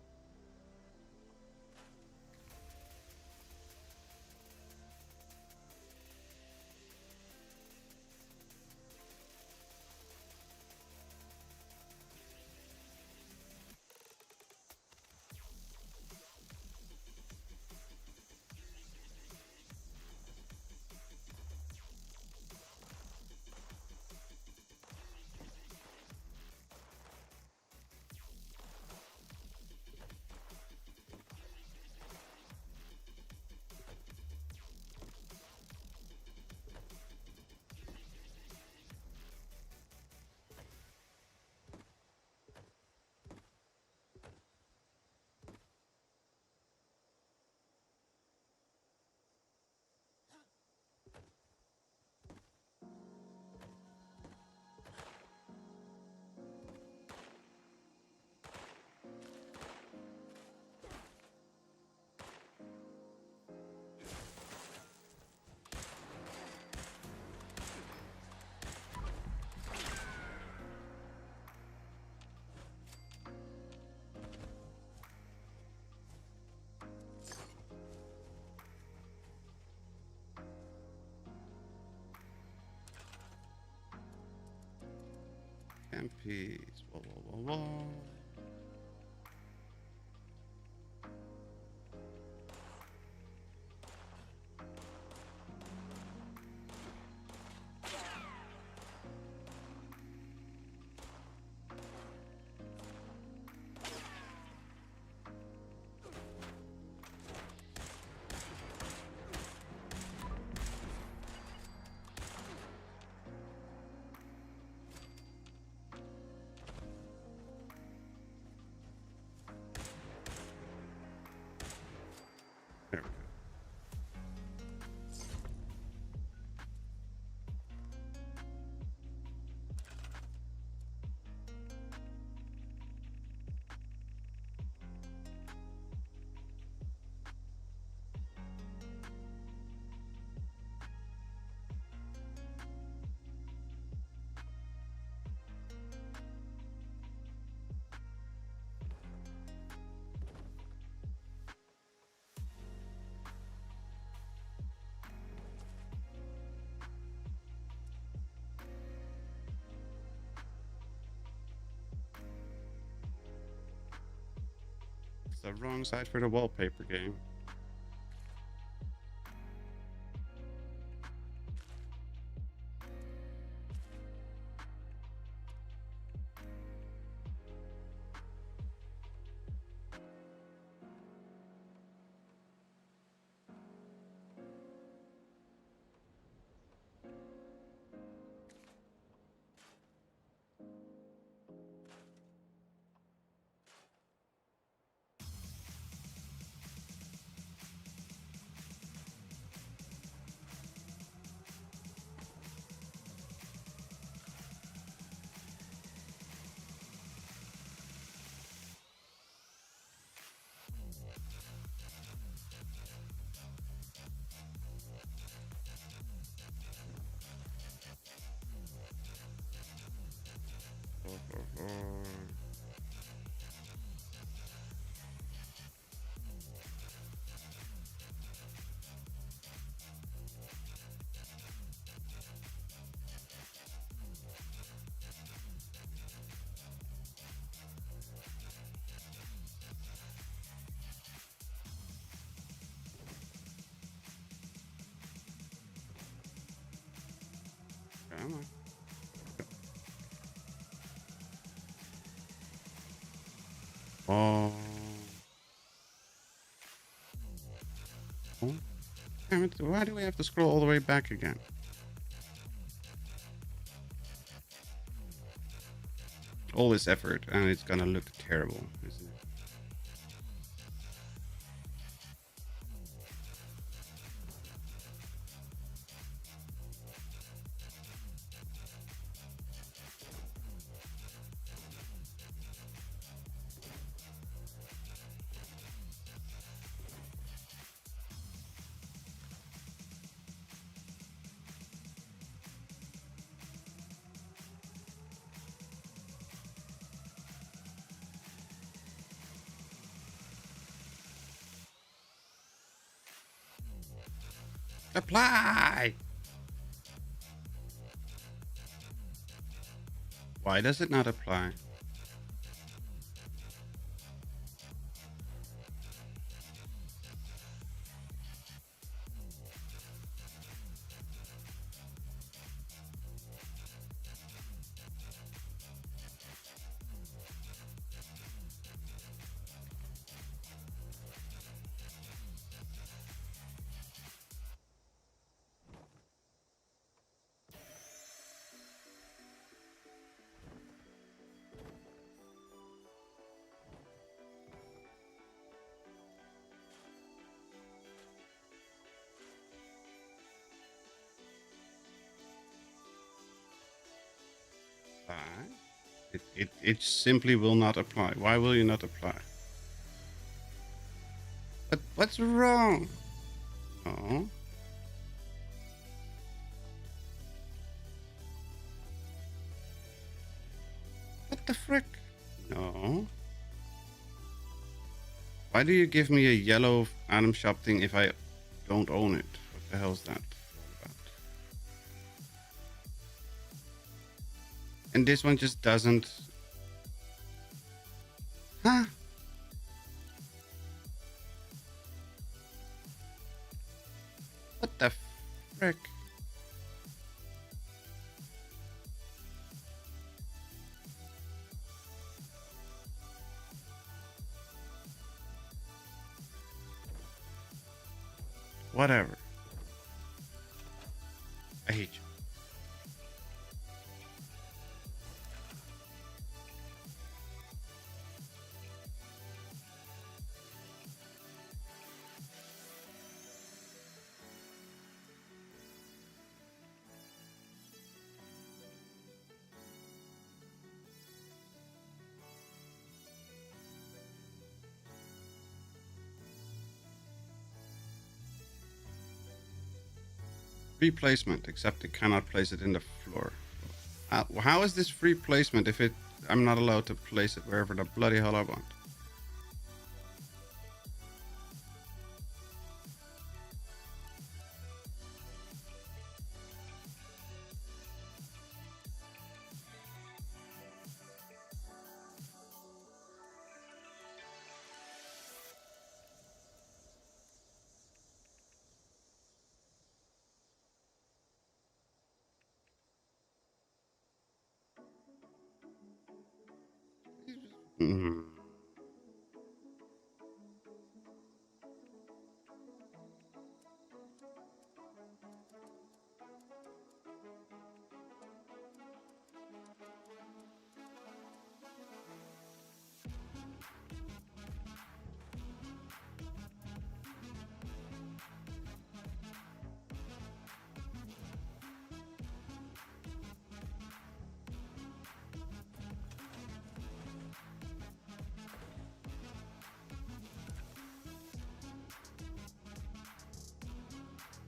MPs. Whoa, whoa, whoa, whoa. the wrong side for the wallpaper game. Come on. Oh. Oh. Damn it, why do we have to scroll all the way back again? All this effort and it's gonna look terrible, isn't it? Apply! Why does it not apply? It simply will not apply. Why will you not apply? But what's wrong? No. What the frick? No. Why do you give me a yellow item shop thing if I don't own it? What the hell's that about? And this one just doesn't. Huh? What the frick? Whatever. I hate you. Free placement, except I cannot place it in the floor. How is this free placement if I'm not allowed to place it wherever the bloody hell I want?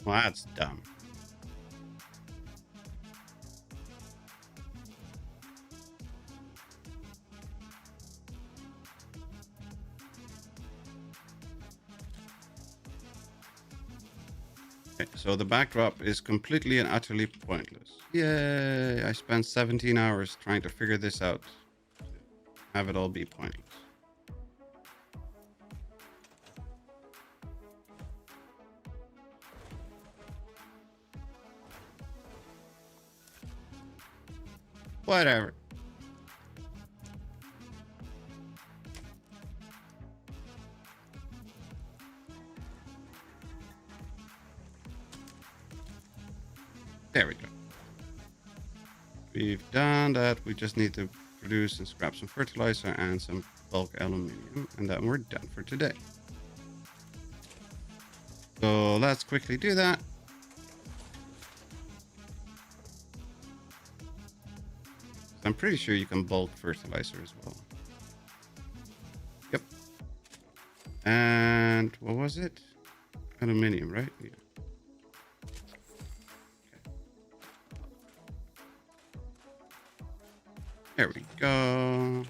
Well, that's dumb. Okay, so the backdrop is completely and utterly pointless. Yay! I spent 17 hours trying to figure this out. Have it all be pointless. Whatever. There we go. We've done that. We just need to produce and scrap some fertilizer and some bulk aluminium, and then we're done for today. So let's quickly do that. I'm pretty sure you can bulk fertilizer as well. Yep. And what was it? Aluminium, right? Yeah. There we go.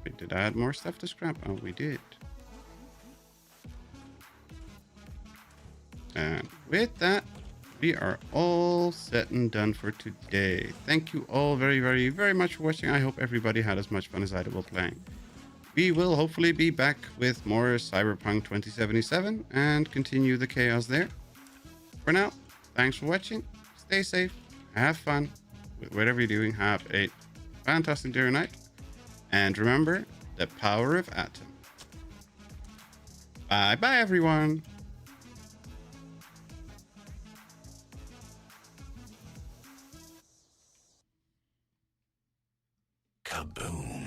Wait, did I add more stuff to scrap? Oh, we did. And with that, we are all set and done for today. Thank you all very, very, very much for watching. I hope everybody had as much fun as I did while playing. We will hopefully be back with more Cyberpunk 2077 and continue the chaos there. For now, thanks for watching. Stay safe. Have fun. Whatever you're doing, have a fantastic day or night. And remember the power of Atom. Bye bye, everyone. Kaboom.